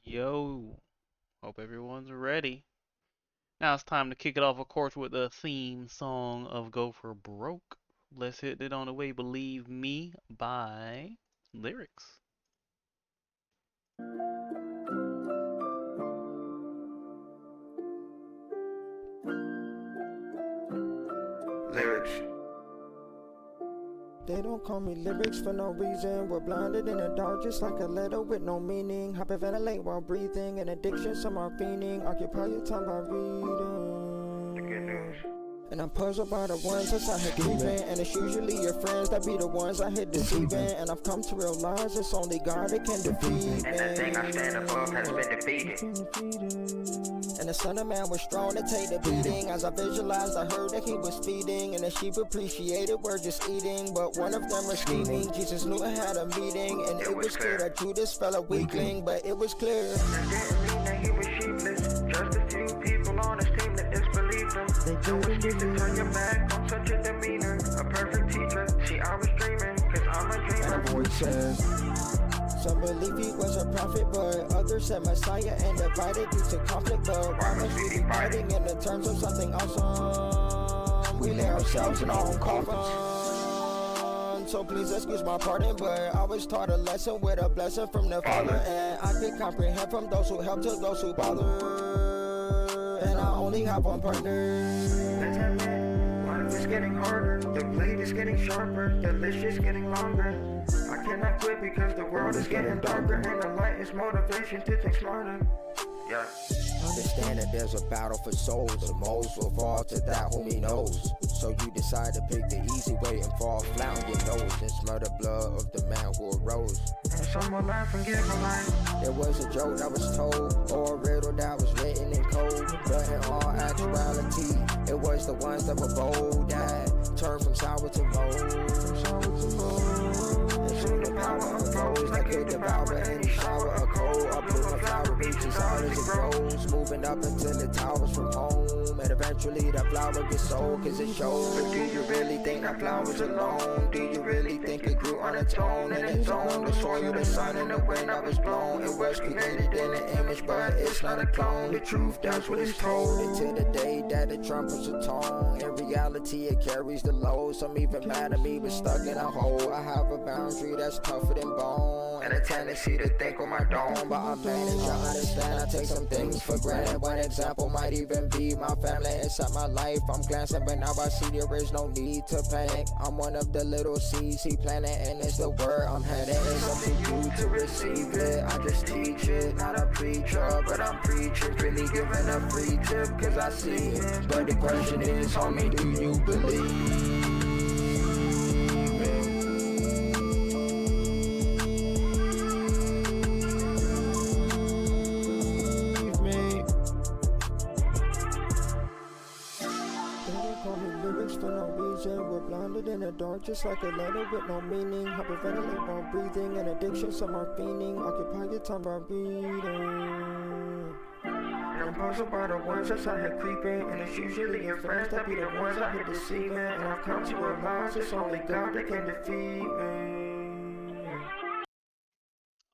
Yo, hope everyone's ready. Now it's time to kick it off, of course, with the theme song of Go for Broke. Let's hit it on the way, Believe Me by Lyrics. Lyrics. They don't call me lyrics for no reason. We're blinded in the dark just like a letter with no meaning. Hyperventilate while breathing. An addiction, some are fiending. Occupy your time by reading. The good news. And I'm puzzled by the ones that's out here creeping. And it's usually your friends that be the ones I hit deceiving. And I've come to realize it's only God that can defeat me. And the thing I stand above has been defeated. And the son of man was strong to take the beating. As I visualized, I heard that he was feeding. And the sheep appreciated, we're just eating. But one of them was scheming. Jesus knew I had a meeting. And it was clear that Judas fell a weakling. But it was clear. That didn't mean that he was sheepless. Just a few people on his team that disbelieved him. So it's easy to turn your back on such a demeanor. A perfect teacher. See, I was dreaming, cause I'm a dreamer. And a voice says, some believe he was a prophet, but others said Messiah and divided due to conflict. But why must we be fighting in the terms of something awesome? We lay ourselves in our own coffin. So please excuse my pardon, but I was taught a lesson with a blessing from the Father. And I could comprehend from those who help to those who bother. And I only have one partner. Let's admit, life is getting harder. The blade is getting sharper. The list is getting longer. I cannot quit because the world is getting darker. And the light is motivation to think smarter. Yeah. Understand that there's a battle for souls. The most will fall to that whom he knows. So you decide to pick the easy way and fall flat on your nose and smell the blood of the man who arose. And some will laugh and give a line. There was a joke that was told, or a riddle that was written in code. But in all actuality, it was the ones that were bold that turned from sour to mold. And soon the power unfolds that could devour any shower or cold. A bloom of flower reaches out as it grows, moving up until it towers from home. And eventually that flower gets sold cause it shows. But do you really think that flower's alone? Do you really think it grew on its own? In its own, the soil, the sun, and the wind that was blown. It was created in an image, but it's not a clone. The truth, that's what it's told. Until the day that it trumpets a tone. In reality, it carries the load. Some even mad at me, but stuck in a hole. I have a boundary that's tougher than bone. And a tendency to think on my dome. But I manage to understand, I take some things for granted. One example might even be my family inside my life. I'm glancing, but now I see there is no need to panic. I'm one of the little seeds he planted, and it's the word I'm heading. It's up to you to receive it. I just teach it, not a preacher, but I'm preaching, really giving a free tip, cause I see it. But the question is, homie, do you believe? For no reason, we're blinded in the dark just like a letter with no meaning. Hyperventilate while breathing, an addiction, some are fiending. Occupy your time by reading. And I'm puzzled by the ones that's out here creeping. And it's usually your friends that be the ones out here deceiving. And I've come to realize it's only God that can defeat me.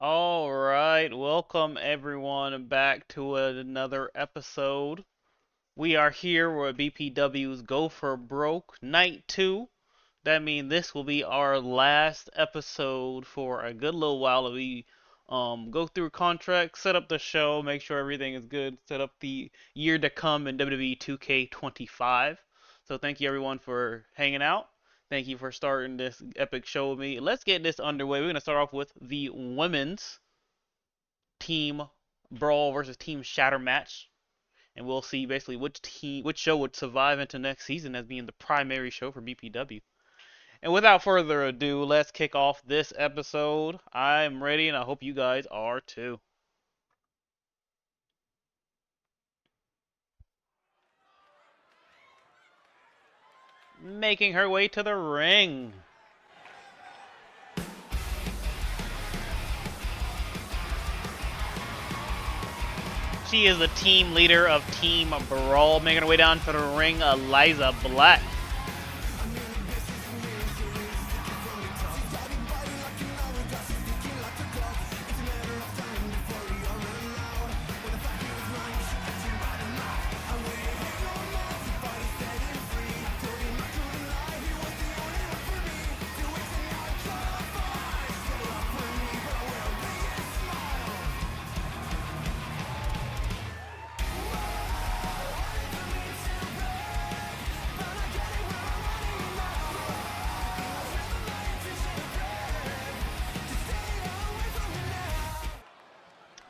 Alright, welcome everyone back to another episode. We are here with BPW's Go for Broke Night 2. That means this will be our last episode for a good little while. We go through contracts, set up the show, make sure everything is good, set up the year to come in WWE 2K25. So thank you everyone for hanging out. Thank you for starting this epic show with me. Let's get this underway. We're going to start off with the women's Team Brawl versus Team Shatter match. And we'll see basically which show would survive into next season as being the primary show for BPW. And without further ado, let's kick off this episode. I'm ready and I hope you guys are too. Making her way to the ring. She is the team leader of Team Brawl, making her way down to the ring, Eliza Black.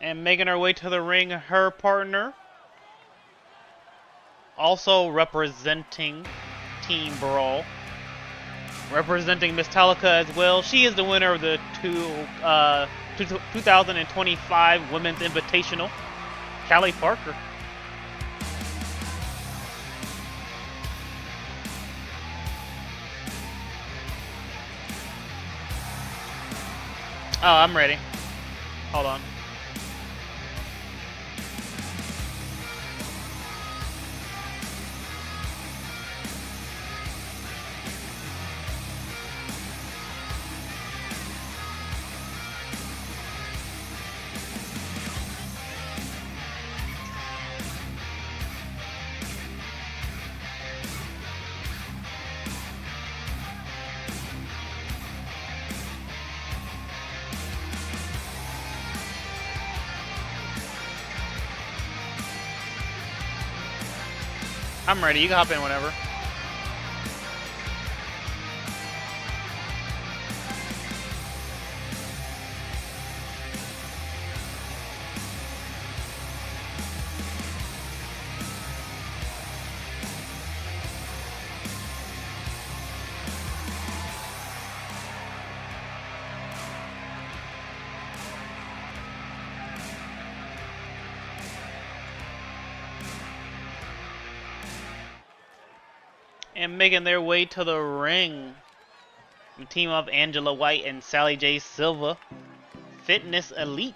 And making her way to the ring, her partner, also representing Team Brawl, representing Miss Talika as well. She is the winner of the 2025 Women's Invitational, Callie Parker. Oh, I'm ready. Hold on. I'm ready. You can hop in whenever. And making their way to the ring, the team of Angela White and Sally J. Silva, Fitness Elite.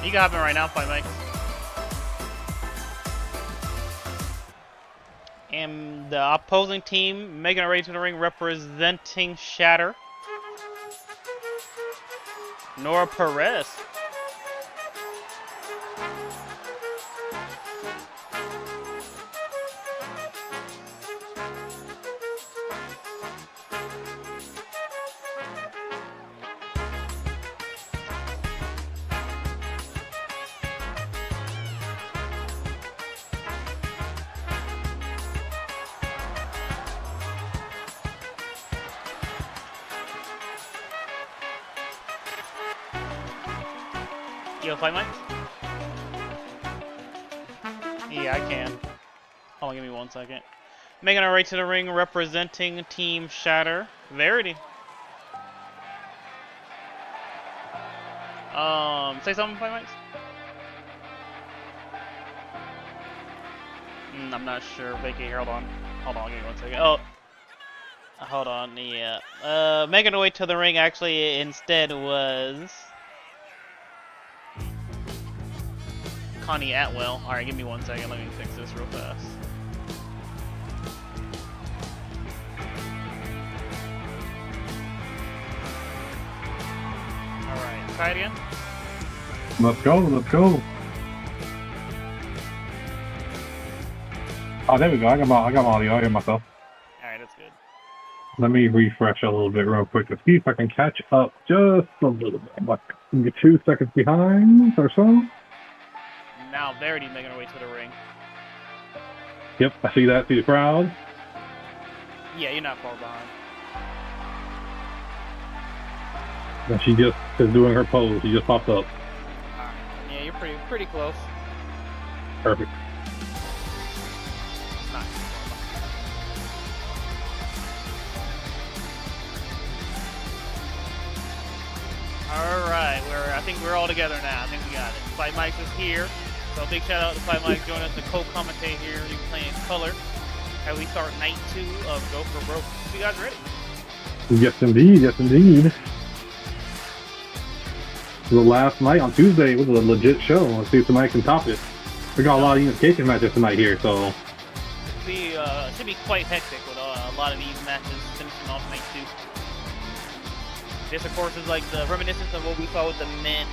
You can hop in right now, Fightmikes. And the opposing team making their way to the ring, representing Shatter, Nora Perez. Yo, Fightmikes? Yeah, I can. Hold on, give me 1 second. Making our way to the ring, representing Team Shatter, Verity. Say something, Fightmikes? I'm not sure. Vacate here. Hold on, give me 1 second. Oh, hold on. Yeah. Making our way to the ring actually instead was Connie Atwell. Alright, give me 1 second. Let me fix this real fast. Alright, try it again. Let's go, let's go. Oh, there we go. I got my audio. I hear myself. Alright, that's good. Let me refresh a little bit real quick to see if I can catch up just a little bit. Like, 2 seconds behind or so. Now Verity making her way to the ring. Yep, I see that. See the crowd. Yeah, you're not far behind. And she just is doing her pose. She just popped up. Alright. Yeah, you're pretty close. Perfect. Not too far behind. Alright, I think we're all together now. I think we got it. Fightmikes is here. So big shout out to Fightmikes joining us to co-commentate here. You're playing color as we start night 2 of Go for Broke. You guys ready? Yes, indeed. Yes, indeed. The last night on Tuesday was a legit show. Let's see if somebody can top it. We got a lot of unification matches tonight here, so should be quite hectic with a lot of these matches finishing off night 2. This, of course, is like the reminiscence of what we saw with the men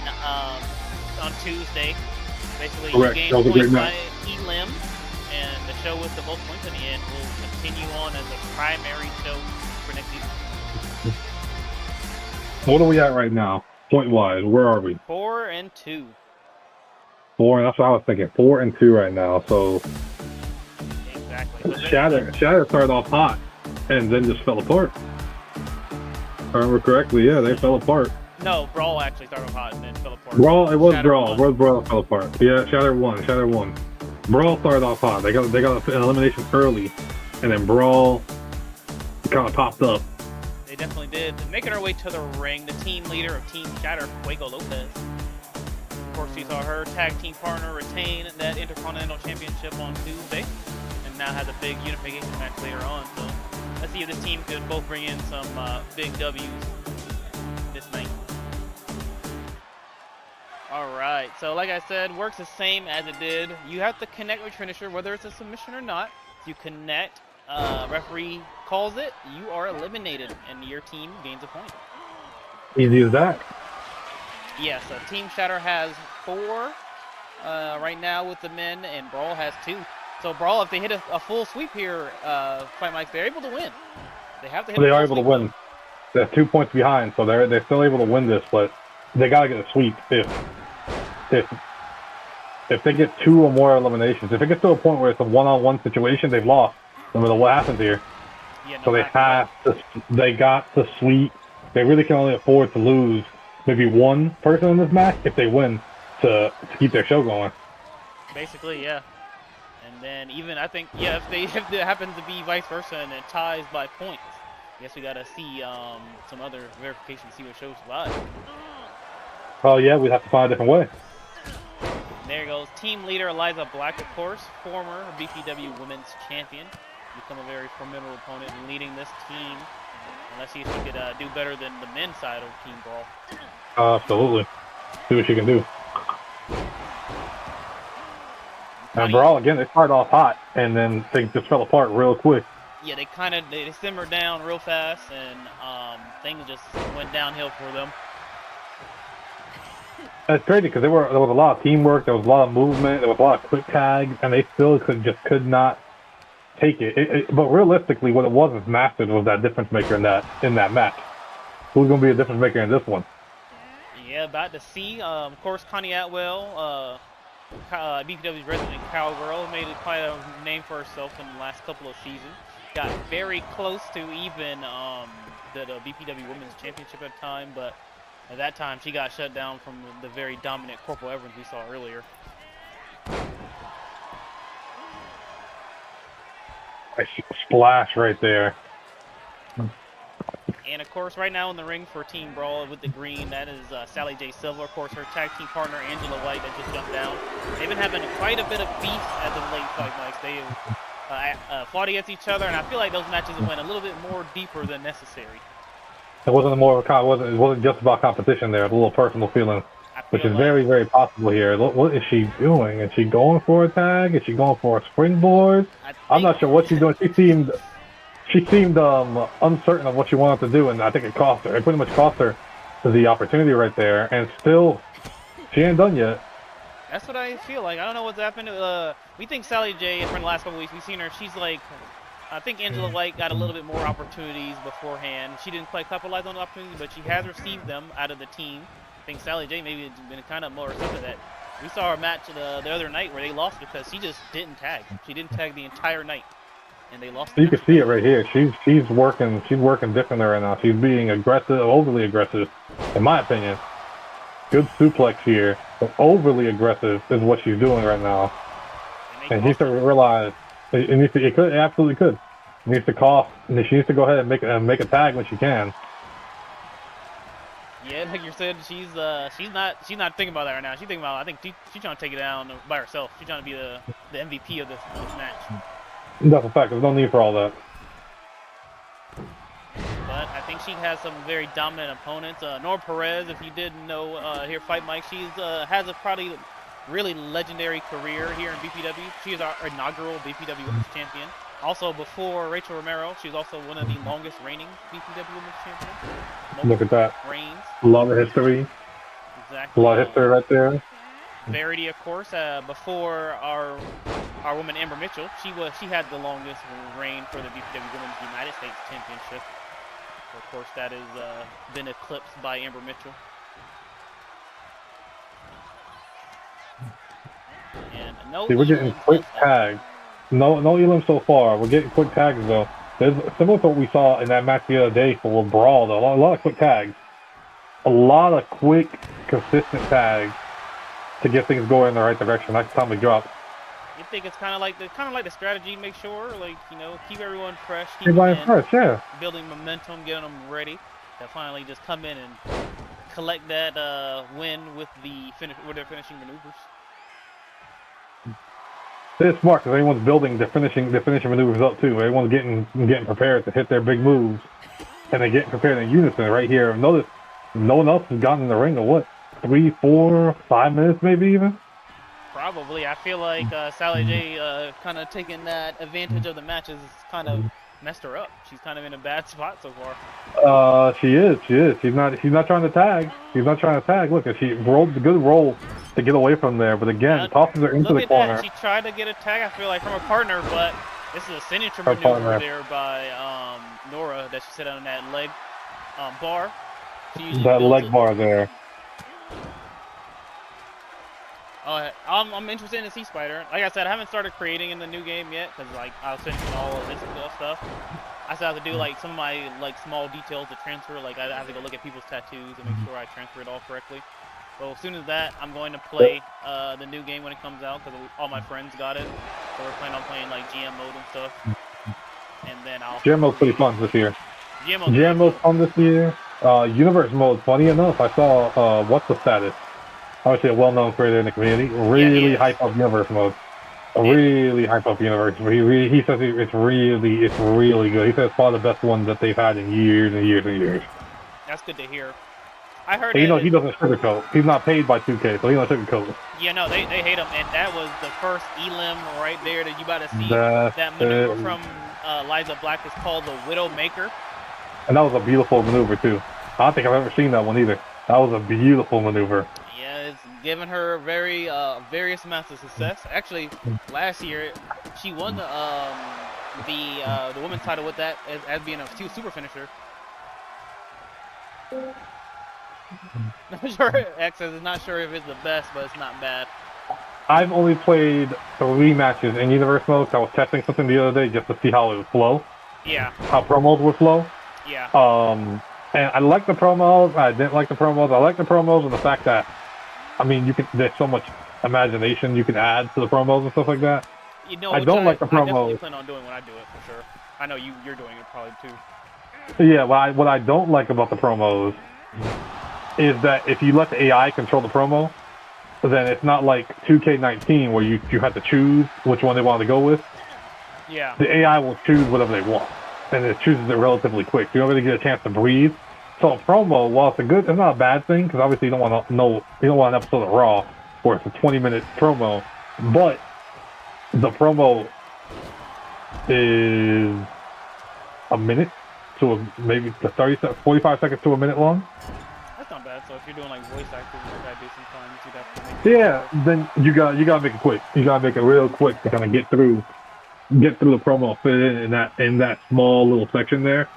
on Tuesday. Basically, Correct. you gain That was a great points by match. elim, and the show with the most points in the end will continue on as a primary show for next season. What are we at right now? Point-wise, where are we? 4-2. 4, that's what I was thinking. 4-2 right now. So Exactly. So Shatter started off hot and then just fell apart. If I remember correctly, yeah, they fell apart. No, Brawl actually started hot and then fell apart. Brawl, it was Shatter Brawl. won. It was Brawl fell apart. Yeah, Shatter won. Brawl started off hot. They got an elimination early, and then Brawl kind of popped up. They definitely did. Making our way to the ring, the team leader of Team Shatter, Fuego Lopez. Of course, we saw her tag team partner retain that Intercontinental Championship on Tuesday, and now has a big unification match later on. So let's see if this team could both bring in some big W's this night. Alright, so like I said, works the same as it did. You have to connect with your finisher, whether it's a submission or not. If you connect, referee calls it, you are eliminated, and your team gains a point. Easy as that. Yes, Team Shatter has 4 right now with the men, and Brawl has 2. So Brawl, if they hit a full sweep here, Fightmikes, they're able to win. They have to hit. They are able to win. They're 2 points behind, so they're still able to win this, but they gotta get a sweep if they get 2 or more eliminations. If it gets to a point where it's a one-on-one situation, they've lost, no matter what happens here. Yeah, no, So they got to sweep. They really can only afford to lose maybe one person in this match if they win to keep their show going. Basically, yeah. And then even I think, yeah, if it happens to be vice versa and it ties by points, I guess we gotta see some other verification, see what shows live. Oh yeah, we'd have to find a different way. There goes team leader Eliza Black, of course, former BPW Women's Champion, become a very formidable opponent in leading this team. And let's see if she could do better than the men's side of Team Brawl. Absolutely. See what she can do. And Brawl, again, they started off hot, and then things just fell apart real quick. Yeah, they simmered down real fast, and things just went downhill for them. It's crazy because there was a lot of teamwork, there was a lot of movement, there was a lot of quick tags, and they still could not take it. But realistically, what it was Masters was that difference maker in that match. Who's going to be a difference maker in this one? Yeah, about to see. Of course, Connie Atwell, BPW's resident cowgirl, made quite a name for herself in the last couple of seasons. Got very close to even the BPW Women's Championship at the time, but at that time she got shut down from the very dominant Corporal Evans we saw earlier. A splash right there. And of course, right now in the ring for Team Brawl with the green, that is Sally J. Silva. Of course, her tag team partner Angela White that just jumped down. They've been having quite a bit of beef as of late, Fightmikes. They fought against each other, and I feel like those matches went a little bit more deeper than necessary. It wasn't just about competition there. A little personal feeling, which is very, very possible here. What is she doing? Is she going for a tag? Is she going for a springboard? I'm not sure what she's doing. She seemed uncertain of what she wanted to do, and I think it cost her. It pretty much cost her the opportunity right there, and still, she ain't done yet. That's what I feel like. I don't know what's happened. We think Sally J, from the last couple weeks, we've seen her. She's like, I think Angela White got a little bit more opportunities beforehand. She didn't quite capitalize on the opportunities, but she has received them out of the team. I think Sally J maybe has been kind of more something that we saw her match the other night where they lost because she just didn't tag. She didn't tag the entire night, and they lost. You can see it right here. She's working differently right now. She's being aggressive, overly aggressive, in my opinion. Good suplex here, but overly aggressive is what she's doing right now. And she needs to realize it absolutely could. It needs to cost. And she needs to go ahead and make a tag when she can. Yeah, like you said, she's not thinking about that right now. She's thinking about, I think she's trying to take it down by herself. She's trying to be the MVP of this match. That's a fact. There's no need for all that. But I think she has some very dominant opponents. Nora Perez, if you didn't know, here Fightmikes, she's has probably really legendary career here in BPW. She is our inaugural BPW Women's Champion. Also, before Rachel Romero, she's also one of the longest reigning BPW Women's Champions. Look at that. Reigns. A lot of history. Exactly. A lot of history right there. Verity, of course. Before our woman Amber Mitchell, she had the longest reign for the BPW Women's United States Championship. Of course, that has been eclipsed by Amber Mitchell. And no. See, we're getting quick tags. No elim so far. We're getting quick tags though. There's similar to what we saw in that match the other day for Brawl. Though. A lot of quick tags. A lot of quick, consistent tags to get things going in the right direction. Next time we drop. You think it's kind of like the strategy? Make sure, keep everyone fresh. Keep everybody fresh, yeah. Building momentum, getting them ready to finally just come in and collect that win with their finishing maneuvers. It's smart because everyone's building their finishing maneuvers up too. Everyone's getting prepared to hit their big moves, and they're getting prepared in unison right here. Notice no one else has gotten in the ring in what, 3, 4, 5 minutes maybe even. Probably. I feel like Sally J kind of taking that advantage of the match has kind of messed her up. She's kind of in a bad spot so far. She is. She's not trying to tag. She's not trying to tag. Look, she rolled a good roll to get away from there, but again, tosses her into the corner. That. She tried to get a tag, I feel like, from her partner, but this is a signature maneuver there by Nora that she set on that leg bar. That leg bar there. I'm interested in see Spider. Like I said, I haven't started creating in the new game yet because I was finishing all of this stuff. I still have to do some of my small details to transfer. I have to go look at people's tattoos and make sure I transfer it all correctly. So as soon as that, I'm going to play the new game when it comes out because all my friends got it. So we're planning on playing GM mode and stuff. And then GM mode's pretty fun this year. GM mode's fun this year. Universe mode, funny enough, I saw what's the status? Obviously a well-known creator in the community. Really hype up Universe mode. Really hype up Universe. He says it's really good. He says it's probably the best one that they've had in years and years and years. That's good to hear. I heard. He doesn't sugarcoat. He's not paid by 2K, so he don't sugarcoat. Yeah, no, they hate him, and that was the first elim right there that you about to see. That maneuver from Liza Black is called the Widowmaker. And that was a beautiful maneuver too. I don't think I've ever seen that one either. That was a beautiful maneuver. Yeah, it's given her various amounts of success. Actually, last year she won the women's title with that as being a super finisher. Not sure. X is not sure if it's the best, but it's not bad. I've only played 3 matches in Universe mode. I was testing something the other day just to see how it would flow. Yeah. How promos would flow. Yeah. And I like the promos. I didn't like the promos. I like the promos and the fact that, I mean, there's so much imagination you can add to the promos and stuff like that. I don't like the promos. I definitely plan on doing when I do it for sure. I know you're doing it probably too. Yeah. What I don't like about the promos is that if you let the AI control the promo, then it's not like 2K19 where you have to choose which one they want to go with. Yeah. The AI will choose whatever they want, and it chooses it relatively quick. So you don't really get a chance to breathe. So a promo, while it's not a bad thing, because obviously you don't want an episode of Raw where it's a 20-minute promo, but the promo is a minute to maybe 45 seconds to a minute long. That's not bad. So if you're doing voice acting like I do sometimes, you'd have to then you gotta make it quick. You gotta make it real quick to kind of get through the promo, fit in that small little section there,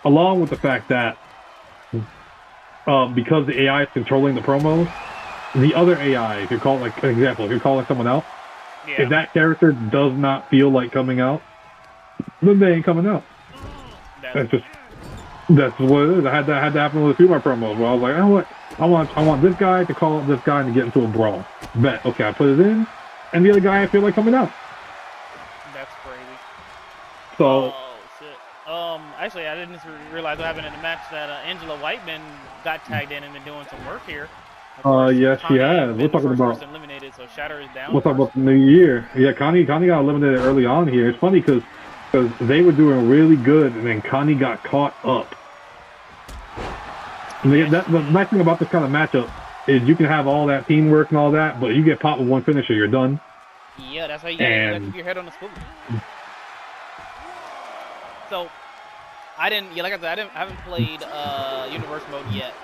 along with the fact that because the AI is controlling the promos, the other AI, if you're calling if you're calling someone out, if that character does not feel like coming out, then they ain't coming out. That's what it is. I had to happen with a few of my promos where I was like, you know what? I want this guy to call this guy and get into a brawl. Bet. Okay, I put it in, and the other guy I feel like coming out. That's crazy. So. Oh shit. Actually, I didn't realize what happened in the match that Angela Whiteman got tagged in and been doing some work here. Yes, she has. We're talking about. Eliminated, so Shatter is down. We're talking about the new year. Yeah, Connie got eliminated early on here. It's funny because they were doing really good, and then Connie got caught up. The nice thing about this kind of matchup is you can have all that teamwork and all that, but you get popped with one finisher, you're done. Yeah, that's how you gotta keep your head on the swivel. So, I didn't, like I said, I haven't played Universe mode yet.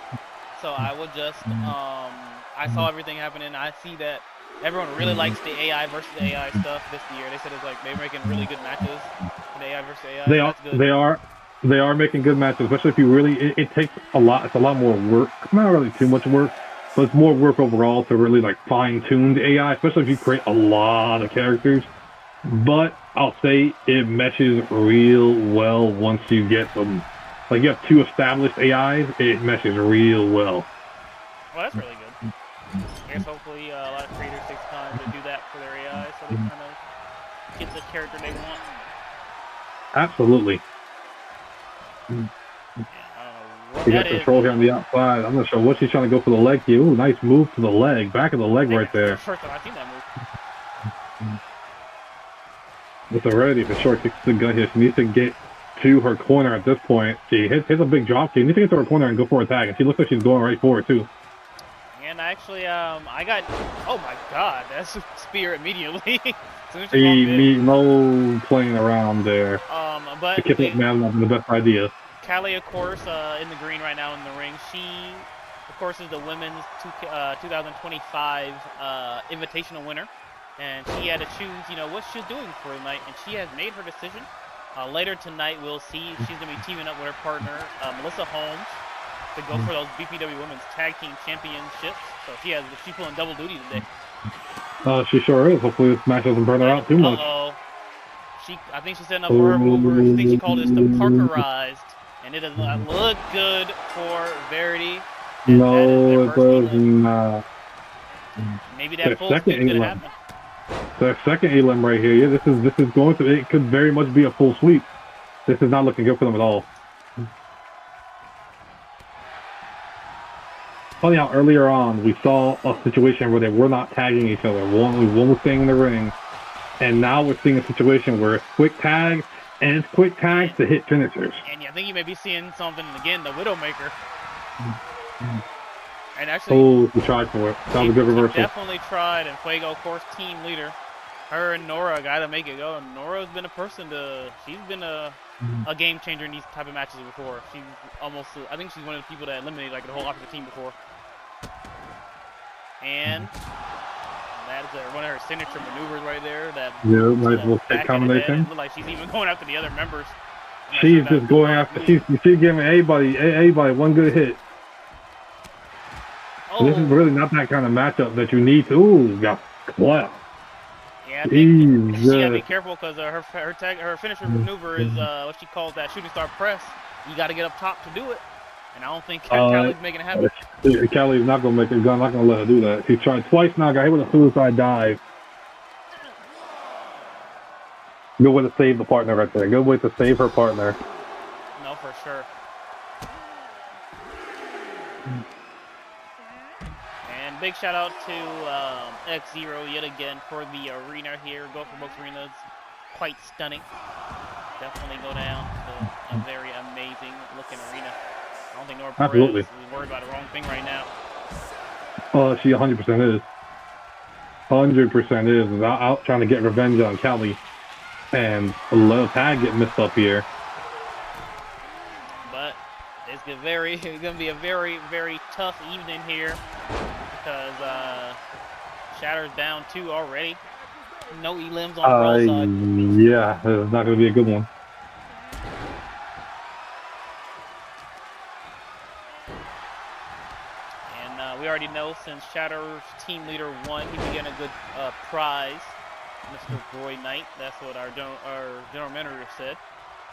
So I would just, I saw everything happening. I see that everyone really likes the AI versus AI stuff this year. They said it's like they're making really good matches, the AI versus AI. That's good. They are making good matches, especially if you really. It takes a lot. It's a lot more work. Not really too much work, but it's more work overall to really like fine tune the AI, especially if you create a lot of characters. But I'll say it meshes real well once you get them. Like you have 2 established AIs, it meshes real well. Well, that's really good. I guess hopefully a lot of creators take time to do that for their AI, so they kind of get the character they want. Absolutely. Yeah, I don't know what you got control here on the outside. I'm not sure what she's trying to go for the leg here. Ooh, nice move to the leg. Back of the leg right there. That's the first time I've seen that move. It's already the short kicks to the gut here. She needs to get to her corner at this point. She hits a big drop kick. She needs to get to her corner and go for a tag. And she looks like she's going right for it too. And actually, I got, oh my god, that's a spear immediately. No playing around there. But the kick man not the best idea. Callie, of course, in the green right now in the ring. She, of course, is the women's 2025 Invitational Winner. And she had to choose, you know, what she's doing for the night, and she has made her decision. Later tonight, we'll see she's going to be teaming up with her partner, Melissa Holmes, to go for those BPW Women's Tag Team Championships. So she's pulling double duty today. She sure is. Hopefully this match doesn't burn her out too much. I think she's setting up for her mover. I think she called this the Parkerized, and it does not look good for Verity. No, it does not. Maybe that full sweep could happen. The second elim right here. Yeah, this is going to. It could very much be a full sweep. This is not looking good for them at all. Funny how earlier on we saw a situation where they were not tagging each other. One was staying in the ring, and now we're seeing a situation where it's quick tags and it's quick tags to hit finishers. And I think you may be seeing something again, the Widowmaker. And actually, he tried for it. That was a good reversal. Definitely tried, and Fuego, of course, team leader. Her and Nora got to make it go. And Nora's been a person she's been a game changer in these type of matches before. She's almost, I think she's one of the people that eliminated like the whole opposite team before. And that is one of her signature maneuvers right there. Nice little kick combination. It looked like she's even going after the other members. She's just going after. She's giving everybody one good hit. Oh. This is really not that kind of matchup that you need to. Ooh, got wow. Yeah, I think she gotta be careful because her finisher maneuver is what she calls that shooting star press. You got to get up top to do it, and I don't think Callie's making it happen. Callie's not gonna make it. Not gonna let her do that. She tried twice now. Got hit with a suicide dive. Good way to save the partner right there. Good way to save her partner. No, for sure. And big shout out to X0 yet again for the arena here. Go for Brooks Arena is quite stunning. Definitely go down to a very amazing looking arena. I don't think Nora Perez is worried about the wrong thing right now. She 100% is. 100% is. Out trying to get revenge on Callie. And a little tag get missed up here. But it's going to be a very, very tough evening here because Shatter's down 2 already. No elims on the Brawl side. Yeah, it's not going to be a good one. And we already know since Shatter's team leader won, he began a good prize. Mr. Roy Knight, that's what our general manager said.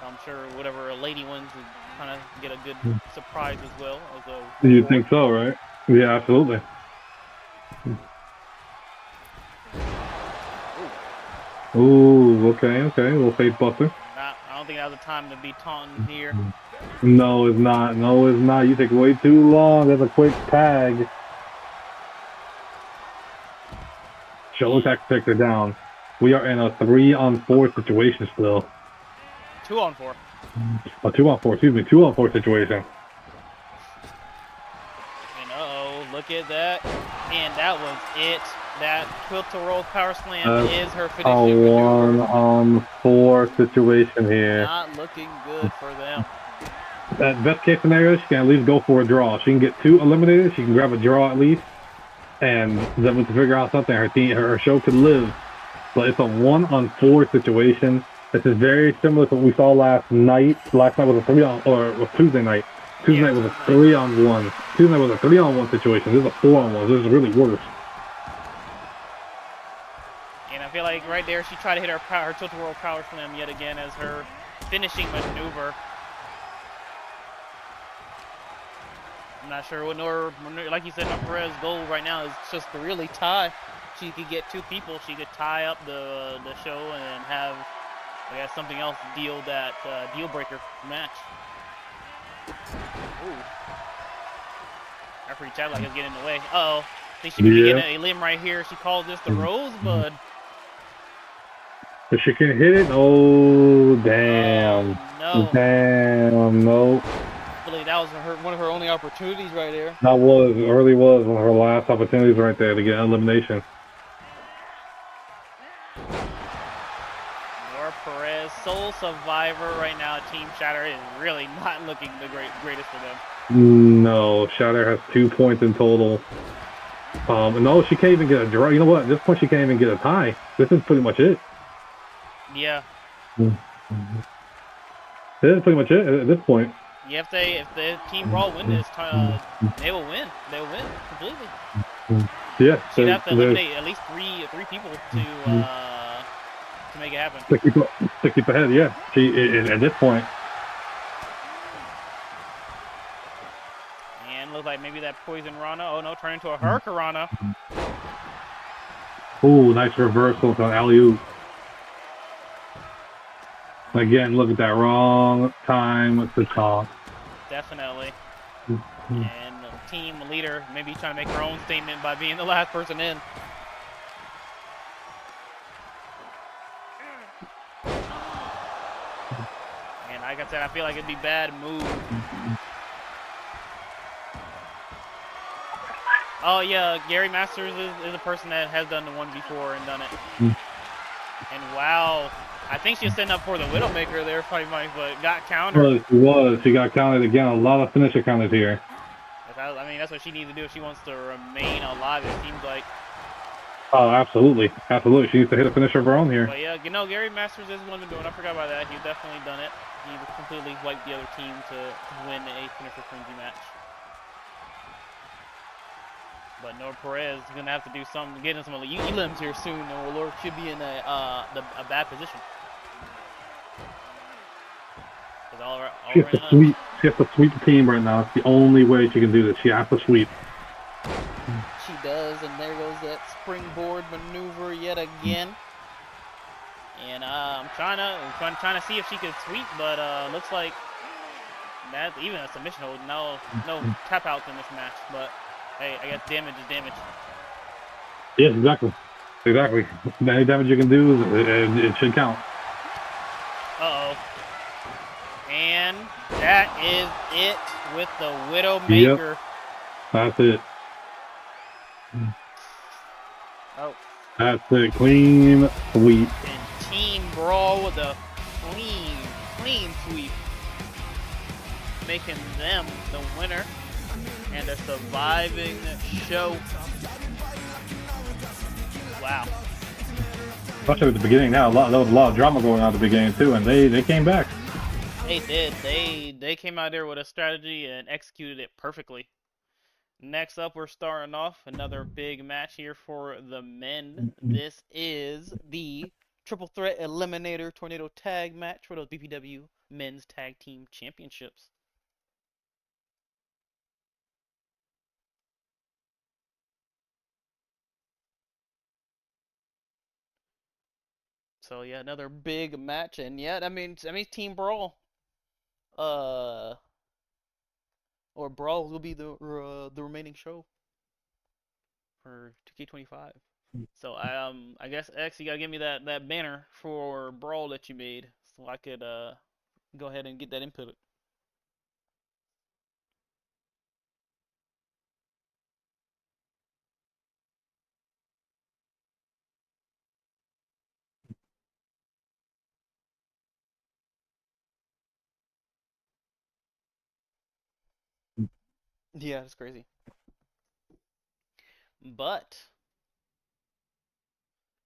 I'm sure whatever a lady wins would kind of get a good surprise as well. You think so, right? Yeah, absolutely. Ooh, okay, a little face buster. I don't think that was the time to be taunting here. No, it's not. No, it's not. You take way too long. That's a quick tag. Show attack to take her down. We are in a 3-on-4 situation still. 2-on-4. A 2-on-4, excuse me, 2-on-4 situation. And look at that. And that was it. That tilt-a-roll power slam is her finishing maneuver. A 1-on-4 situation here. Not looking good for them. At best case scenario, she can at least go for a draw. She can get 2 eliminated. She can grab a draw at least, and then we can figure out something. Her show could live. But it's a 1-on-4 situation. This is very similar to what we saw last night. Last night was a 3-on, or was Tuesday night. Tuesday night was a 3-on-1. Tuesday night was a 3-on-1 situation. This is a 4-on-1. This is really worse. And I feel like right there, she tried to hit her tilt-a-roll power slam yet again as her finishing maneuver. I'm not sure what like you said, Perez's goal right now is just to really tie. She could get 2 people. She could tie up the show and have, I guess, something else deal that deal breaker match. Ooh. Referee Chadlock is getting in the way. Uh-oh. I think she could be getting a limb right here. She calls this the Rosebud. If she can hit it, oh damn. No. Damn, no. I believe that was one of her only opportunities right there. That was one of her last opportunities right there to get elimination. Nora Perez, sole survivor right now. Team Shatter is really not looking the greatest for them. No, Shatter has 2 points in total. No, she can't even get a draw. You know what? At this point, she can't even get a tie. This is pretty much it. Yeah. This is pretty much it at this point. Yeah, if the Team Brawl win this, they will win. They will win completely. Yeah. She'd have to eliminate at least three people to make it happen. To keep ahead, yeah. At this point. And looks like maybe that Poison Rana. Oh no, turn into a Hurricanrana. Ooh, nice reversal to alley-oop. Again, look at that, wrong time to talk. Definitely. And the team leader maybe trying to make her own statement by being the last person in. And like I said, I feel like it'd be bad move. Oh yeah, Gary Masters is a person that has done the one before and done it. And wow, I think she was setting up for the Widowmaker there, Fightmikes, but got countered. She got counted again. A lot of finisher counters here. I mean, that's what she needs to do if she wants to remain alive, it seems like. Oh, absolutely. Absolutely. She needs to hit a finisher of her own here. But yeah, you know, Gary Masters is one to do it. I forgot about that. He's definitely done it. He completely wiped the other team to win a finisher frenzy match. But Nora Perez is going to have to do something, get in some elims here soon, or Lord should be in a bad position. She has to sweep the team right now. It's the only way she can do this. She has to sweep. She does, and there goes that springboard maneuver yet again. And I'm trying to see if she can sweep, but looks like that even a submission hold. No tap outs in this match, but hey, I guess damage is damage. Yes, exactly. Any damage you can do, it should count. Uh-oh. And that is it with the Widowmaker. Yep. That's it. Oh. That's it. Clean sweep. And Team Brawl with a clean sweep. Making them the winner. And a surviving show. Wow. Especially at the beginning now. There was a lot of drama going on at the beginning too, and they came back. They did. They came out there with a strategy and executed it perfectly. Next up, we're starting off another big match here for the men. This is the Triple Threat Eliminator Tornado Tag match for those BPW Men's Tag Team Championships. So yeah, another big match, and yeah, that means Team Brawl. Or Brawl will be the remaining show for 2K25. So I guess X, you gotta give me that banner for Brawl that you made, so I could go ahead and get that input. Yeah, it's crazy. But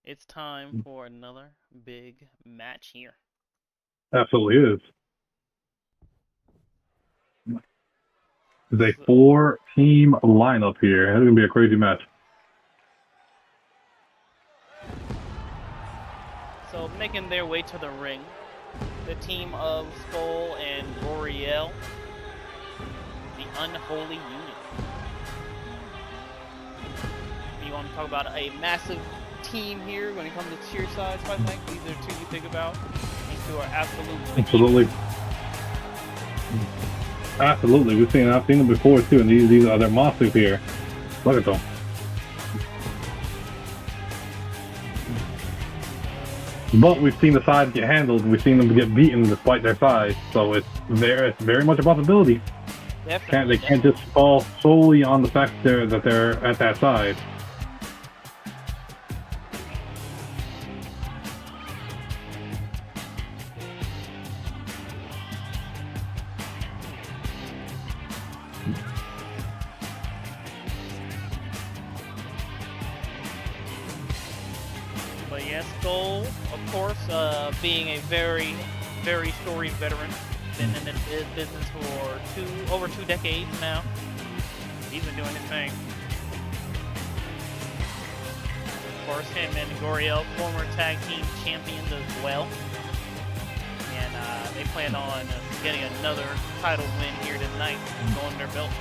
it's time for another big match here. Absolutely is. It's a 4-team lineup here. It's going to be a crazy match. So making their way to the ring, the team of Skull and Goriel, the Unholy Union. You want to talk about a massive team here when it comes to cheer sides, Fightmikes? These are two you think about. These two are absolutely. Absolutely, I've seen them before too, and these are they're monsters here. Look at them. But we've seen the sides get handled, and we've seen them get beaten despite their size. So it's very much a possibility. They can't just fall solely on the fact that they're at that side. But yes, Skull, of course, being a very storied veteran, been in the business for over two decades now. He's been doing his thing. Of course, him and Goriel, former tag team champions as well. And they plan on getting another title win here tonight, going their belts.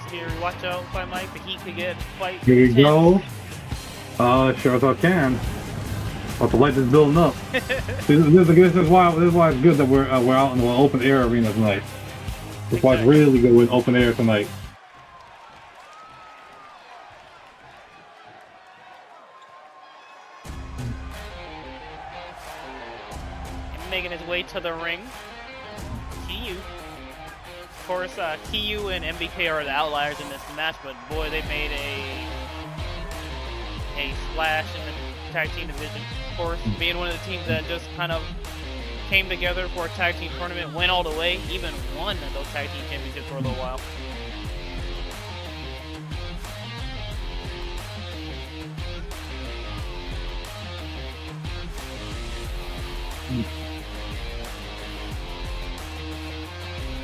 Scary. Watch out, Fightmikes. The heat could get quite Here you intense. go. Sure as I can. But the light is building up. this is why it's good that we're out in the open air arena tonight. That's why it's really good with open air tonight. And making his way to the ring, Kiyu. Of course, Kiyu and MBK are the outliers in this match, but boy, they made a splash in the tag team division. Of course, being one of the teams that just kind of came together for a tag team tournament, went all the way, even won those tag team championships for a little while.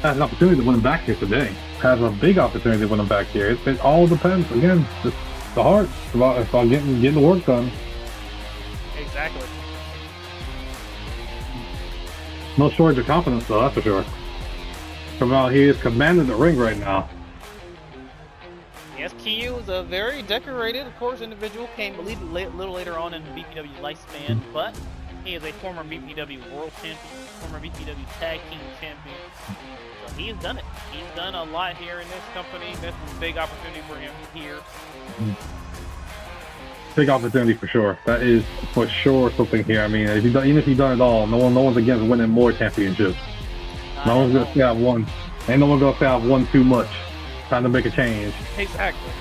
Has an opportunity to win them back here today. Has a big opportunity to win them back here. It all depends. Again, it's the heart. It's about getting the work done. Exactly. No shortage of confidence, though, that's for sure. From out here, is commanding the ring right now. Yes, Kiyu is a very decorated, of course, individual. Came a little later on in the BPW lifespan, but he is a former BPW World Champion, former BPW Tag Team Champion. So he's done it. He's done a lot here in this company. This is a big opportunity for him here. Big opportunity for sure. That is for sure something here. I mean, even if you've done it all, no one's against winning more championships. No one's gonna say I've won. Ain't no one gonna say I've won too much. Time to make a change. Exactly.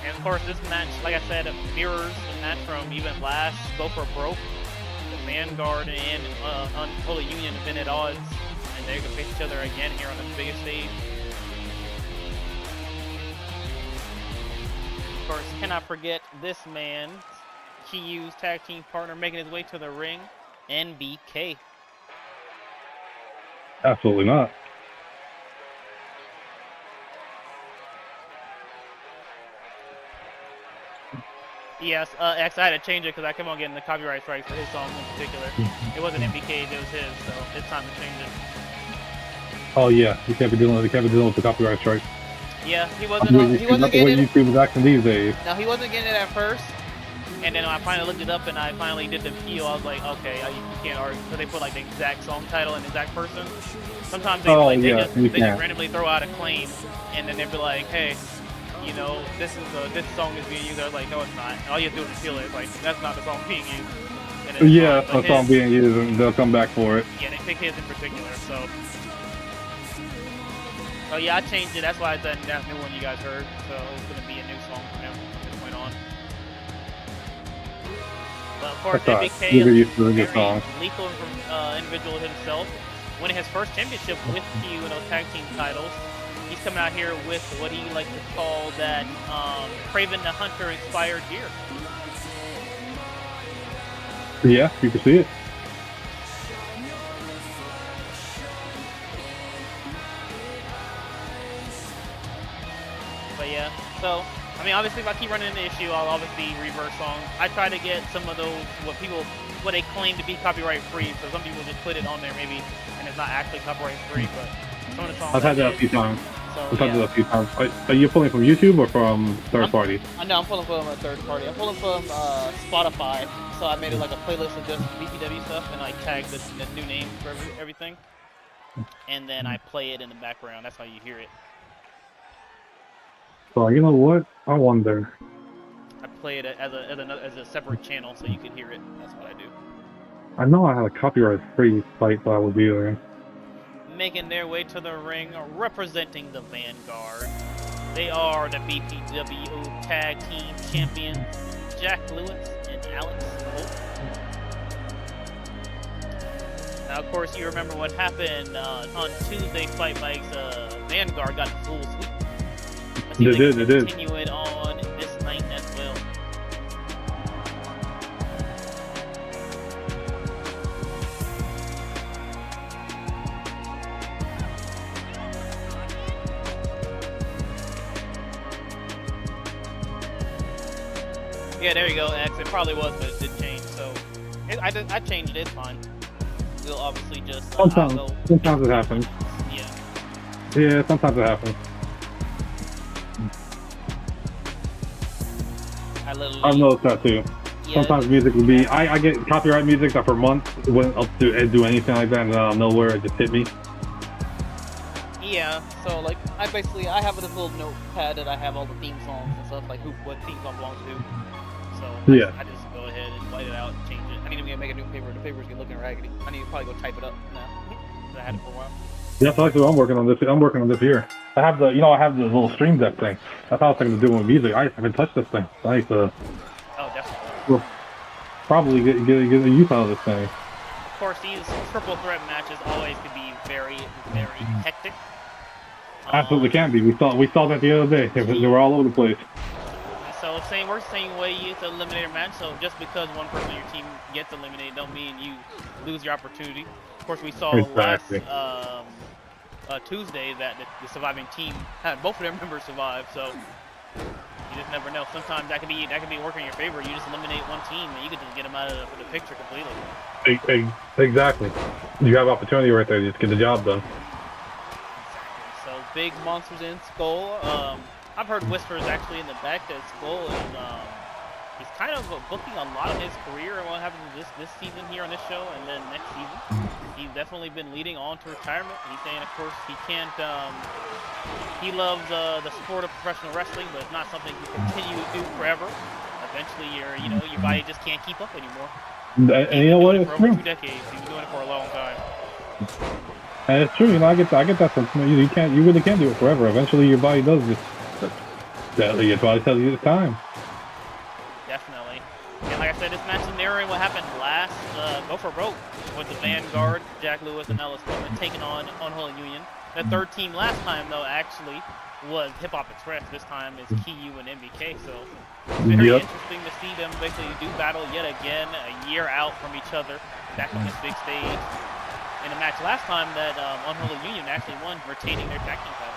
And of course, this match, like I said, mirrors the match from even last Go for Broke. The Vanguard and Unholy Union have been at odds, and they're gonna face each other again here on the biggest stage. Of course, cannot forget this man, Kiyu's tag team partner, making his way to the ring, NBK. Absolutely not. Yes, actually I had to change it because I kept on getting the copyright strikes for his song in particular. It wasn't MBK, it was his, so it's time to change it. Oh yeah, you can't be dealing with the copyright strike. Yeah, he wasn't getting it. Not the way YouTube is acting these days. No, he wasn't getting it at first. And then I finally looked it up and I finally did the appeal. I was like, okay, you can't argue because they put like the exact song title and the exact person. Sometimes they, they just randomly throw out a claim and then they'd be like, hey, you know, this song is being used. I was like, no, it's not. And all you have to do is feel it. It's like, that's not the song being used. And it's Yeah, fine, that's the song being used, and they'll come back for it. Yeah, they pick his in particular, so. Oh yeah, I changed it. That's why that new one you guys heard. So it's gonna be a new song from him from this point on. But of course, MBK is very lethal individual himself, winning his first championship with Q in those tag team titles. He's coming out here with what he likes to call that Craven the Hunter inspired gear. Yeah, you can see it. But yeah, so I mean, obviously, if I keep running into issue, I'll obviously reverse songs. I try to get some of those what they claim to be copyright free. So some people just put it on there maybe, and it's not actually copyright free. But some of the songs I've had that a few times. So, I've had that a few times. Are you pulling from YouTube or from third party? No, I'm pulling from a third party. I'm pulling from Spotify. So I made it like a playlist of just BPW stuff, and I tagged the new name for everything. And then I play it in the background. That's how you hear it. So you know what? I wonder. I play it as a separate channel so you can hear it. That's what I do. I know I had a copyright-free site that I was using. Making their way to the ring, representing the Vanguard. They are the BPW Tag Team Champions, Jack Lewis and Alex Wolf. Now, of course, you remember what happened on Tuesday. Fightmikes Vanguard got a full sweep. They did. Continue it on this night as well. Yeah, there you go, X. It probably was, but it did change. So I changed it. It's fine. We'll obviously just sometimes it happens. Yeah, sometimes it happens. I've noticed that too. Yeah, sometimes music will be. I get copyright music that for months wouldn't do anything like that, and out of nowhere it just hit me. Yeah, so like I have this little notepad that I have all the theme songs and stuff, like what theme song belongs to. So yeah. I just go ahead and white it out and change it. I need to make a new paper. The paper's looking raggedy. I need to probably go type it up now. I had it for a while. Yeah, that's actually what I'm working on this. I'm working on this here. I have the little stream deck thing. That's how I was thinking to do with music. I haven't touched this thing. I need to. Oh, definitely. Well, probably get a use out of this thing. Of course, these triple threat matches always can be very, very hectic. Absolutely can be. We saw that the other day. They were all over the place. So we're saying way it's an eliminator match. So just because one person on your team gets eliminated, don't mean you lose your opportunity. Of course, we saw last Tuesday that the surviving team had both of their members survive. So you just never know. Sometimes that could be working in your favor. You just eliminate one team and you could just get them out of the picture completely. Exactly. You have opportunity right there. You just get the job done. So big monsters in Skull. I've heard whispers actually in the back that Skull is he's kind of booking a lot of his career and what happens this season here on this show and then next season. He's definitely been leading on to retirement. He's saying, of course, he can't. He loves the sport of professional wrestling, but it's not something he can continue to do forever. Eventually, your body just can't keep up anymore. And you know what? It's for over 2 decades. He's been doing it for a long time. And it's true. I get that from you. You really can't do it forever. Eventually, your body does just. Your body tells you it's time. Definitely. And like I said, this match is mirroring what happened last Go for Broke with the Vanguard, Jack Lewis and Ellis Coleman taking on Unholy Union. The third team last time though actually was Hip Hop Express. This time is KU and MBK. So very interesting to see them basically do battle yet again, a year out from each other, back on this big stage. In a match last time that Unholy Union actually won, retaining their tag team title.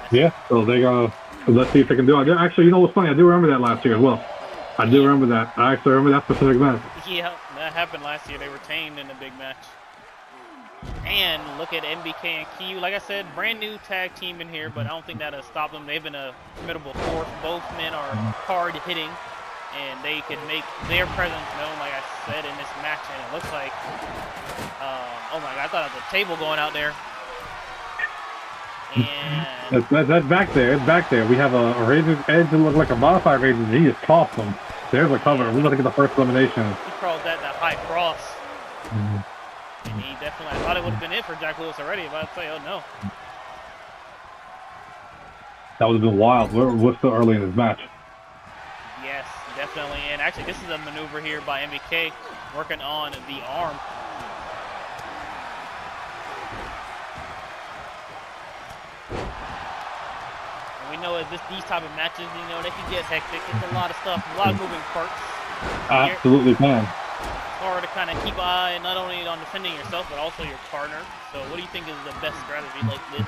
Yeah, so they got. Let's see if they can do it. Actually, you know what's funny? I do remember that last year as well. I do remember that. I actually remember that specific match. Yeah, that happened last year. They retained in a big match. And look at MBK and KU. Like I said, brand new tag team in here, but I don't think that'll stop them. They've been a formidable force. Both men are hard hitting, and they can make their presence known, like I said, in this match. And it looks like, oh my God, I thought it was a table going out there. And That's back there. It's back there. We have a Razor's Edge that looks like a modified Razor's. He just tossed him. There's a cover. We're going to get the first elimination. He crawled that high cross. And he definitely, I thought it would have been it for Jack Lewis already, but I'd say, oh no. That would have been wild. We're still early in this match. Yes, definitely. And actually, this is a maneuver here by MBK working on the arm. We know as these type of matches, you know, they can get hectic. It's a lot of stuff, a lot of moving parts. Absolutely can. It's hard to kind of keep an eye not only on defending yourself, but also your partner. So what do you think is the best strategy like this,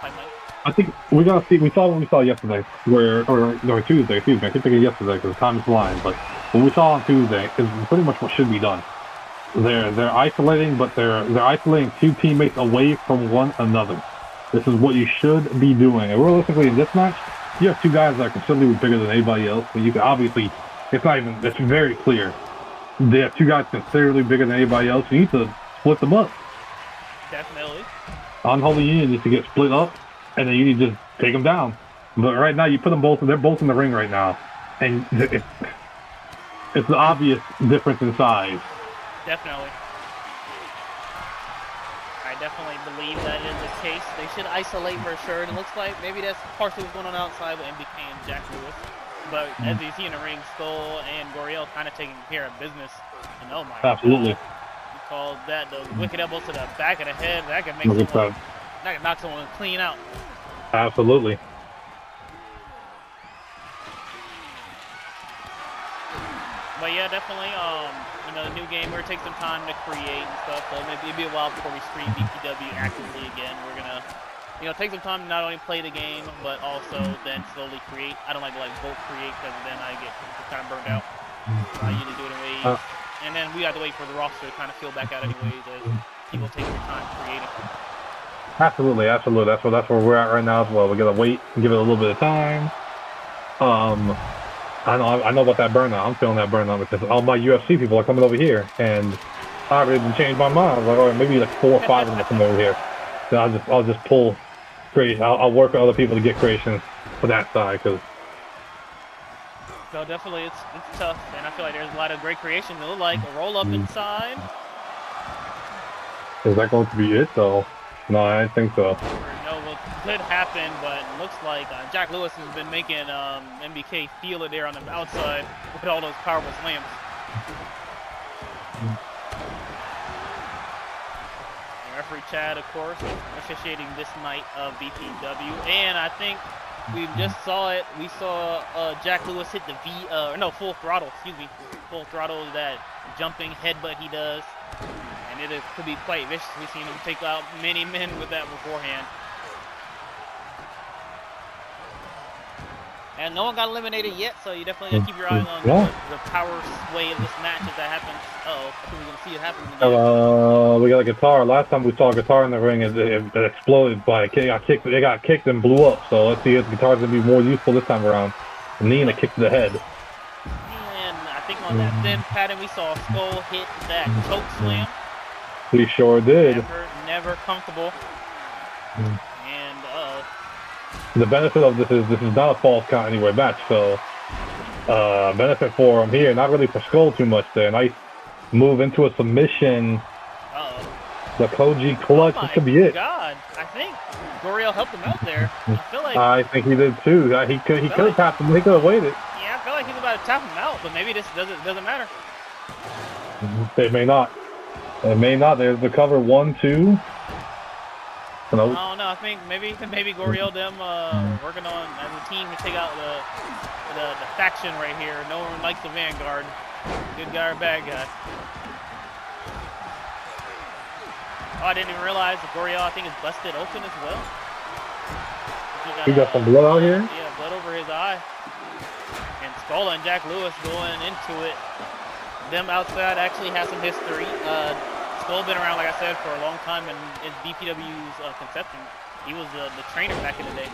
Fightmikes? I think we gotta see. We saw what we saw yesterday, or Tuesday. Excuse me, I keep thinking yesterday because time is flying. But what we saw on Tuesday is pretty much what should be done. They're isolating, but they're isolating two teammates away from one another. This is what you should be doing. And realistically, in this match, you have two guys that are considerably bigger than anybody else. But you can obviously, it's very clear. They have two guys considerably bigger than anybody else. You need to split them up. Definitely. Unholy Union needs to get split up, and then you need to just take them down. But right now, you put them both, they're both in the ring right now. And it's the obvious difference in size. Definitely. I definitely believe that is the case. They should isolate for sure. And it looks like maybe that's partially what's going on outside with MBK and Jack Lewis. But as you see in the ring, Skull and Goriel kind of taking care of business. And oh my Absolutely. God. You called that the wicked elbow to the back of the head. That could make someone, that could knock someone clean out. Absolutely. But yeah, definitely, you know, the new game, we're gonna take some time to create and stuff, so maybe it'll be a while before we stream BPW actively again. We're gonna, you know, take some time to not only play the game, but also then slowly create. I don't like to vote create, because then I get kind of burned out. So I usually do it in waves. And then we have to wait for the roster to kind of fill back out anyways, as people take their time creating. Absolutely, absolutely. That's where we're at right now as well. We gotta wait and give it a little bit of time. I know about that burnout. I'm feeling that burnout because all my UFC people are coming over here, and I already changed my mind. I was like, all right, maybe like 4 or 5 of them will come over here. Then I'll just pull creation. I'll work with other people to get creations for that side, because. So definitely, it's tough, and I feel like there's a lot of great creations. It look like a roll up inside. Is that going to be it though? No, I don't think so. No, what could happen, but it looks like Jack Lewis has been making MBK feel it there on the outside with all those powerful slams. And referee Chad, of course, officiating this night of BPW, and I think we just saw it. We saw Jack Lewis hit the full throttle. Excuse me, full throttle. That jumping headbutt he does. And it could be quite vicious. We've seen him take out many men with that beforehand. And no one got eliminated yet, so you definitely got to keep your eyes on the power sway of this match as that happens. Uh-oh, I think we're going to see it happen again. We got a guitar. Last time we saw a guitar in the ring, it exploded. It got kicked and blew up. So let's see if the guitar's going to be more useful this time around. Nina kicked to the head. And I think on that thin pattern, we saw Skull hit that choke slam. He sure did. Never comfortable. And the benefit of this is not a false count anyway match, so benefit for him here, not really for Skull too much there. Nice move into a submission. The Koji clutch, this could be it. God, I think Goriel helped him out there. I think he did too. He could have tapped him. He could have waited. Yeah, I feel like he's about to tap him out, but maybe this doesn't matter. It may not. It may not. There's the cover 1, 2. No. I don't know. I think maybe Goriel them working on as a team to take out the faction right here. No one likes the Vanguard. Good guy or bad guy. Oh, I didn't even realize the Goriel I think is busted open as well. He got some blood out here. Yeah, blood over his eye. And Skull and Jack Lewis going into it. Them outside actually has some history. Skull been around, like I said, for a long time in BPW's conception. He was the trainer back in the day.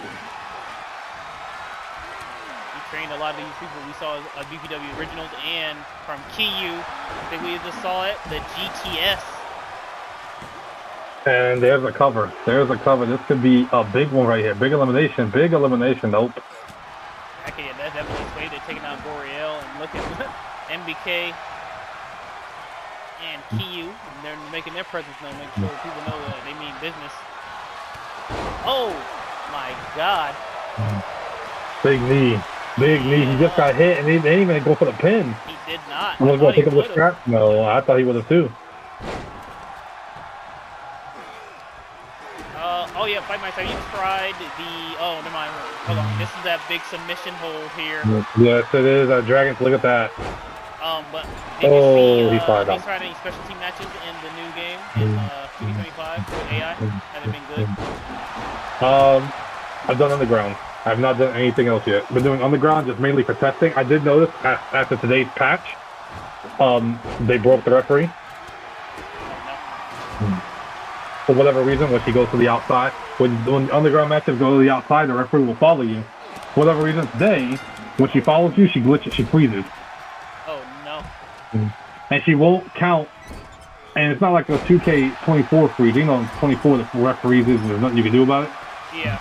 He trained a lot of these people we saw as BPW originals, and from Kiyu, I think we just saw it, the GTS. And there's a cover. There's a cover. This could be a big one right here. Big elimination. Big elimination. Nope. Okay, yeah, that's definitely swayed. They're taking out Boreal and look at MBK and Kiyu. And they're making their presence known, making sure people know that they mean business. Oh my God. Big knee. Big knee. He just got hit and he didn't even go for the pin. He did not. I'm going to pick up the strap. No, I thought he would have too. Oh yeah, Fightmikes, have you tried the, oh, never mind, hold on, this is that big submission hold here. Yes, it is. Dragon, look at that. But did you see, he fired have up. you tried any special team matches in the new game, in 2K25 with AI? Have they been good? I've done underground. I've not done anything else yet. Been doing underground just mainly for testing. I did notice after today's patch, they broke the referee. Oh, no. For whatever reason, when she goes to the outside, when underground matches go to the outside, the referee will follow you. For whatever reason, today, when she follows you, she glitches, she freezes. Oh no. And she won't count. And it's not like a 2K24 freeze. You know, 24 the ref freezes and there's nothing you can do about it. Yeah.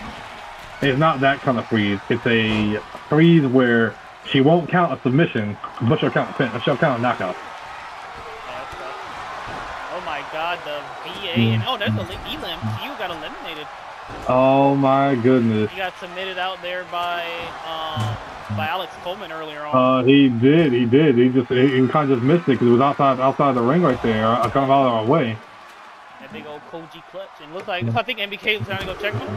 It's not that kind of freeze. It's a freeze where she won't count a submission, but she'll count a pin. She'll count a knockout. Oh my God, the VA and oh, there's the Elim. You got eliminated. Oh my goodness. He got submitted out there by Alex Coleman earlier on. He did. He kind of just missed it because it was outside the ring right there, kind of out of our way. That big old Koji clutch. And looks like I think MBK was trying to go check him.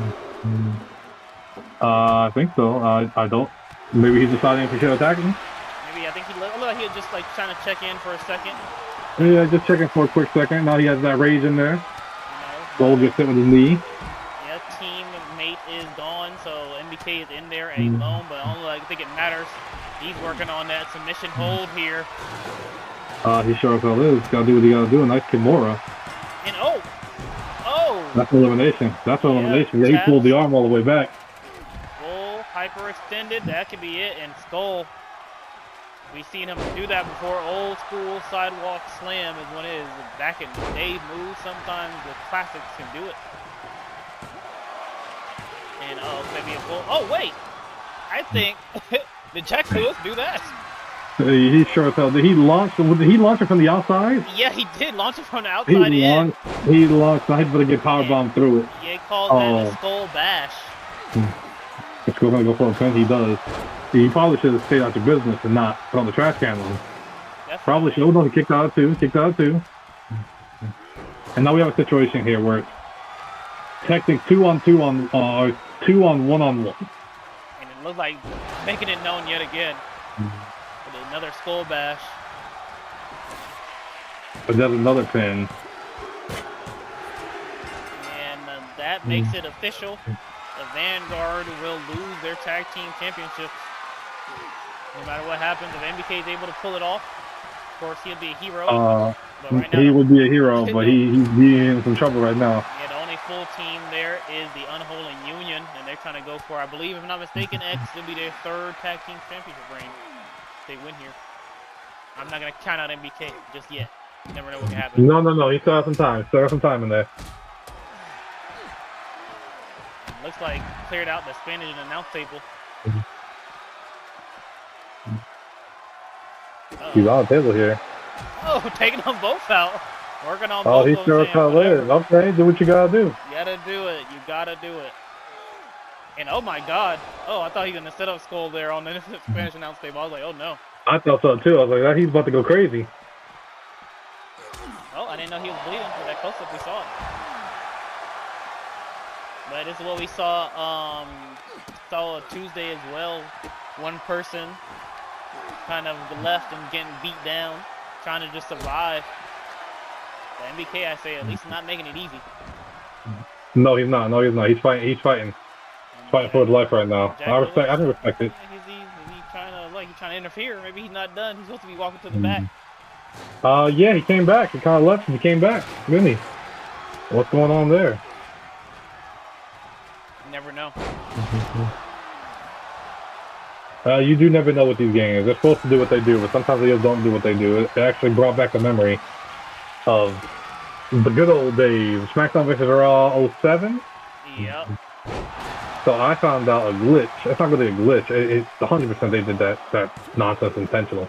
I think so. I don't. Maybe he's deciding if he should attack him. Maybe I think he looked like he was just like trying to check in for a second. Yeah, just checking for a quick second. Now he has that rage in there. You know, Gold gets hit with his knee. Yeah, teammate is gone, so MBK is in there alone, but I don't think it matters. He's working on that submission hold here. He sure as hell is. Gotta do what he gotta do. A nice Kimura. And oh! That's elimination. That's elimination. Yeah, he pulled the arm all the way back. Full hyperextended. That could be it. And Skull. We've seen him do that before. Old school sidewalk slam is what it is. Back in the day moves, sometimes the classics can do it. And maybe a full. Oh wait, I think did Jack Lewis do that? He sure as hell did. He launched it from the outside? Yeah, he did launch it from the outside. He launched. I had to get powerbomb through it. Yeah, he called that a skull bash. If we're gonna go for a pin, he does. He probably should have stayed out your business and not put on the trash can with him. Probably should. Oh no, he kicked out too. And now we have a situation here where it's technically 2-on-2 on or 2-on-1-on-1. And it looks like making it known yet again. With another skull bash. But there's another pin. And that makes it official. The Vanguard will lose their tag team championships. No matter what happens, if MBK is able to pull it off, of course he'll be a hero. But right now, he would be a hero, but he's in some trouble right now. Yeah, the only full team there is the Unholy Union, and they're trying to go for, I believe, if I'm not mistaken, X will be their third tag team championship reign. If they win here. I'm not going to count out MBK just yet. You never know what can happen. No, he still has some time. Still has some time in there. Looks like cleared out the Spanish and announce table. He's on the table here. Oh, taking them both out. Working on both of them. Oh, he sure how it is. Okay, do what you gotta do. You gotta do it. You gotta do it. And oh my God. Oh, I thought he was gonna set up Skull there on the Spanish announce table. I was like, oh no. I thought so too. I was like, he's about to go crazy. Oh, I didn't know he was bleeding for that close up. We saw it. But this is what we saw Tuesday as well. One person kind of left and getting beat down, trying to just survive. But MBK, I say, at least not making it easy. No, he's not. He's fighting. He's fighting for his life right now. I can respect it. He's trying to interfere. Maybe he's not done. He's supposed to be walking to the back. Yeah, he came back. He kind of left and he came back. Really? What's going on there? You never know. You do never know with these games. They're supposed to do what they do, but sometimes they just don't do what they do. It actually brought back the memory of The good old days. SmackDown vs. Raw 07. Yep. So I found out a glitch. It's not really a glitch. It's 100% they did that nonsense intentional.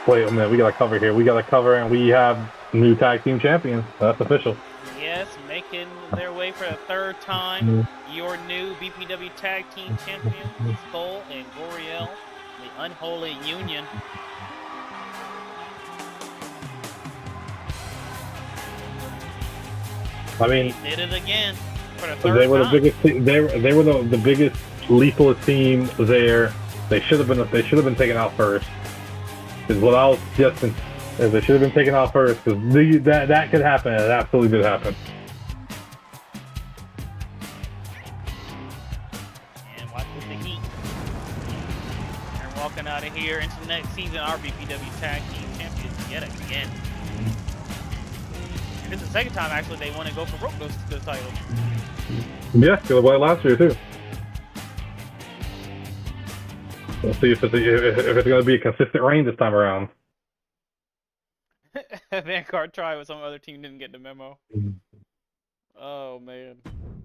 Wait a minute, we got a cover here. We got a cover, and we have new tag team champions. That's official. Yes, making their way for the third time. Your new BPW tag team champions, Skull and Goriel, the Unholy Union. I mean, They did it again for the third they were time. the biggest. They were the biggest lethal team there. They should have been taken out first. Is what I was suggesting. Is they should have been taken out first because that could happen. It absolutely did happen. And watch with the heat. And walking out of here into the next season, our BPW tag team champions yet again. This is the second time actually they want to go for broke those titles. Yeah, because it was last year too. We'll see if it's going to be a consistent reign this time around. Vanguard tried with some other team, didn't get the memo. Oh man.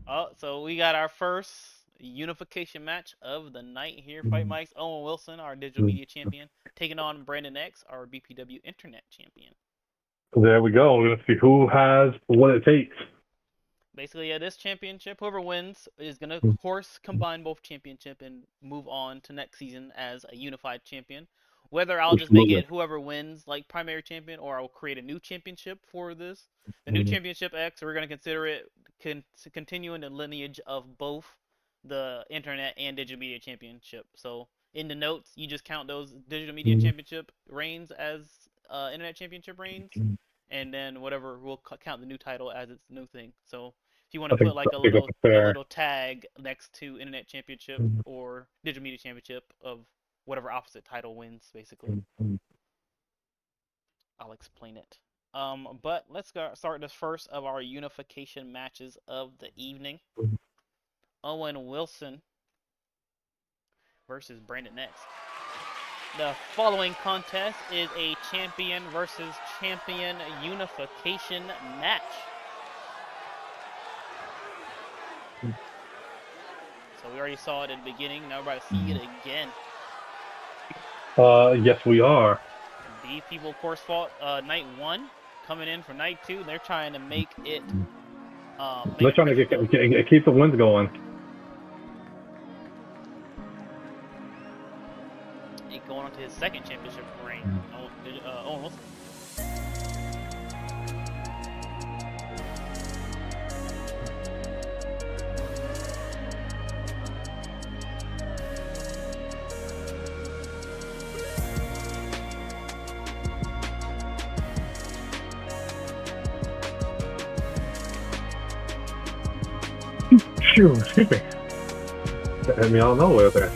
Oh, so we got our first unification match of the night here. Fightmikes, Owen Wilson, our digital media champion, taking on Brandon X, our BPW internet champion. There we go. We're going to see who has what it takes. Basically, this championship, whoever wins is going to, of course, combine both championship and move on to next season as a unified champion. Whether I'll just make it whoever wins, like primary champion, or I'll create a new championship for this. The new championship X, we're going to consider it continuing the lineage of both the internet and digital media championship. So in the notes, you just count those digital media championship reigns as internet championship reigns, and then whatever we'll count the new title as its new thing. So if you want to put like a little tag next to internet championship or digital media championship of whatever opposite title wins, basically. I'll explain it. But let's start this first of our unification matches of the evening. Owen Wilson versus Brandon X. The following contest is a champion versus champion unification match. So we already saw it in the beginning. Now we're about to see it again. Yes, we are. These people, of course, fought night 1, coming in for night 2. They're trying to make it. They're trying to keep the wins going. It going on to his second championship reign. Owen Wilson. Excuse me. I mean, I don't know where there.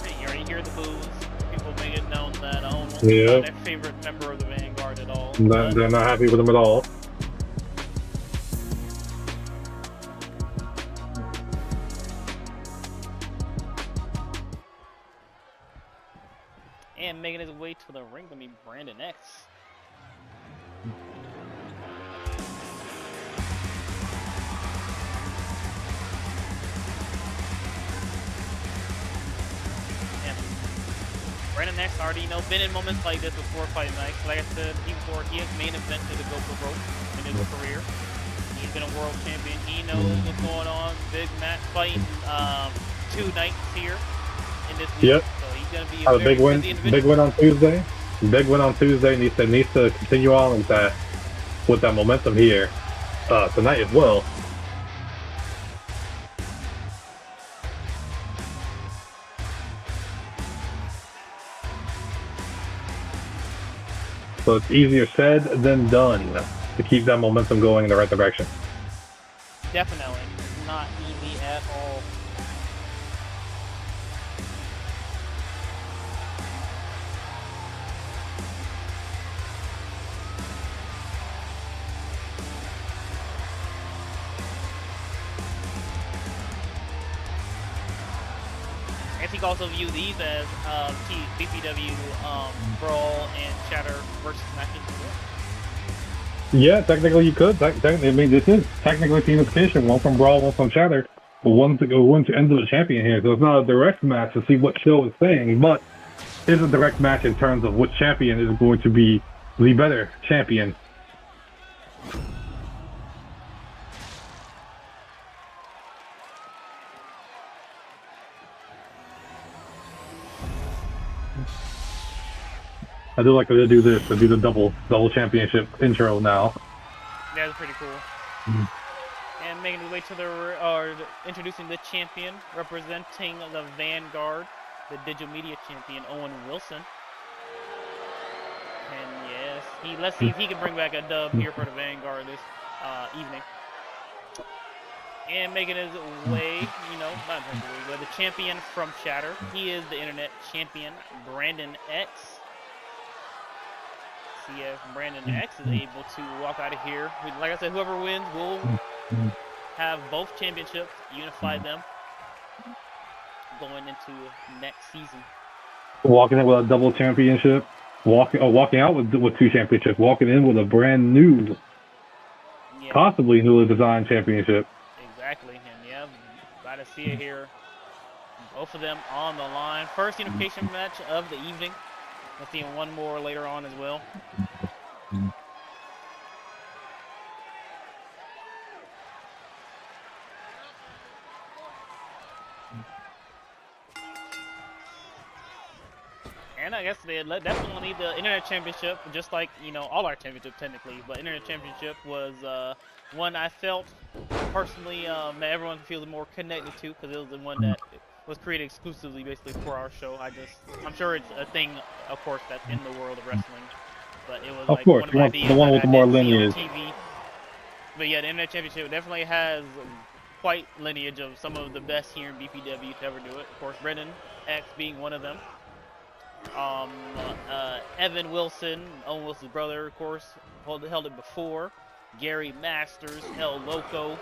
You already hear the boos. People make it known that Owen Wilson is not their favorite member of the Vanguard at all. They're not happy with him at all. And making his way to the ring to be Brandon X. And Brandon X already been in moments like this before Fightmikes. Like I said before, he has main evented to go for broke in his career. He's been a world champion. He knows what's going on. Big match fighting 2 nights here in this week. Yep. So he's gonna be A big win. Big win on Tuesday. Big win on Tuesday. Needs to continue on with that momentum here tonight as well. So it's easier said than done to keep that momentum going in the right direction. Definitely not easy at all. also view these as BPW Brawl and Shatter versus matches as well. Yeah, technically you could. I mean, this is technically Unification. One from Brawl, one from Shatter. But one's to end of the champion here. So it's not a direct match to see what Show is saying, but it's a direct match in terms of which champion is going to be the better champion. I do like to do this, to do the double championship intro now. Yeah, that's pretty cool. And making his way to introducing the champion, representing the Vanguard, the digital media champion, Owen Wilson. And yes, let's see if he can bring back a dub here for the Vanguard this evening. And making his way, not exactly, but the champion from Shatter. He is the internet champion, Brandon X. See if Brandon X is able to walk out of here. Like I said, whoever wins will have both championships, unify them going into next season. Walking in with a double championship, walking out with 2 championships, walking in with a brand new, possibly newly designed championship. Exactly, and yeah, glad to see it here. Both of them on the line. First unification match of the evening. We'll see one more later on as well. And I guess they definitely need the Internet Championship, just like, all our championships technically. But Internet Championship was one I felt personally that everyone feels more connected to, because it was the one that was created exclusively basically for our show. I'm sure it's a thing, of course, that's in the world of wrestling. But it was like one of the ideas the one with the more lineage. But yeah, the Internet Championship definitely has quite lineage of some of the best here in BPW to ever do it. Of course, Brendan X being one of them. Evan Wilson, Owen Wilson's brother, of course, held it before. Gary Masters, El Loco,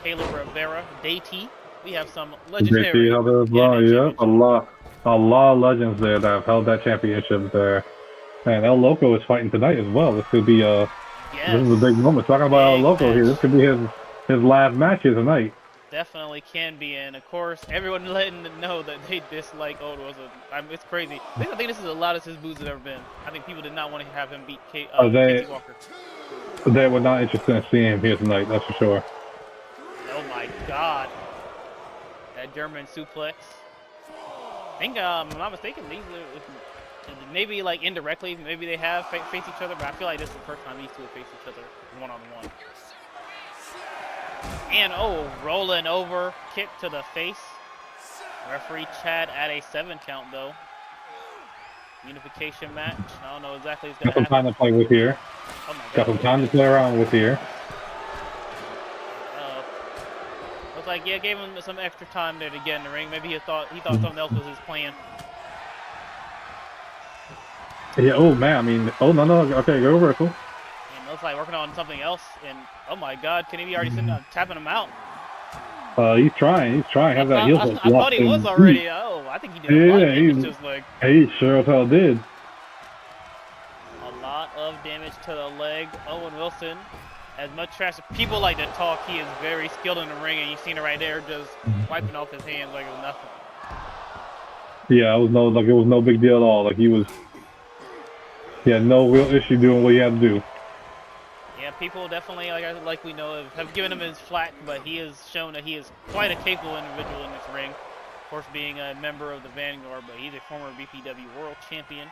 Caleb Rivera, Daytee. We have some legendary. Yeah, a lot of legends there that have held that championship there. And El Loco is fighting tonight as well. This could be this is a big moment. Talking about El Loco here, this could be his last match here tonight. Definitely can be, and of course, everyone letting them know that they dislike Owen Wilson. It's crazy. I think this is the loudest his booze has ever been. I think people did not want to have him beat Casey Walker. They were not interested in seeing him here tonight, that's for sure. Oh my God. That German suplex. I think, if I'm not mistaken, these maybe like indirectly, maybe they have faced each other, but I feel like this is the first time these two have faced each other one-on-one. And rolling over, kick to the face. Referee Chad at a 7 count though. Unification match. I don't know exactly what's going to happen. Got some time to play with here. Oh my God. Got some time to play around with here. Looks like gave him some extra time there to get in the ring. Maybe he thought something else was his plan. Yeah. Oh man. I mean. Oh no. Okay. Go reversal. And looks like working on something else. And oh my God, can he be already sitting down, tapping him out? He's trying. Has that heel hook. I thought he was already. I think he did a lot of damage. Just like he sure as hell did. A lot of damage to the leg. Owen Wilson, as much trash as people like to talk, he is very skilled in the ring, and you've seen it right there, just wiping off his hands like it was nothing. Yeah, it was no big deal at all. Like he had no real issue doing what he had to do. Yeah, people definitely, like we know, have given him his flack, but he has shown that he is quite a capable individual in this ring. Of course, being a member of the Vanguard, but he's a former BPW World Champion,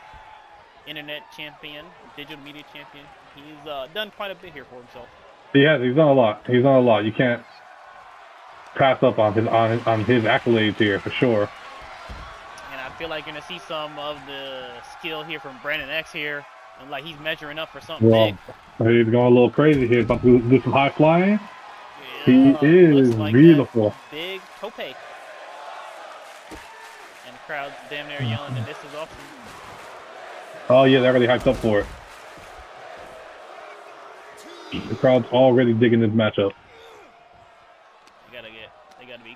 Internet Champion, Digital Media Champion. He's done quite a bit here for himself. He has. He's done a lot. You can't pass up on his accolades here for sure. And I feel like you're gonna see some of the skill here from Brandon X here, and like he's measuring up for something big. He's going a little crazy here, about to do some high flying. Yeah, he is like beautiful. Big tope. And the crowd's damn near yelling that this is awesome. Oh yeah, they're really hyped up for it. The crowd's already digging this matchup. They gotta be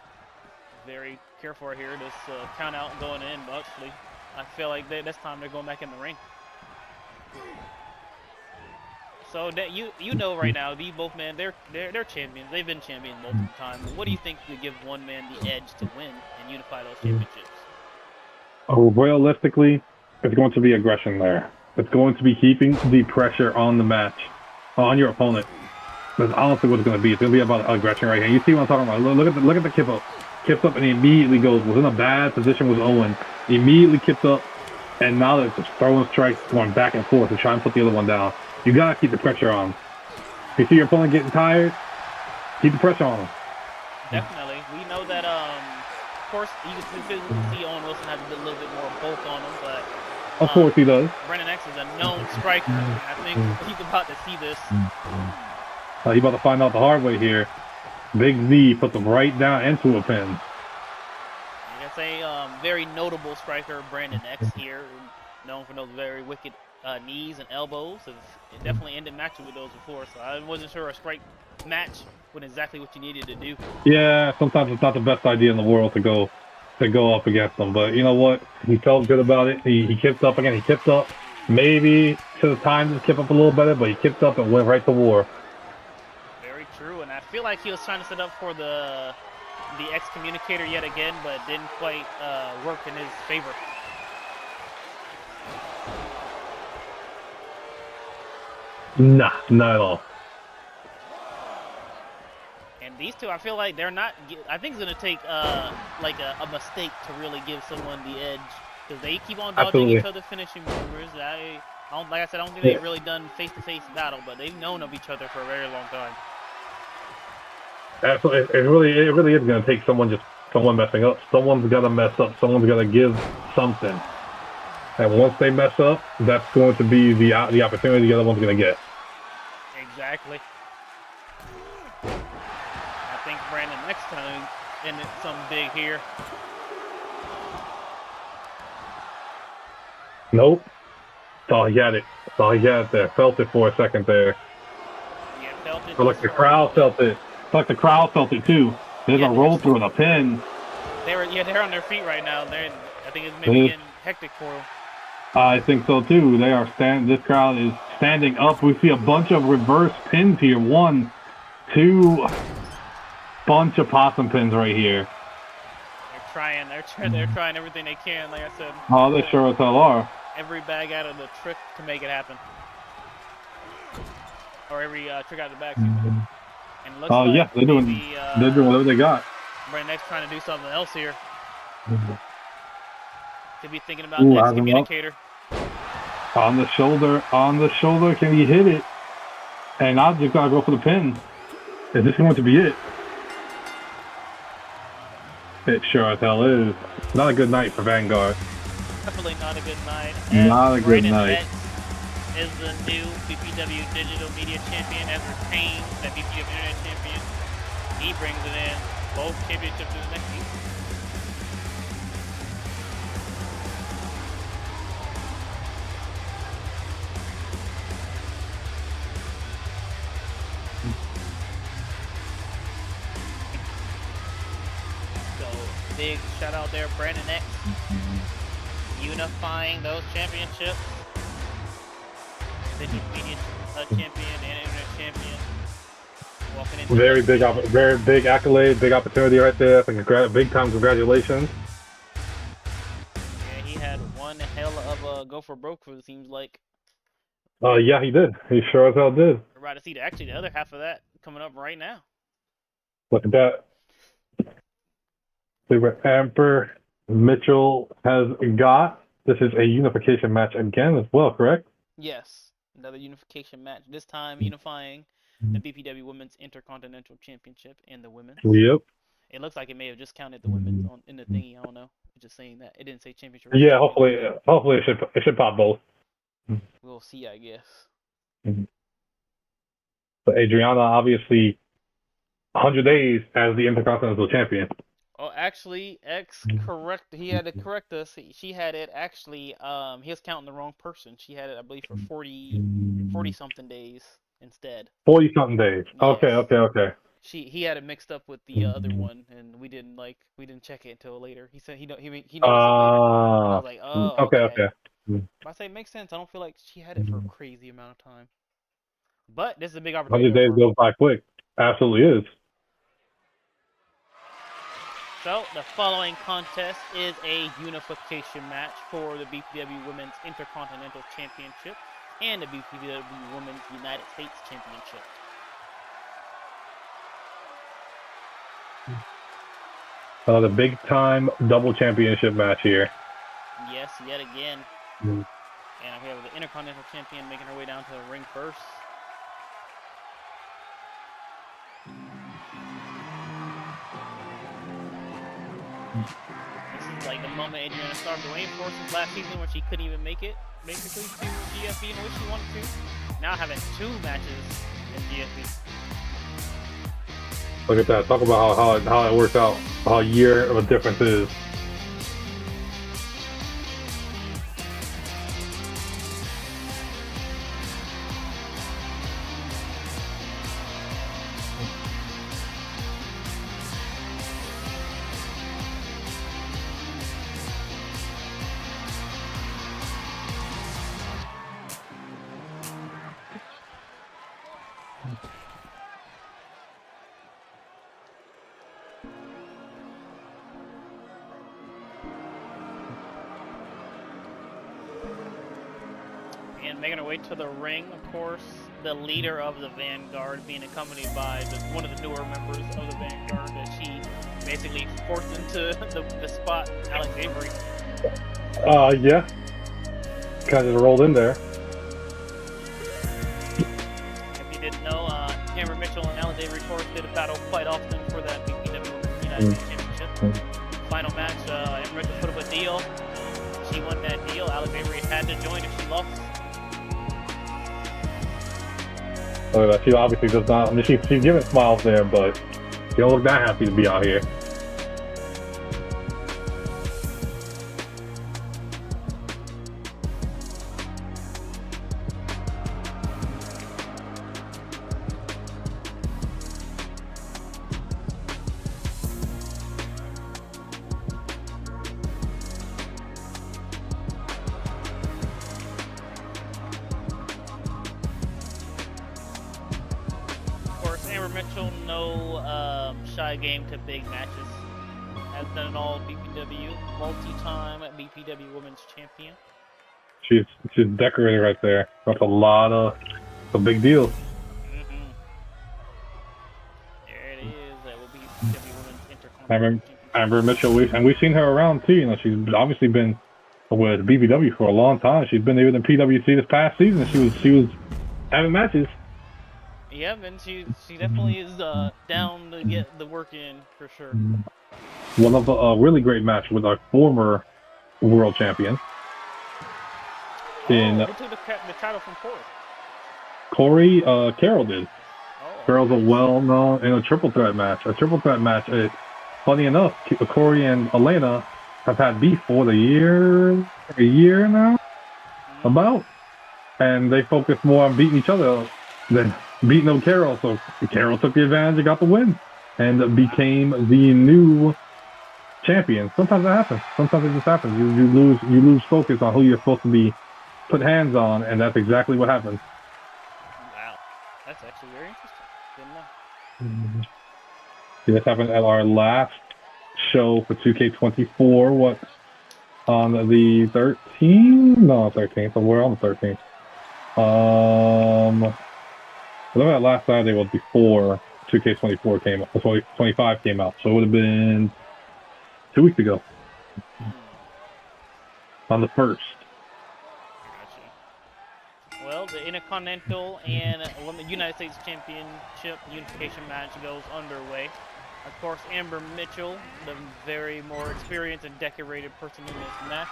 very careful for here. This count out going in, but actually, I feel like this time they're going back in the ring. So that you know right now, these both men, they're champions. They've been champions multiple times. What do you think would give one man the edge to win and unify those championships? Realistically, it's going to be aggression there. It's going to be keeping the pressure on the match, on your opponent. That's honestly what it's going to be. It's going to be about aggression right here. You see what I'm talking about? Look at the kip up. Kips up and he immediately was in a bad position with Owen. He immediately kips up, and now they're just throwing strikes, going back and forth to try and put the other one down. You gotta keep the pressure on. If you see your opponent getting tired, keep the pressure on him. Definitely. We know that, of course, you can physically see Owen Wilson has a little bit more bulk on him, but of course he does. Brandon X is a known striker. I think he's about to see this. He's about to find out the hard way here. Big Z puts him right down into a pin. I can say very notable striker Brandon X here, known for those very wicked knees and elbows. It definitely ended matches with those before, so I wasn't sure a strike match was exactly what you needed to do. Yeah, sometimes it's not the best idea in the world to go up against them, but you know what? He felt good about it. He kicked up again. He kicked up. Maybe should have timed his kip up a little better, but he kicked up and went right to war. Very true, and I feel like he was trying to set up for the excommunicator yet again, but didn't quite work in his favor. Nah, not at all. And these two, I feel like they're not. I think it's gonna take like a mistake to really give someone the edge, because they keep on dodging each other finishing maneuvers. I don't think they've really done face-to-face battle, but they've known of each other for a very long time. Absolutely, it really is gonna take someone messing up. Someone's gotta mess up. Someone's gotta give something. And once they mess up, that's going to be the opportunity the other one's going to get. Exactly. I think Brandon next time ended something big here. Nope. That's all he had it. That's all he had there. Felt it for a second there. Yeah, felt it. But like the crowd felt it. Like the crowd felt it too. There's a roll through and a pin. They're on their feet right now. I think it's maybe getting hectic for them. I think so too. This crowd is standing up. We see a bunch of reverse pins here. 1, 2, bunch of possum pins right here. They're trying everything they can, like I said. Oh, they sure as hell are. Every bag out of the trick to make it happen. Or every trick out of the bag. And it looks like yeah, they're doing whatever they got. Brandon X trying to do something else here. Could be thinking about the excommunicator. On the shoulder, can he hit it? And now just gotta go for the pin. Is this going to be it? It sure as hell is. Not a good night for Vanguard. Definitely not a good night. Not a good night. X is the new BPW Digital Media Champion, has retained that BPW Internet Champion. He brings it in. Both championships in the next season. Big shout out there, Brandon X, unifying those championships. Digital Media Champion and Internet Champion. Walking into very big accolade, big opportunity right there. Big time congratulations. Yeah, he had one hell of a go for broke, it seems like. Yeah, he did. He sure as hell did. We're about to see the other half of that coming up right now. Look at that. See what Amber Mitchell has got. This is a unification match again as well, correct? Yes, another unification match. This time unifying the BPW Women's Intercontinental Championship and the women's. Yep. It looks like it may have just counted the women's in the thingy. I don't know. It's just saying that it didn't say championship. Yeah, hopefully it should pop both. We'll see, I guess. But Adriana, obviously, 100 days as the Intercontinental Champion. Oh, actually, X correct. He had to correct us. She had it actually. He was counting the wrong person. She had it, I believe, for 40 something days instead. 40 something days. Yes. Okay. he had it mixed up with the other one, and we didn't check it until later. He said he noticed it later, and I was like, oh, Okay, okay. okay. But I say it makes sense. I don't feel like she had it for a crazy amount of time. But this is a big 100 opportunity days for her. goes by quick. Absolutely is. So the following contest is a unification match for the BPW Women's Intercontinental Championship and the BPW Women's United States Championship. The big time double championship match here. Yes, yet again. Mm. And we have the Intercontinental Champion making her way down to the ring first. This is like the moment Adriana started waiting for since last season when she couldn't even make it, basically, to GSP in which she wanted to. Now having 2 matches in GSP. Look at that. Talk about how it works out. How a year of a difference is. And making her way to the ring, of course, the leader of the Vanguard, being accompanied by one of the newer members of the Vanguard that she basically forced into the spot, Alex Avery. Yeah. Kind of rolled in there. If you didn't know, Amber Mitchell and Alex Avery, of course, did a battle quite often for that BPW United States Championship. Final match, Amber Mitchell put up a deal. She won that deal. Alex Avery had to join if she lost. She obviously does not. I mean, she's giving smiles there, but she don't look that happy to be out here. Mitchell, no shy game to big matches. Has done it all. BPW, multi-time BPW Women's Champion. She's decorated right there. That's a big deal. Mm-hmm. There it is. That will be BPW Women's Intercontinental Championship. Amber Mitchell, we've seen her around too. You know, she's obviously been with BPW for a long time. She's been even in PWC this past season. She was having matches. Yeah, and she definitely is down to get the work in for sure. One of a really great match with our former world champion. Who took the title from Corey? Carol did. Oh, Carol's a well-known in a triple threat match. A triple threat match. Funny enough, Corey and Elena have had beef for a year now, about, and they focus more on beating each other than beating up Carol. So Carol took the advantage and got the win, and became the new champion. Sometimes that happens. Sometimes it just happens. You lose focus on who you're supposed to be put hands on, and that's exactly what happened. Wow, that's actually very interesting. Didn't know. This happened at our last show for 2K24. On the 13th? No, 13th. So we're on the 13th. I think that last Saturday was before 2K24 came out. 25 came out. So it would have been 2 weeks ago. On the 1st. Gotcha. Well, the Intercontinental and United States Championship unification match goes underway. Of course, Amber Mitchell, the very more experienced and decorated person in this match.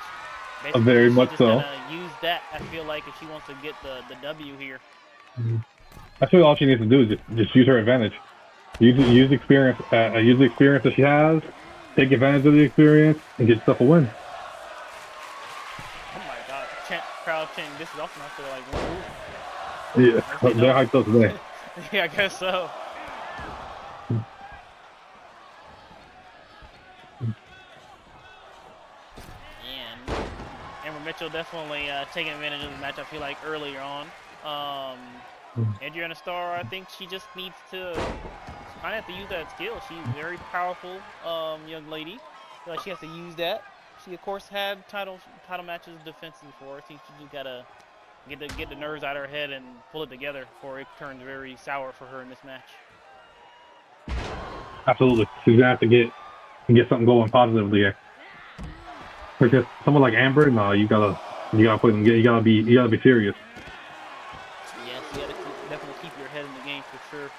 Basically, very much just so. Gonna use that, I feel like, if she wants to get the W here. That's really all she needs to do is just use her advantage. Use the experience. Use the experience that she has. Take advantage of the experience and get yourself a win. Oh my God! Crowd chanting. This is awesome. I feel like, woo. Yeah, they're hyped up today. Yeah, I guess so. Amber Mitchell definitely taking advantage of the match, I feel like, earlier on. Adriana Starr, I think she just needs to kind of have to use that skill. She's a very powerful young lady. I feel like she has to use that. She, of course, had title matches defenses before. I think she just got to get the nerves out of her head and pull it together before it turns very sour for her in this match. Absolutely. She's going to have to get something going positively here. Because someone like Amber, no, you gotta put them. You gotta be serious. Yes, you gotta definitely keep your head in the game for sure.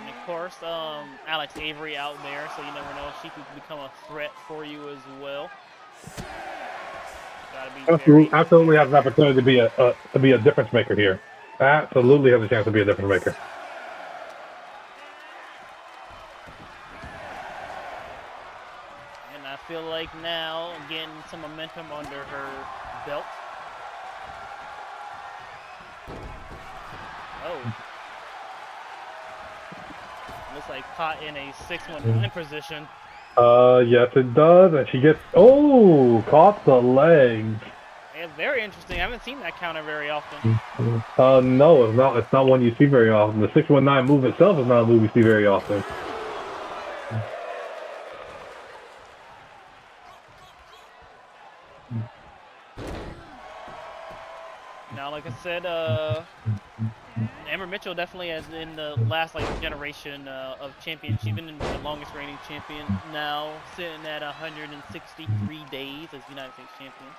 And of course, Alex Avery out there, so you never know, she could become a threat for you as well. Absolutely has an opportunity to be a difference maker here. Absolutely has a chance to be a difference maker. And I feel like now getting some momentum under her belt. Oh. Looks like caught in a 619 position. Yes it does, and she gets, caught the leg. Yeah, very interesting. I haven't seen that counter very often. No, it's not one you see very often. The 619 move itself is not a move you see very often. Now, like I said, Amber Mitchell definitely has in the last generation of champions. She's been the longest reigning champion now, sitting at 163 days as United States champion.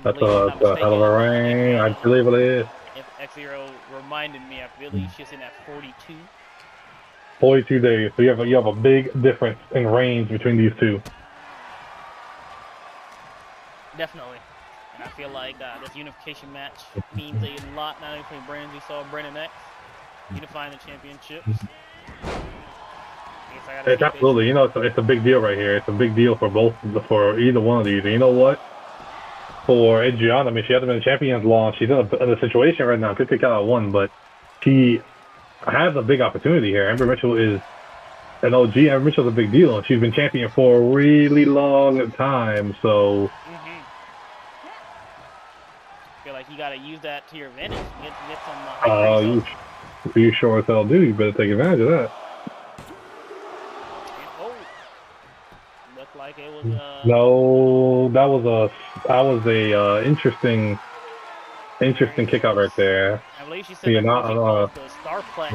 That's a hell of a reign. I believe it is. If X0 reminded me, I believe she's in at 42. 42 days. So you have a big difference in range between these two. Definitely. And I feel like this unification match means a lot, not only for the brands. We saw Brandon X unifying the championships. It's absolutely, it's a big deal right here. It's a big deal for either one of these. And you know what? For Adriana, I mean, she hasn't been champions long. She's in a situation right now. Could pick out one, but she has a big opportunity here. Amber Mitchell is an OG. Amber Mitchell's a big deal, and she's been champion for a really long time. So. I feel like you gotta use that to your advantage. Get some. You sure as hell do. You better take advantage of that. Looked like it was. No, that was a interesting kick out right there. I believe she said that the Starplex.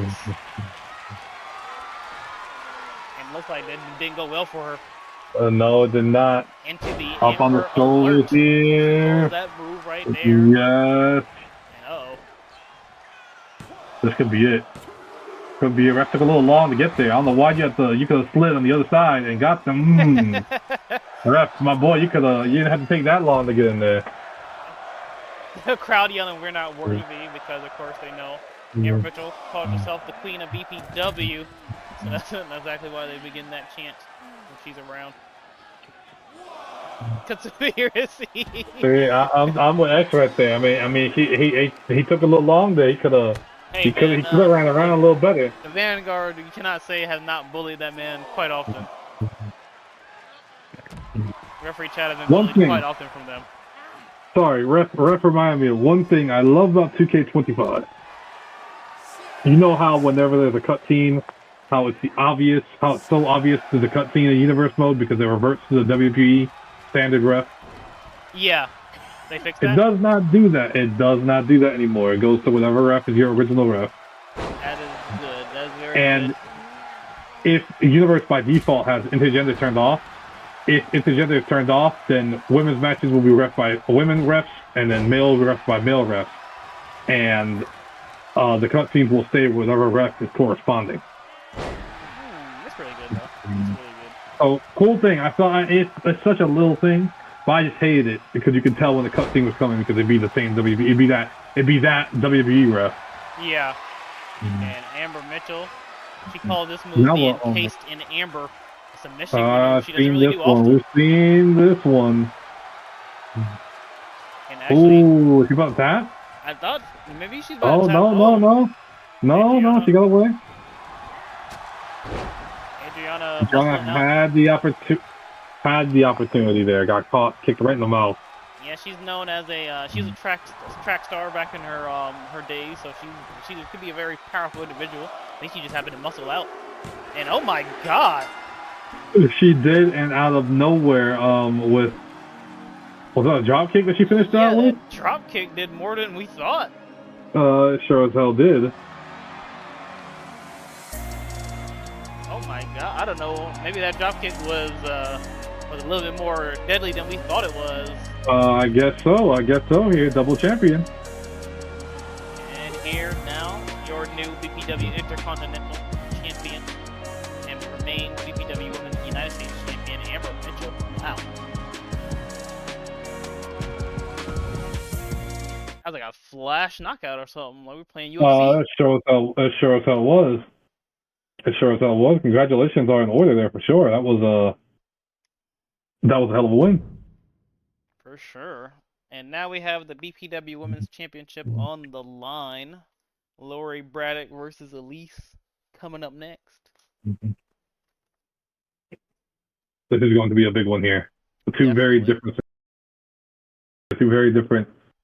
And looks like that didn't go well for her. No, it did not. Into the up on the shoulders here. That move right there. Yes. And this could be it. Could be. Ref took a little long to get there. I don't know why you could have slid on the other side and got them. Ref, my boy, you didn't have to take that long to get in there. The crowd yelling, "We're not worthy," because of course they know Amber Mitchell called herself the queen of BPW. So that's exactly why they begin that chant when she's around. Conspiracy. I'm with X right there. I mean, he took a little long there. He could have ran around a little better. The Vanguard, you cannot say, has not bullied that man quite often. Referee Chad has been bullied quite often from them. Sorry, ref reminded me of one thing I love about 2K25. You know how whenever there's a cutscene, how it's so obvious to the cutscene in universe mode because it reverts to the WWE standard ref? Yeah. They fixed that? It does not do that. It does not do that anymore. It goes to whatever ref is your original ref. That is good. That is very good. And if universe by default has intergender turned off, if intergender is turned off, then women's matches will be ref by women refs, and then male refs by male refs. And the cutscenes will stay with whatever ref is corresponding. That's really good, though. That's really good. Oh, cool thing. I thought it's such a little thing, but I just hated it because you could tell when the cutscene was coming because it'd be the same WWE. It'd be that WWE ref. Yeah. And Amber Mitchell, she called this move the encased in amber submission. She doesn't really do often. We've seen this one. And actually, she about that? I thought maybe she's about to no, she got away. Gianna had the opportunity there. Got caught, kicked right in the mouth. Yeah, she's known as she was a track star back in her days, so she could be a very powerful individual. I think she just happened to muscle out. And oh my God! She did, and out of nowhere, was that a drop kick that she finished out with? Yeah, that drop kick did more than we thought. It sure as hell did. Oh my God! I don't know. Maybe that drop kick was a little bit more deadly than we thought it was. I guess so. Here, double champion. And here now, your new BPW Intercontinental Champion and remain BPW Women's United States Champion, Amber Mitchell. Wow. That was like a flash knockout or something. Like we're playing UFC. It sure as hell was. It sure as hell was. Congratulations are in order there for sure. That was a hell of a win. For sure. And now we have the BPW Women's Championship on the line. Lori Braddock versus Elise coming up next. This is going to be a big one here. Two very different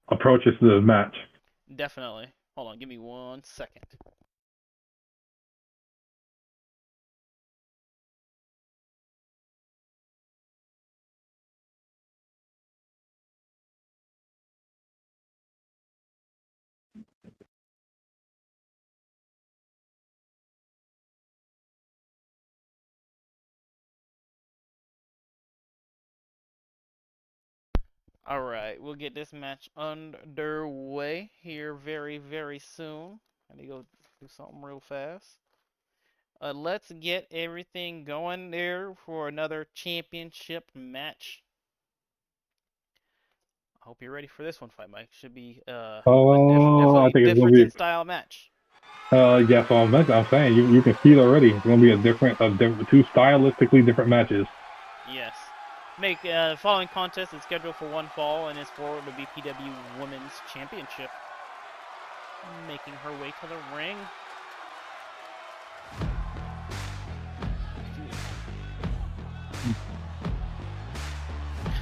approaches to the match. Definitely. Hold on, give me 1 second. Alright, we'll get this match underway here very, very soon. I need to go do something real fast. Let's get everything going there for another championship match. I hope you're ready for this one, Fightmikes. Should be I think it's gonna be different style match. Yeah, so I'm saying you can see it already. It's gonna be a different two stylistically different matches. Yes. Following contest is scheduled for one fall and is for the BPW Women's Championship. Making her way to the ring.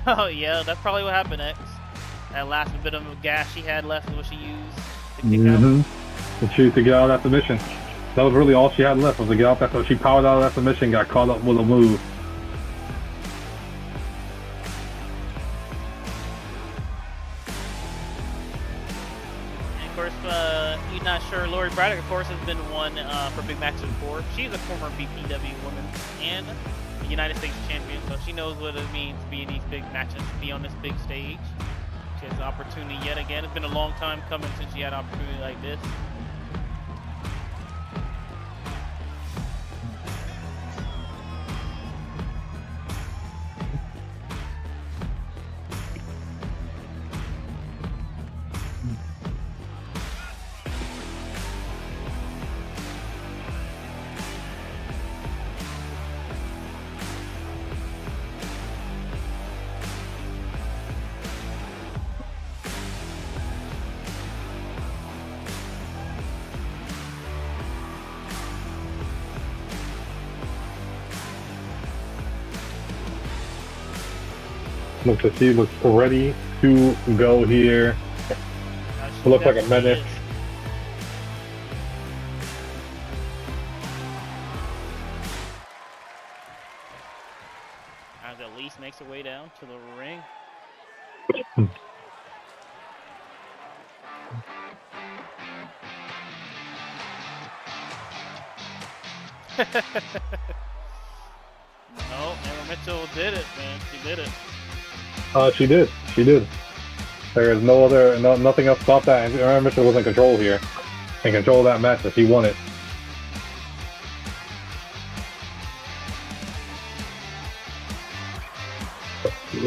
Oh yeah, that's probably what happened next. That last bit of gas she had left was what she used to kick out. To get out of that submission. That was really all she had left was to get out that. So she powered out of that submission, got caught up with a move. You're not sure. Lori Braddock, of course, has been one for big matches before. She's a former BPW woman and United States champion, so she knows what it means to be in these big matches, to be on this big stage. She has the opportunity yet again. It's been a long time coming since she had an opportunity like this. Looks like she looks ready to go here. It looks like a minute. As Elise makes her way down to the ring. No, Amber Mitchell did it, man. She did it. She did. There is nothing else about that. And Amber Mitchell was in control here. In control of that match, if he won it.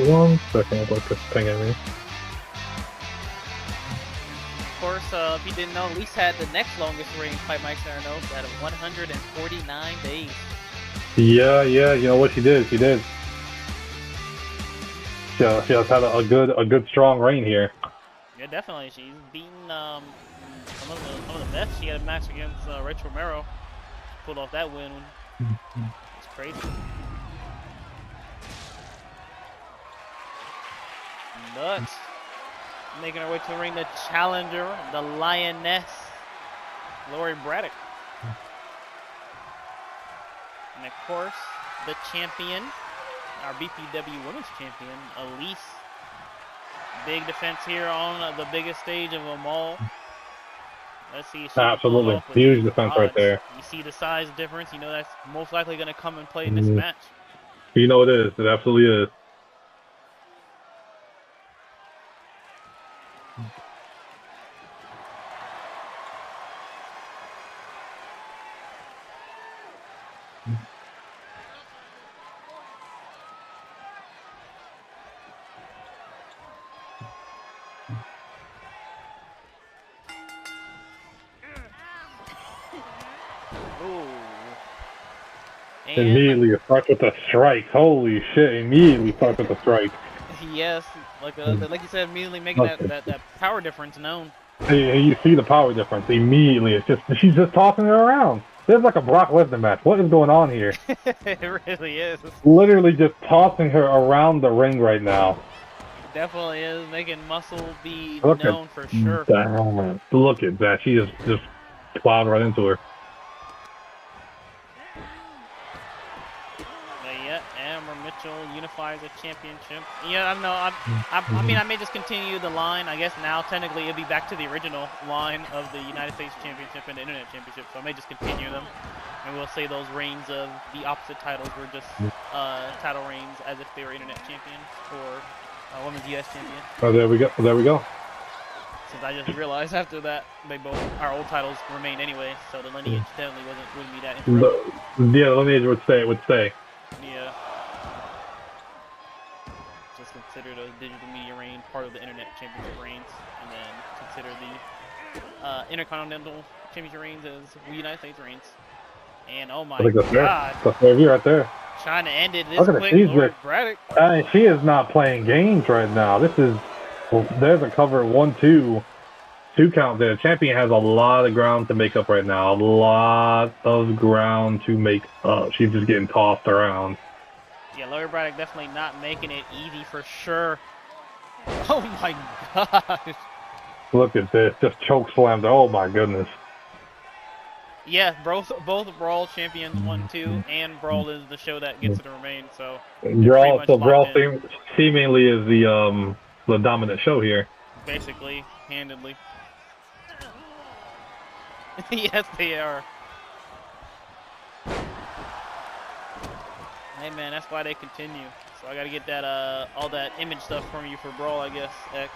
One second, I'll let this thing at me. Of course, if you didn't know, Elise had the next longest reigning Fightmikes in our notes at 149 days. Yeah, you know what she did? She has had a good strong reign here. Yeah, definitely. She's beaten some of the best. She had a match against Rachel Romero. She pulled off that win It's crazy. Nuts. Making her way to the ring, the challenger, the Lioness, Lori Braddock. And of course, the champion, our BPW Women's Champion, Elise. Big defense here on the biggest stage of them all. Let's see if she can pull it Absolutely. off with Huge these defense odds. right there. You see the size difference. You know that's most likely going to come and play in this match. You know it is. It absolutely is. Ooh. Immediately it starts with a strike. Holy shit! Immediately starts with a strike. Yes, like you said, immediately making that power difference known. Hey, you see the power difference immediately. It's just she's just tossing her around. This is like a Brock Lesnar match. What is going on here? It really is. Literally just tossing her around the ring right now. Definitely is making muscle be Look known for sure. That. Look at that. She just plowed right into her. But yeah, Amber Mitchell unifies a championship. Yeah, I know. I mean, I may just continue the line. I guess now technically it'll be back to the original line of the United States Championship and the Internet Championship. So I may just continue them, and we'll say those reigns of the opposite titles were just title reigns as if they were Internet champions or Women's US champion. Oh, there we go. There we go. Since I just realized after that they both our old titles remained anyway, so the lineage definitely wouldn't be that interrupted. Yeah, the lineage would stay. Yeah. Just consider the digital media reign part of the Internet Championship reigns, and then consider the Intercontinental Championship reigns as United States reigns. And oh my God, that's their view right there. Trying to end it this quick, Lord Braddock. She is not playing games right now. This is there's a cover 1-2 count there. The champion has a lot of ground to make up right now. A lot of ground to make up. She's just getting tossed around. Yeah, Lori Braddock definitely not making it easy for sure. Oh my gosh. Look at this. Just choke slammed. Oh my goodness. Yeah, both Brawl champions 1-2, and Brawl is the show that gets to remain. So Brawl seemingly is the dominant show here. Basically, handedly. Yes, they are. Hey man, that's why they continue. So I gotta get that all that image stuff from you for Brawl, I guess. X.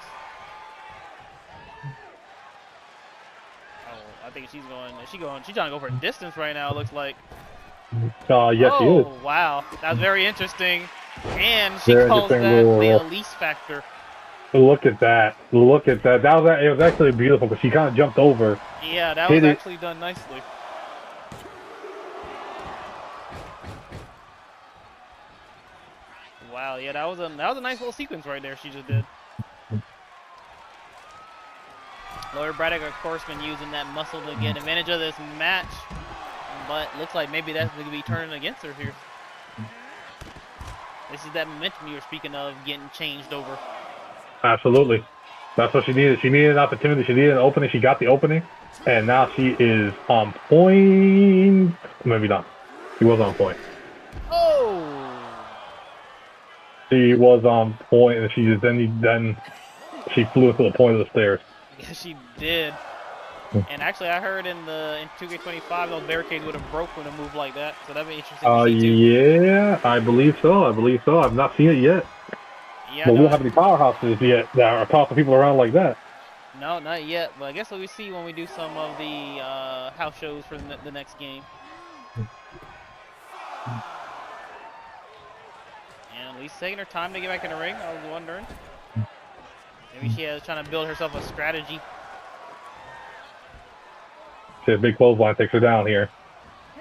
I think she's going. She's trying to go for distance right now. It looks like. Yes, she is. Oh wow, that's very interesting. And she calls that the Elise factor. Look at that! Look at that! It was actually beautiful because she kind of jumped over. Yeah, that was actually done nicely. Wow, yeah, that was a nice little sequence right there. She just did. Lori Braddock, of course, been using that muscle to get advantage of this match, but looks like maybe that's going to be turning against her here. This is that momentum you were speaking of getting changed over. Absolutely. That's what she needed. She needed an opportunity. She needed an opening. She got the opening, and now she is on point. Maybe not. She was on point. Oh! She was on point, and then she flew to the point of the stairs. Yeah, she did. And actually, I heard in 2K25 those barricades would have broke with a move like that, so that'd be interesting to see too. Yeah, I believe so. I've not seen it yet. Yeah, but we don't have any powerhouses yet that are tossing people around like that. No, not yet. But I guess we'll see when we do some of the house shows for the next game. And at least taking her time to get back in the ring. I was wondering. Maybe she is trying to build herself a strategy. See a big clothesline takes her down here.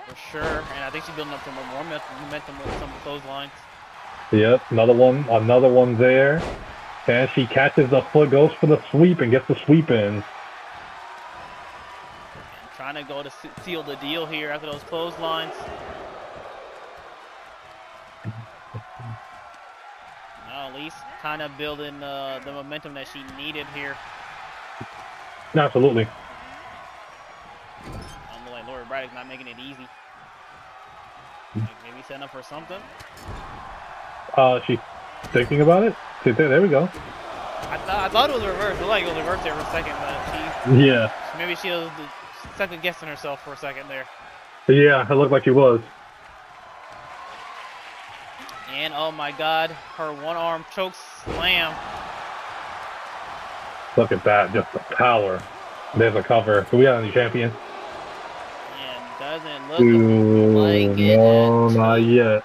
For sure. And I think she's building up some more momentum with some of the clotheslines. Yep, another one there. And she catches the foot, goes for the sweep, and gets the sweep in. And trying to go to seal the deal here after those clotheslines. at least kind of building the momentum that she needed here. Absolutely. Like Lori Braddock's not making it easy. Like maybe setting up for something. She's thinking about it. There we go. I thought it was reversed. It looked like it was reversed there for a second, but Yeah. Maybe she was second guessing herself for a second there. Yeah, it looked like she was. And oh my God, her one-arm choke slam. Look at that, just the power. There's a cover. Do we have any champion? And doesn't look like it. No, not yet.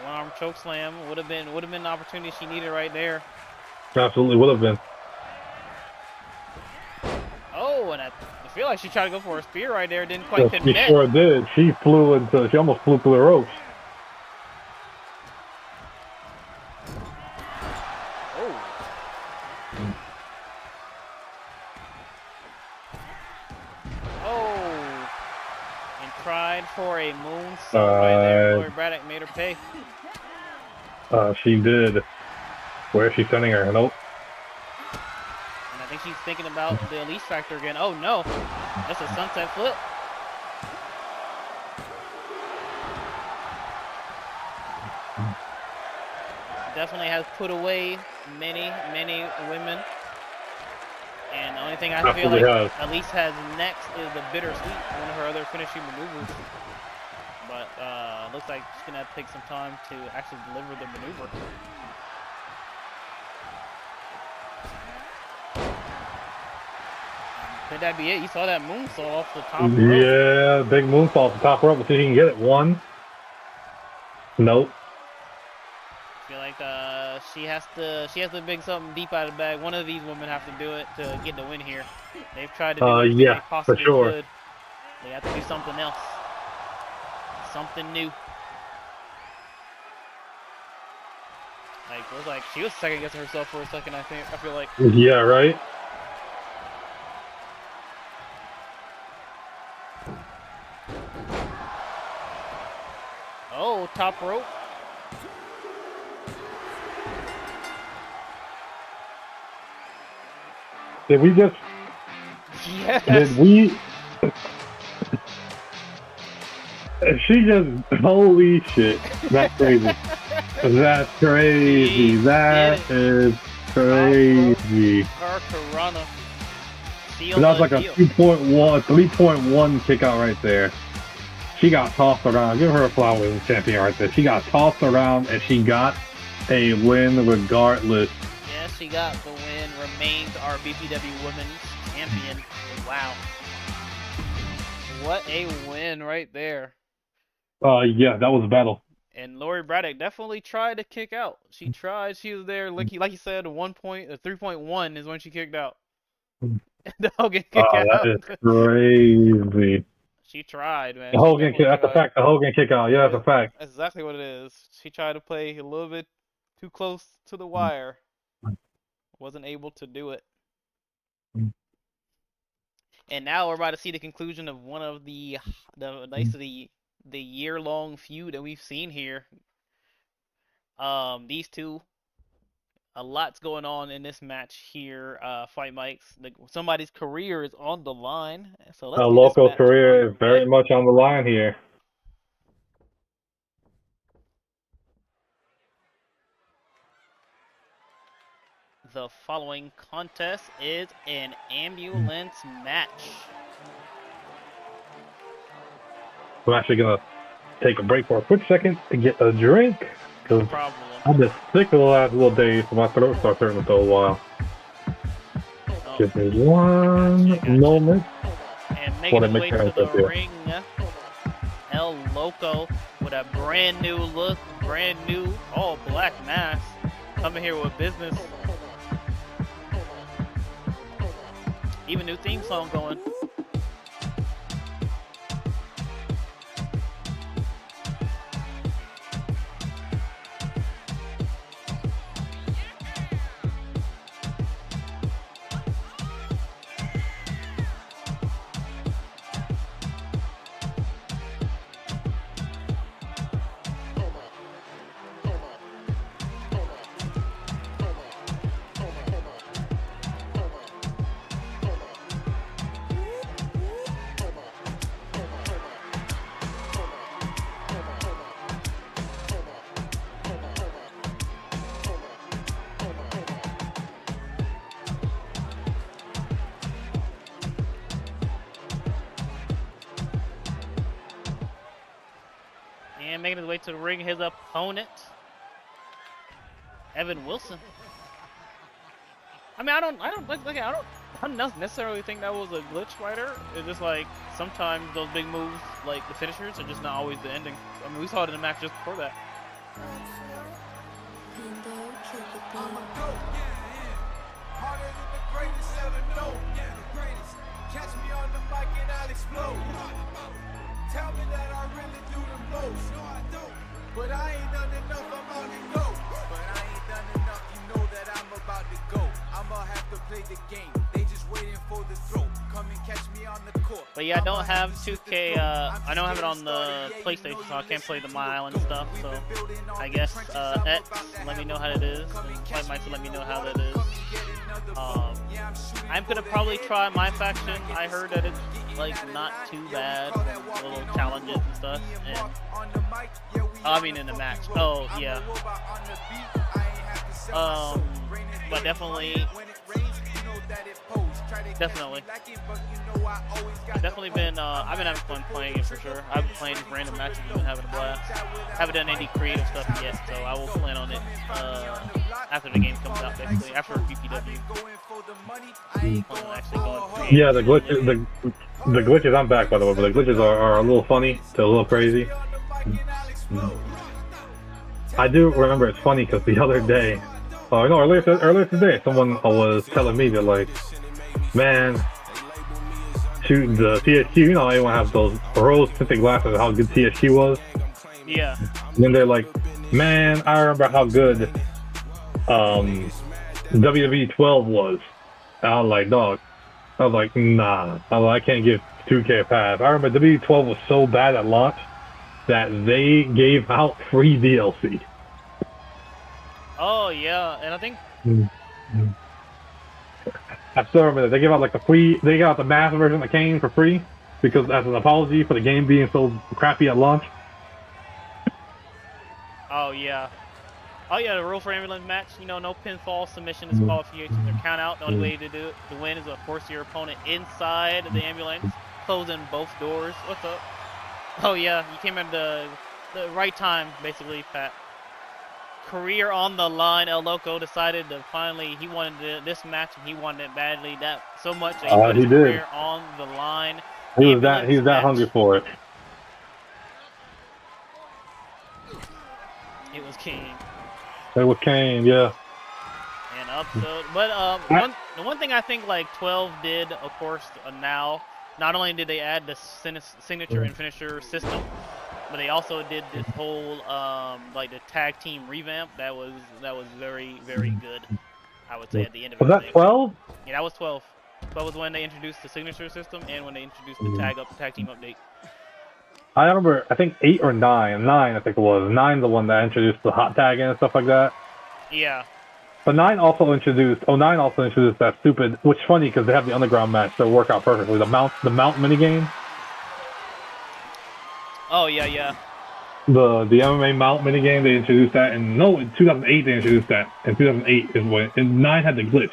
One-arm choke slam would have been the opportunity she needed right there. Absolutely would have been. Oh, and I feel like she tried to go for a spear right there. Didn't quite connect. She sure did. She almost flew through the ropes. Tried for a moonsault right there. Lori Braddock made her pay. She did. Where is she sending her? Nope. And I think she's thinking about the Elite Factor again. Oh no, that's a sunset flip. Definitely has put away many women. And the only thing I feel like Elise has next is the bittersweet, one of her other finishing maneuvers. But looks like she's gonna have to take some time to actually deliver the maneuver. Could that be it? You saw that moonsault off the top rope. Yeah, big moonsault off the top rope. Let's see if she can get it. One. Nope. I feel like she has to bring something deep out of the bag. One of these women have to do it to get the win here. They've tried to do everything they possibly could. They have to do something else. Something new. Like it was like she was second guessing herself for a second, I feel like. Yeah, right? Oh, top rope. Did we just... Yes. Did we... She just... Holy shit. That's crazy. That's crazy. That is crazy. Karana. That's like a 2.1, 3.1 kick out right there. She got tossed around. Give her a flower champion right there. She got tossed around and she got a win regardless. Yes, she got the win. Remains our BPW Women's Champion. Wow. What a win right there. Yeah, that was a battle. And Lori Braddock definitely tried to kick out. She tried. She was there. Like you said, 3.1 is when she kicked out. The Hogan kick out. That is crazy. She tried, man. The Hogan kick. That's a fact. The Hogan kick out. Yeah, that's a fact. That's exactly what it is. She tried to play a little bit too close to the wire. Wasn't able to do it. And now we're about to see the conclusion of one of the year-long feud that we've seen here. These two, a lot's going on in this match here. Fightmikes. Somebody's career is on the line. So let's Loco's career is very much on the line here. The following contest is an ambulance match. I'm actually going to take a break for a quick second to get a drink. No problem. I've been sick for the last little days, so my throat starts hurting after a while. Oh, Give me one moment. And making his way to the ring, El Loco with a brand new look, brand new all black mask, coming here with business. Even new theme song going. making his way to the ring. His opponent, Evan Wilson. I mean, I don't necessarily think that was a glitch fighter. It's just like sometimes those big moves, like the finishers, are just not always the ending. I mean, we saw it in the match just before that. Catch me on the mic and I'll explode. Tell me that I really do the most. No, I don't. But I ain't done enough, I'm about to go. But I ain't done enough, you know that I'm about to go. I'ma have to play the game. They just waiting for the throw. Come and catch me on the court. But yeah, I don't have 2K, I don't have it on the PlayStation, so I can't play the My Island stuff, so I guess, X, let me know how it is, and Fightmikes will let me know how that is. I'm gonna probably try my faction. I heard that it's, like, not too bad, little challenges and stuff, and, I mean in the match, oh, yeah. But definitely been, I've been having fun playing it for sure. I've been playing these random matches and been having a blast. Haven't done any creative stuff yet, so I will plan on it after the game comes out, basically, after BPW. Yeah, the glitches, I'm back by the way, but the glitches are a little funny, they're a little crazy. I do remember it's funny because the other day, earlier today, someone was telling me that, like, man, shoot, the TSQ, you know, everyone have those rose tinted glasses, how good TSQ was. Yeah. And then they're like, man, I remember how good WWE 12 was. And I was like, dog. I was like, nah. I can't give 2K a pass. I remember WWE 12 was so bad at launch that they gave out free DLC. Oh yeah, and I think I still remember that they gave out like they gave out the master version that came for free because as an apology for the game being so crappy at launch. Oh yeah, the rule for ambulance match, you know, no pinfall, submission, disqualifications, or count out. The only way to do it, to win, is to force your opponent inside the ambulance, closing both doors. What's up? Oh yeah, you came at the right time, basically, Pat. Career on the line. El Loco decided to finally, he wanted this match, and he wanted it badly, that so much that he put his career on the line. He was that hungry for it. It was King. It was Kane, yeah. And upset, but the one thing I think like 12 did, of course, now, not only did they add the signature and finisher system, but they also did this whole like the tag team revamp. That was very, very good, I would say, at the end of it. Was that 12? Yeah, that was 12. That was when they introduced the signature system and when they introduced the tag team update. I remember, I think 8 or 9. 9, I think it was. 9 the one that introduced the hot tagging and stuff like that. Yeah. But 9 also introduced that stupid, which is funny because they have the underground match, so it worked out perfectly. The mount minigame. Oh yeah, yeah. The MMA mount minigame, they introduced that, and no, in 2008 they introduced that. In 2008 is when, and 9 had the glitch.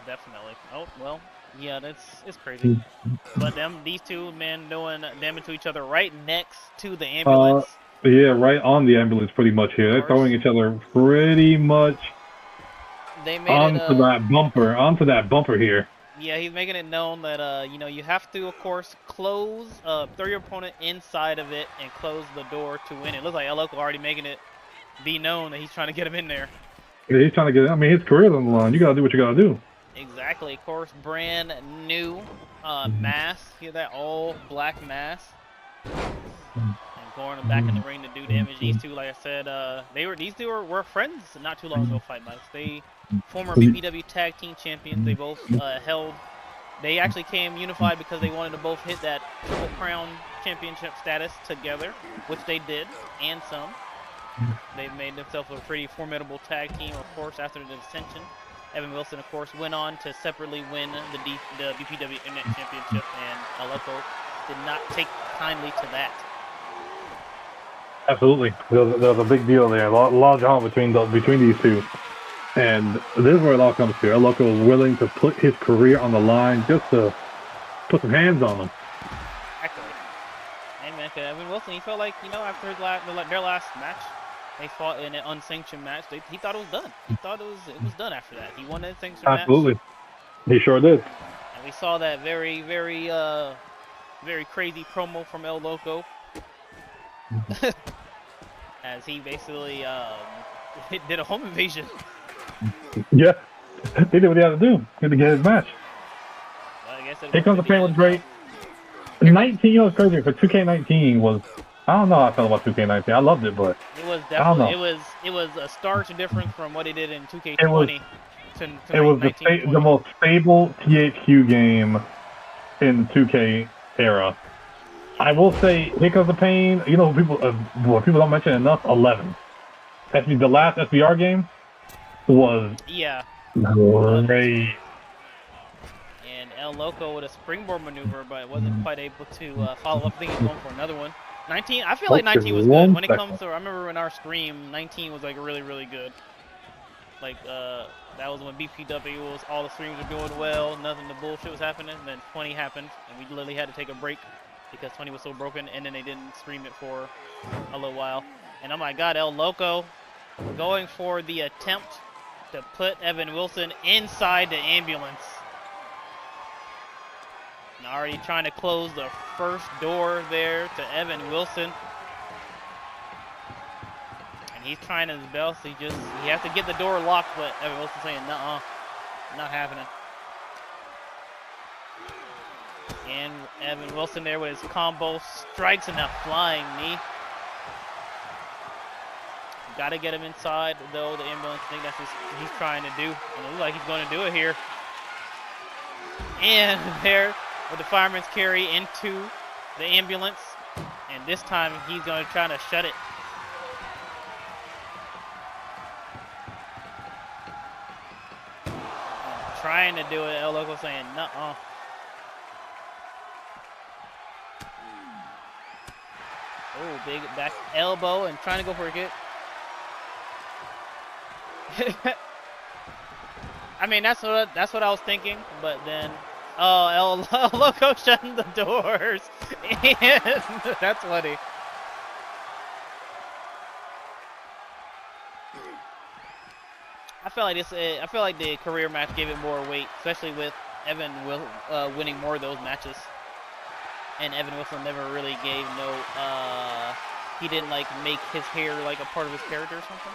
Definitely. Oh well, yeah, it's crazy. But these two men doing damage to each other right next to the ambulance. Yeah, right on the ambulance, pretty much here. They're throwing each other pretty much onto that bumper here. Yeah, he's making it known that you know, you have to, of course, throw your opponent inside of it and close the door to win. It looks like El Loco already making it be known that he's trying to get him in there. Yeah, he's trying to get. I mean, his career's on the line. You gotta do what you gotta do. Exactly. Of course, brand new mask. Hear that? All black mask. And going back in the ring to do damage. These two, like I said, these two were friends not too long ago. Fightmikes. They former BPW tag team champions. They both they actually came unified because they wanted to both hit that Triple Crown championship status together, which they did, and some. They made themselves a pretty formidable tag team, of course, after the dissension. Evan Wilson, of course, went on to separately win the BPW Internet Championship, and El Loco did not take kindly to that. Absolutely, there was a big deal there. A lot of drama between these two, and this is where it all comes to. El Loco was willing to put his career on the line just to put some hands on them. Exactly. Hey man, 'cause Evan Wilson, he felt like, you know, after his their last match, they fought in an unsanctioned match. He thought it was done. He thought it was done after that. He won the unsanctioned Absolutely. match. He sure did. And we saw that very, very, very crazy promo from El Loco. As he basically did a home invasion. Yeah. He did what he had to do. He had to get his match. Well, I guess Here Comes the Pain was great. 19, you know, what's crazy for 2K19 was, I don't know how I felt about 2K19. I loved it, but it was I don't know. definitely it was a stark difference from what he did in 2K20 It was the most stable THQ game in the 2K era. I will say, Here Comes the Pain, you know, what people don't mention enough, 11. The last SBR game was great. And El Loco with a springboard maneuver, but wasn't quite able to follow up. I think he's going for another one. 19, I feel like 19 was good. When it comes to, I remember in our stream, 19 was like really, really good. Like, that was when BPW was, all the streams were doing well, nothing, the bullshit was happening, and then 20 happened, and we literally had to take a break because 20 was so broken, and then they didn't stream it for a little while. And oh my god, El Loco going for the attempt to put Evan Wilson inside the ambulance. And already trying to close the first door there to Evan Wilson. And he's trying his best. He has to get the door locked, but Evan Wilson saying, nuh-uh, not happening. And Evan Wilson there with his combo strikes and a flying knee. Got to get him inside, though, the ambulance. I think that's what he's trying to do. And it looks like he's going to do it here. And there, with the fireman's carry into the ambulance. And this time, he's going to try to shut it. And trying to do it, El Loco saying, nuh-uh. Oh, big back elbow and trying to go for a kick. I mean, that's what I was thinking, but then, El Loco shutting the doors, and that's funny. I feel like the career match gave it more weight, especially with Evan winning more of those matches, and Evan Wilson never really gave he didn't like make his hair like a part of his character or something.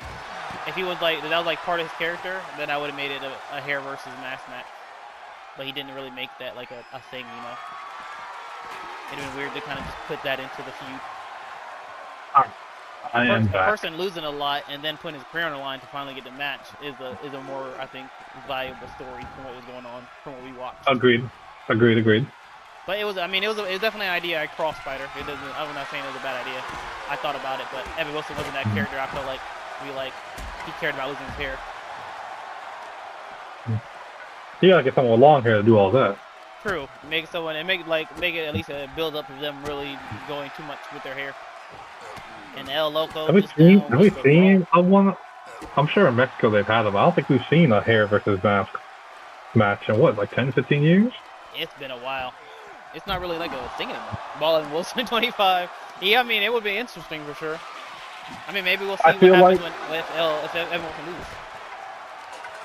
If he was like, that was like part of his character, then I would have made it a hair versus mask match. But he didn't really make that like a thing, you know. It'd been weird to kind of just put that into the feud. A person losing a lot and then putting his career on the line to finally get the match is a more, I think, valuable story from what was going on, from what we watched. Agreed. But it was definitely an idea I cross-fighter. I'm not saying it was a bad idea. I thought about it, but Evan Wilson wasn't that character. I felt like he cared about losing his hair. You gotta get someone with long hair to do all that. True. Make it at least a build up of them really going too much with their hair. And El Loco. Have we seen one? I'm sure in Mexico they've had them. I don't think we've seen a hair versus mask match in what, like 10, 15 years? It's been a while. It's not really like a thing anymore. Ball and Wilson 25. Yeah, I mean, it would be interesting for sure. I mean, maybe we'll see what happens if Evan Wilson loses.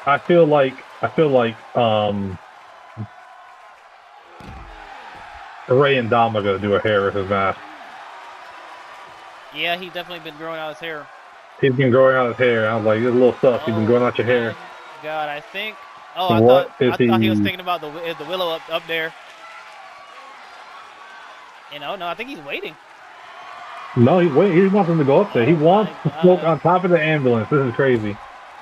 I feel like Ray and Dom are gonna do a hair versus mask. Yeah, he's definitely been growing out his hair. He's been growing out his hair. I was like, this little stuff. You've been growing out your hair. God, I think. Oh, I thought he was thinking about the willow up there. You know, no, I think he's waiting. No, he's waiting. He wants him to go up there. He wants to smoke on top of the ambulance. This is crazy.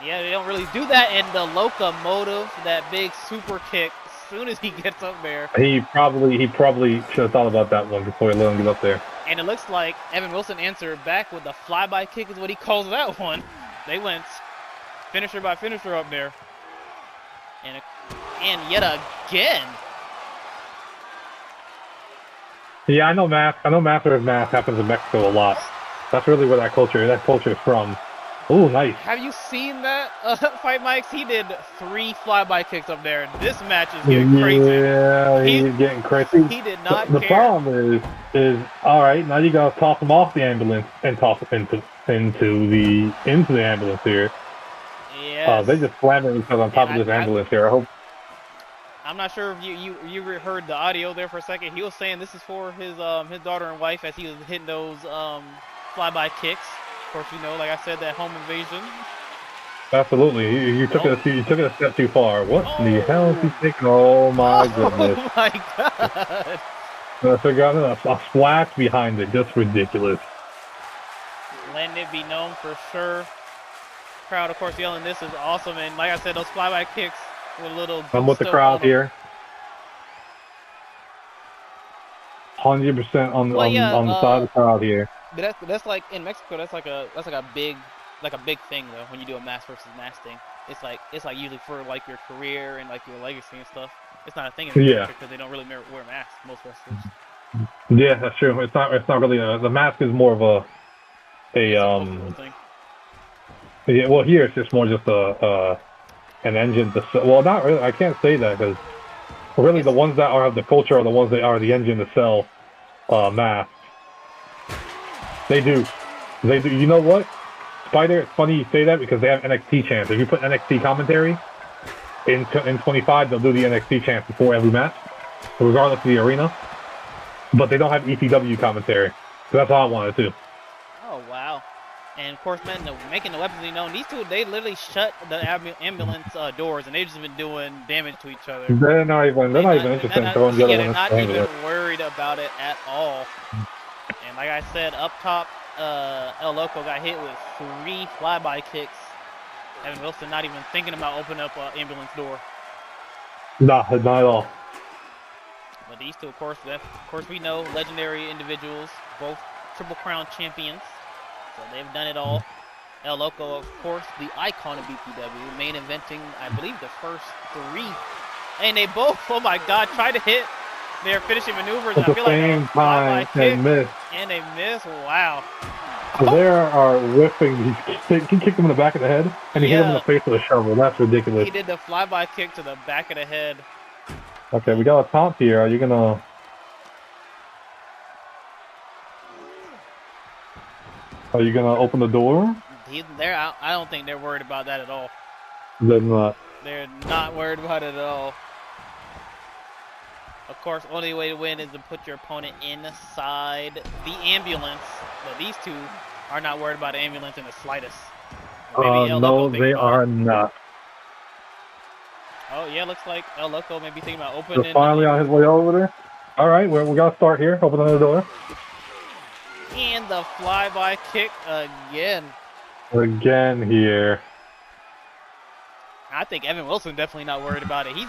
Yeah, they don't really do that in the locomotive. That big super kick. As soon as he gets up there. He probably should have thought about that one before he let him get up there. And it looks like Evan Wilson answered back with the flyby kick is what he calls that one. They went finisher by finisher up there. And yet again. Yeah, I know mask versus mask happens in Mexico a lot. That's really where that culture is from. Oh, nice. Have you seen that, Fightmikes? He did 3 flyby kicks up there. This match is getting crazy. Yeah, he's getting crazy. He did not The care. problem is all right. Now you gotta toss him off the ambulance and toss him into the ambulance here. Yeah. They just slamming each other on top of this ambulance here. I hope. I'm not sure if you heard the audio there for a second. He was saying this is for his daughter and wife as he was hitting those flyby kicks. Of course, you know, like I said, that home invasion. Absolutely, you took it a step too far. What in the hell is he thinking? Oh my goodness! Oh my god! I figure out a splash behind it, just ridiculous. Letting it be known for sure. Crowd, of course, yelling, "This is awesome!" And like I said, those flyby kicks with a little. I'm with the crowd here. 100% on the side of the crowd here. But that's like in Mexico. That's like a big thing though. When you do a mask versus mask thing, it's like usually for like your career and like your legacy and stuff. It's not a thing in America because they don't really wear masks. Most wrestlers. Yeah, that's true. It's not really the mask is more of a thing. Yeah, well here it's just more just an engine to sell. Well, not really. I can't say that because really the ones that are the culture are the ones that are the engine to sell masks. They do. You know what, Spider? It's funny you say that because they have NXT chants. If you put NXT commentary in 25, they'll do the NXT chants before every match, regardless of the arena. But they don't have EPW commentary. So that's all I wanted to. Oh wow! And of course, man, making the weapons known. These two, they literally shut the ambulance doors, and they've just been doing damage to each other. They're not even interested in throwing the other one. They're not even worried about it at all. And like I said, up top, El Loco got hit with 3 flyby kicks. Evan Wilson not even thinking about opening up an ambulance door. Nah, not at all. But these two, of course, we know legendary individuals, both Triple Crown champions. So they've done it all. El Loco, of course, the icon of BPW, main eventing, I believe, the first 3. And they both, oh my God, tried to hit their finishing maneuvers. At the same time, and miss. And they miss. Wow. So they are whipping. He kicked him in the back of the head, and he hit him in the face with a shovel. That's ridiculous. He did the flyby kick to the back of the head. Okay, we got a taunt here. Are you gonna? Open the door? I don't think they're worried about that at all. They're not. They're not worried about it at all. Of course, only way to win is to put your opponent inside the ambulance. But these two are not worried about the ambulance in the slightest. No, they are not. Oh yeah, looks like El Loco may be thinking about opening. They're finally on his way over there. All right, we gotta start here. Open the door. And the flyby kick again. Again here. I think Evan Wilson definitely not worried about it. He's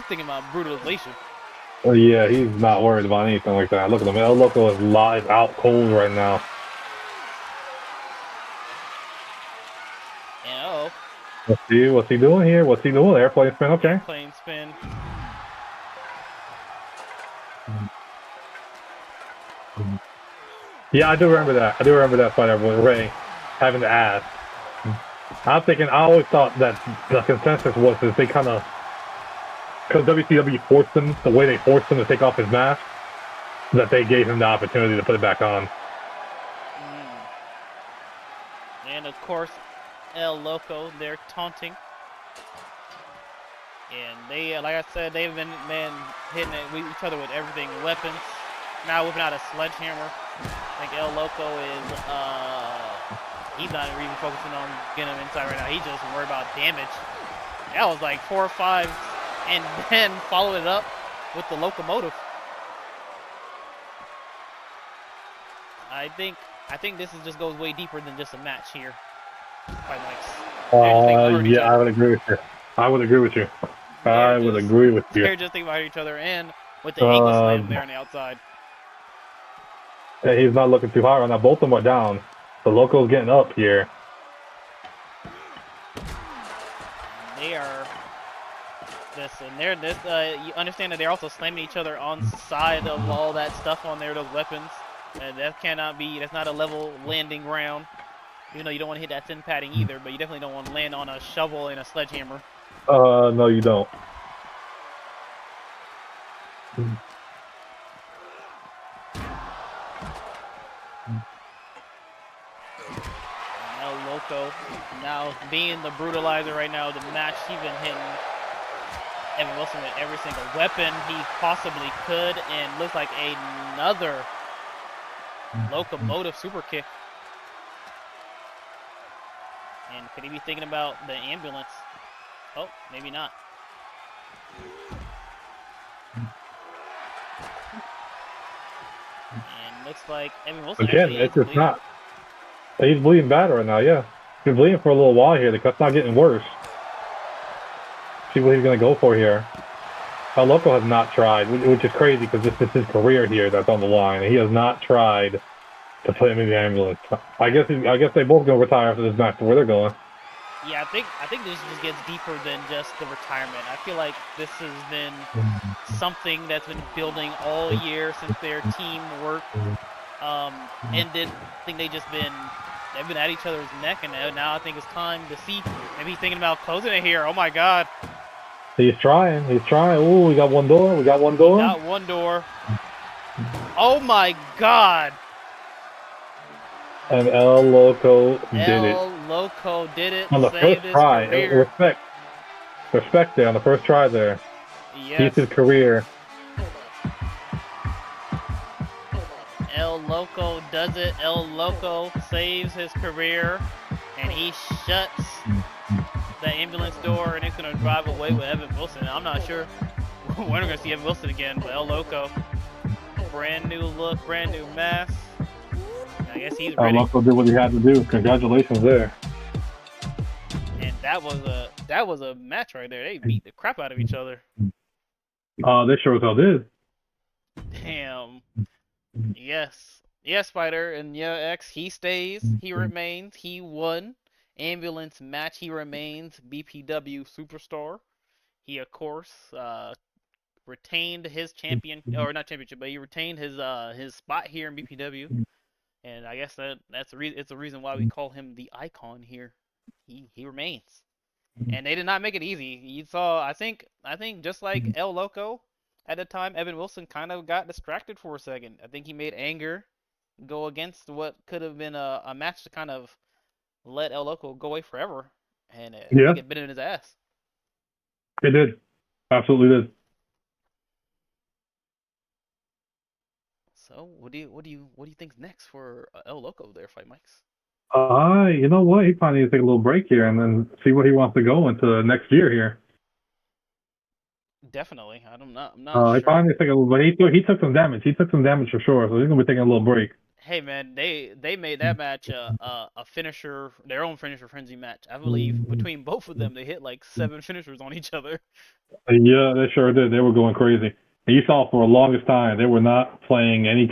thinking about brutalization. Oh yeah, he's not worried about anything like that. Look at him. El Loco is live out cold right now. And Let's see what's he doing here. What's he doing? Airplane spin. Okay. Airplane spin. Yeah, I do remember that. I do remember that fight with Ray having to ask. I'm thinking. I always thought that the consensus was that they kind of, because WCW forced him the way they forced him to take off his mask, that they gave him the opportunity to put it back on. And of course, El Loco, they're taunting. And they, like I said, they've been hitting each other with everything, weapons. Now whipping out a sledgehammer. I think El Loco is, he's not even focusing on getting him inside right now. He's just worried about damage. That was like 4 or 5, and then followed it up with the locomotive. I think this just goes way deeper than just a match here. Yeah, I would agree with you. I would agree with you. They're just thinking about each other, and with the ankle slam there on the outside. Yeah, he's not looking too hard on that. Both of them are down. The Loco's getting up here. You understand that they're also slamming each other on side of all that stuff on there, those weapons. That's not a level landing ground. Even though you don't want to hit that thin padding either, but you definitely don't want to land on a shovel and a sledgehammer. No, you don't. Now Loco, now being the brutalizer right now, the match, he's been hitting Evan Wilson with every single weapon he possibly could, and looks like another locomotive super kick. And could he be thinking about the ambulance? Oh, maybe not. And looks like Evan Wilson Again, it's just not. He's bleeding bad right now, yeah. He's been bleeding for a little while here. The cut's not getting worse. See what he's going to go for here. Loco has not tried, which is crazy because this is his career here that's on the line. He has not tried to put him in the ambulance. I guess they both going to retire after this match to where they're going. Yeah, I think this just gets deeper than just the retirement. I feel like this has been something that's been building all year since their team work ended. I think they've been at each other's neck, and now I think it's time to see. Maybe he's thinking about closing it here. Oh my God. He's trying. Ooh, we got one door. Got one door. Oh my God. And El Loco did it. El Loco did it. On the first try. Respect there on the first try there. Yes. Keeps his career. El Loco does it. El Loco saves his career, and he shuts the ambulance door, and it's going to drive away with Evan Wilson. I'm not sure when we're going to see Evan Wilson again, but El Loco, brand new look, brand new mask. I guess he's ready. El Loco did what he had to do. Congratulations there. And that was a match right there. They beat the crap out of each other. They sure as hell did. Damn. Yes, Spider, and yeah, X. He stays. He remains. He won. Ambulance match. He remains BPW superstar. He of course retained his not championship, but he retained his spot here in BPW. And I guess it's the reason why we call him the icon here. He remains. And they did not make it easy. You saw, I think just like El Loco, at the time, Evan Wilson kind of got distracted for a second. I think he made anger go against what could have been a match to kind of let El Loco go away forever. And I think it bit in his ass. It did. Absolutely did. So what do you think's next for El Loco there, Fightmikes? You know what? He probably needs to take a little break here and then see what he wants to go into next year here. Definitely. I'm not sure. He probably needs to take a little, but he took some damage. He took some damage for sure, so he's gonna be taking a little break. Hey man, they made that match a finisher, their own finisher frenzy match. I believe between both of them, they hit like 7 finishers on each other. Yeah, they sure did. They were going crazy. And you saw for the longest time they were not playing they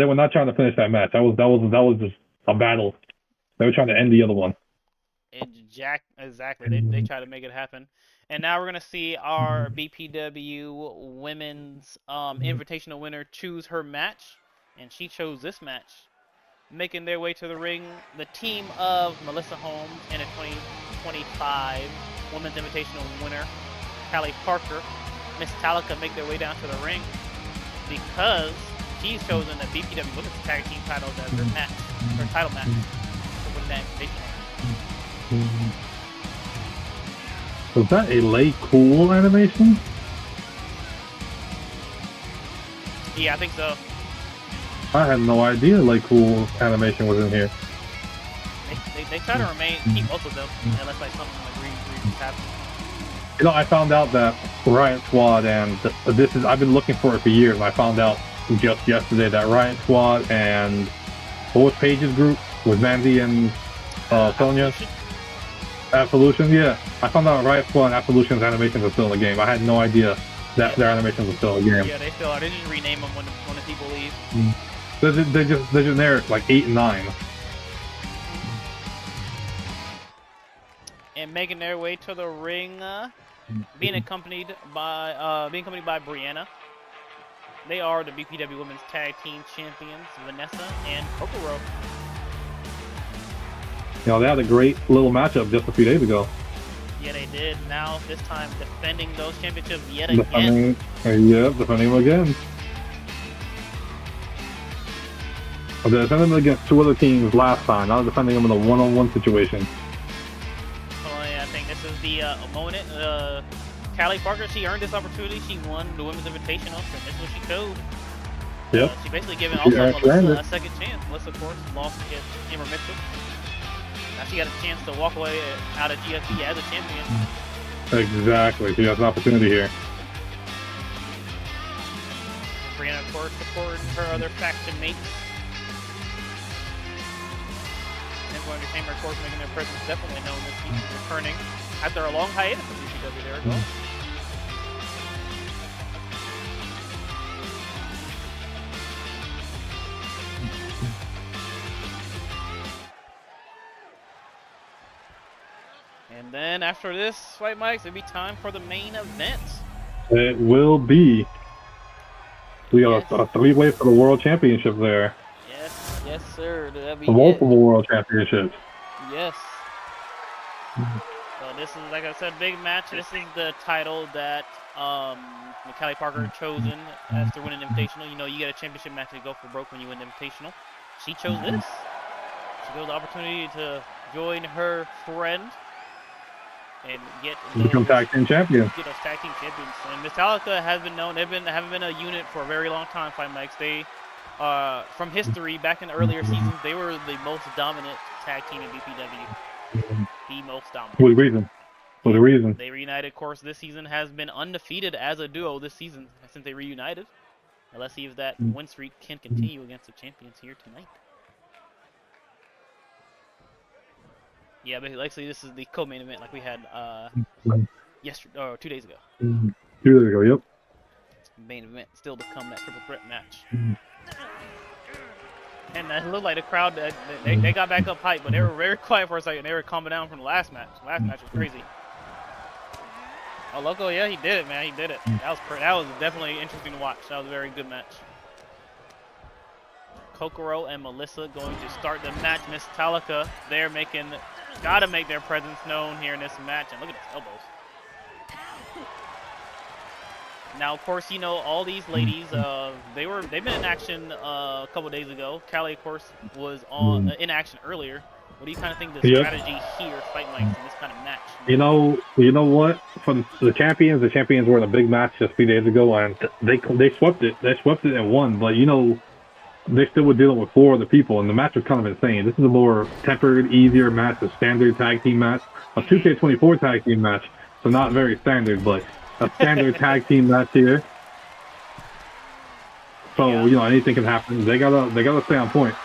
were not trying to finish that match. That was just a battle. They were trying to end the other one. Exactly. They tried to make it happen. And now we're going to see our BPW women's invitational winner choose her match. And she chose this match. Making their way to the ring, the team of Melissa Holmes and a 2025 women's invitational winner, Callie Parker, Miss Talika, make their way down to the ring because she's chosen the BPW women's tag team titles as her match, her title match to win that invitational. Was that a Lay Cool animation? Yeah, I think so. I had no idea Lay Cool animation was in here. They try to keep both of them unless like something like reasons happen. You know, I found out that Riot Squad and I've been looking for it for years, and I found out just yesterday that Riot Squad and what was Paige's group with Mandy and Sonya? Absolution, yeah. I found out Riot Squad and Absolution's animations are still in the game. I had no idea that their animations were still in the game. Yeah, they still are. They just rename them when the people leave. They're generic, like 8 and 9. And making their way to the ring, being accompanied by Brianna. They are the BPW Women's Tag Team Champions, Vanessa and Kokoro. You know, they had a great little matchup just a few days ago. Yeah, they did. Now, this time, defending those championships yet again. Defending them again. They're defending them against two other teams last time. Now they're defending them in a one-on-one situation. Oh, yeah, I think this is the moment. Callie Parker, she earned this opportunity. She won the Women's Invitational, and this is what she chose. Yep. She basically giving also Melissa a second chance. Melissa, of course, lost against Amber Mitchell. Now she got a chance to walk away out of GSP as a champion. Exactly. She has an opportunity here. Brianna, of course, supporting her other faction mates. Simple Entertainment, of course, making their presence definitely known this season, returning after a long hiatus from BPW. There we go. And then after this, Fightmikes, it'll be time for the main event. It will be. We got a three-way for the World Championship there. Yes, sir. That'll be multiple World Championships. Yes. So this is, like I said, big match. This is the title that Callie Parker chosen after winning Invitational. You know, you get a championship match to go for broke when you win Invitational. She chose this. She got the opportunity to join her friend and become tag team champions. Get those tag team champions. And Metallica has been known. Haven't been a unit for a very long time. Fightmikes. They, from history, back in the earlier seasons, they were the most dominant tag team in BPW. The most dominant. For the reason. They reunited. Of course, this season has been undefeated as a duo this season since they reunited. Now let's see if that win streak can continue against the champions here tonight. Yeah, but actually, this is the co-main event like we had yesterday or 2 days ago. 2 days ago, yep. Main event still to come, that triple threat match. And it looked like the crowd, they got back up hype, but they were very quiet for a second. They were calming down from the last match. The last match was crazy. Oh, Loco, yeah, he did it, man. He did it. That was definitely interesting to watch. That was a very good match. Kokoro and Melissa going to start the match. Miss Metallica, they're gotta make their presence known here in this match. And look at his elbows. Now, of course, you know, all these ladies, they've been in action a couple days ago. Callie, of course, was in action earlier. What do you kind of think the strategy here, Fightmikes, in this kind of match? You know what? For the champions were in a big match just a few days ago, and they swept it. They swept it and won. But you know, they still were dealing with 4 other people, and the match was kind of insane. This is a more tempered, easier match, a standard tag team match, a 2K24 tag team match. So not very standard, but a standard tag team match here. So you know, anything can happen. They gotta stay on point.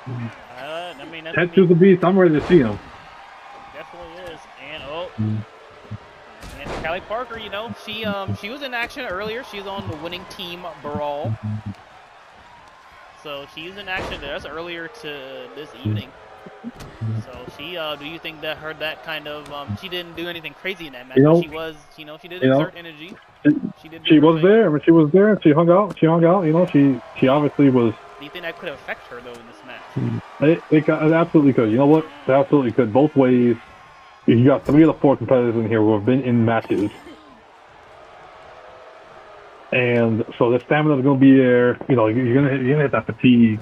I mean, Tetsu's the beast. I'm ready to see him. Definitely is. And and Callie Parker, you know, she was in action earlier. She's on the winning team Brawl. So she's in action there. That's earlier to this evening. So she, do you think that that kind of, she didn't do anything crazy in that match? She was, you know, she did exert energy. She was there. When she was there, she hung out. You know, she obviously was. Do you think that could affect her though in this match? It absolutely could. You know what? It absolutely could. Both ways. You got 3 of the 4 competitors in here who have been in matches. And so the stamina is going to be there. You know, you're gonna hit that fatigue.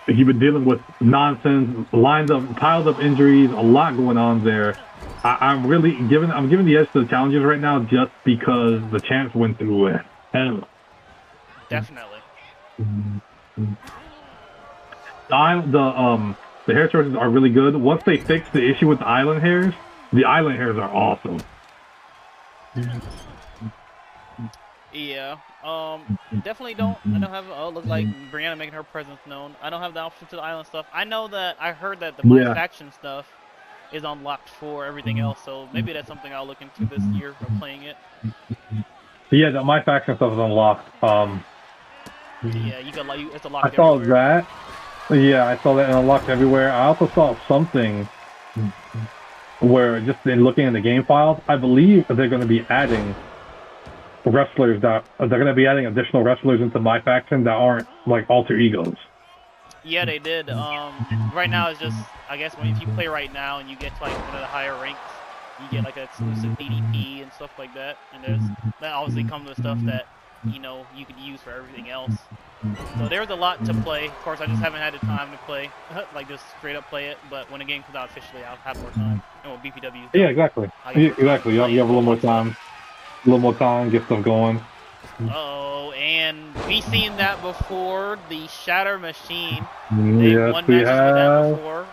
You've been dealing with nonsense, piled up injuries, a lot going on there. I'm giving the edge to the challengers right now just because the champs went through it. Definitely. The hair choices are really good. Once they fix the issue with the island hairs are awesome. Yeah. Definitely don't. I don't have. Look like Brianna making her presence known. I don't have the option to the island stuff. I know that I heard that the My Faction stuff is unlocked for everything else. So maybe that's something I'll look into this year of playing it. Yeah, the My Faction stuff is unlocked. Yeah, you got it's unlocked. I saw that. Yeah, I saw that and unlocked everywhere. I also saw something where just in looking in the game files, I believe that they're going to be adding wrestlers they're going to be adding additional wrestlers into My Faction that aren't like alter egos. Yeah, they did. Right now it's just, I guess, when if you play right now and you get to like one of the higher ranks, you get like an exclusive DDP and stuff like that. And that obviously comes with stuff that you could use for everything else. So there's a lot to play. Of course, I just haven't had the time to play, like just straight up play it. But when the game comes out officially, I'll have more time. And when BPW is done, Yeah, exactly. I'll get more time Exactly. You have a little more time. A little more time, get stuff going. Uh-oh, and we've seen that before. The Shatter machine. They've Yes, won we matches with that have. before.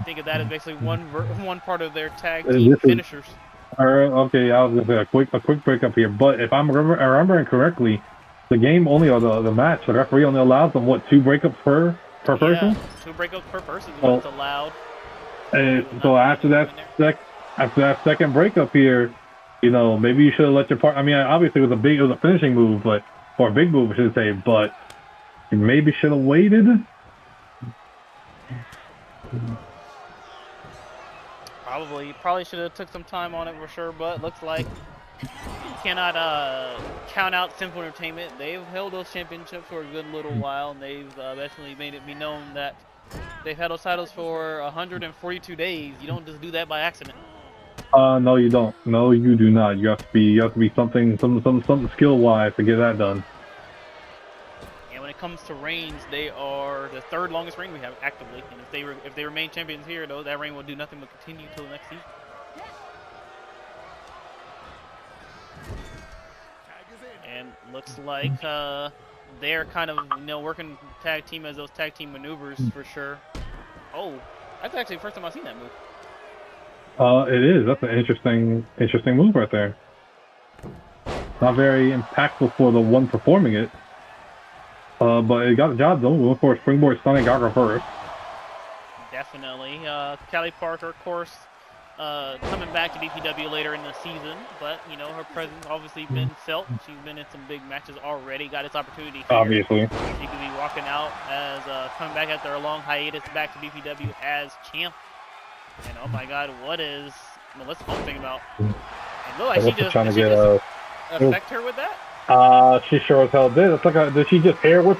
Think of that as basically one part of their tag This team is finishers. okay. I was gonna say a quick breakup here, but if I'm remembering correctly, the game only or the match, the referee only allows them what 2 breakups per person. Yeah, 2 breakups per person is what's allowed. And so after that second breakup here, maybe you should have let your partner. I mean, obviously it was a finishing move, or a big move, I should say, but you maybe should have waited. Probably should have took some time on it for sure, but looks like you cannot count out Simple Entertainment. They've held those championships for a good little while, and they've eventually made it be known that they've had those titles for 142 days. You don't just do that by accident. No, you don't. No, you do not. You have to be something skill wise to get that done. And when it comes to reigns, they are the 3rd longest reign we have actively. And if they remain champions here, though, that reign will do nothing but continue until the next season. And looks like they're kind of working tag team as those tag team maneuvers for sure. Oh, that's actually the first time I've seen that move. It is. That's an interesting move right there. Not very impactful for the one performing it. But it got the job done. We went for a springboard stunning, got reversed. Definitely. Callie Parker, of course, coming back to BPW later in the season, but her presence obviously been felt. She's been in some big matches already. Got its opportunity here. Obviously. She could be walking out as coming back after a long hiatus back to BPW as champ. And oh my God, what is Melissa Holmes thinking about? And look like she just affect her with that? She sure as hell did. It's like did she just hair whip?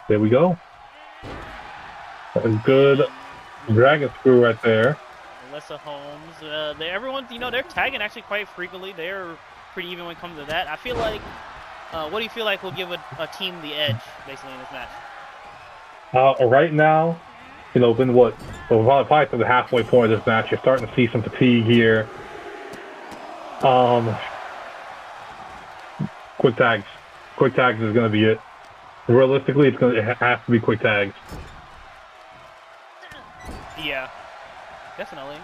There we go. A good dragon screw right there. Melissa Holmes. Everyone's, they're tagging actually quite frequently. They're pretty even when it comes to that. I feel like, what do you feel like will give a team the edge, basically, in this match? Right now, been what? Well, we're probably to the halfway point of this match. You're starting to see some fatigue here. Quick tags. Quick tags is going to be it. Realistically, it has to be quick tags. Yeah, definitely.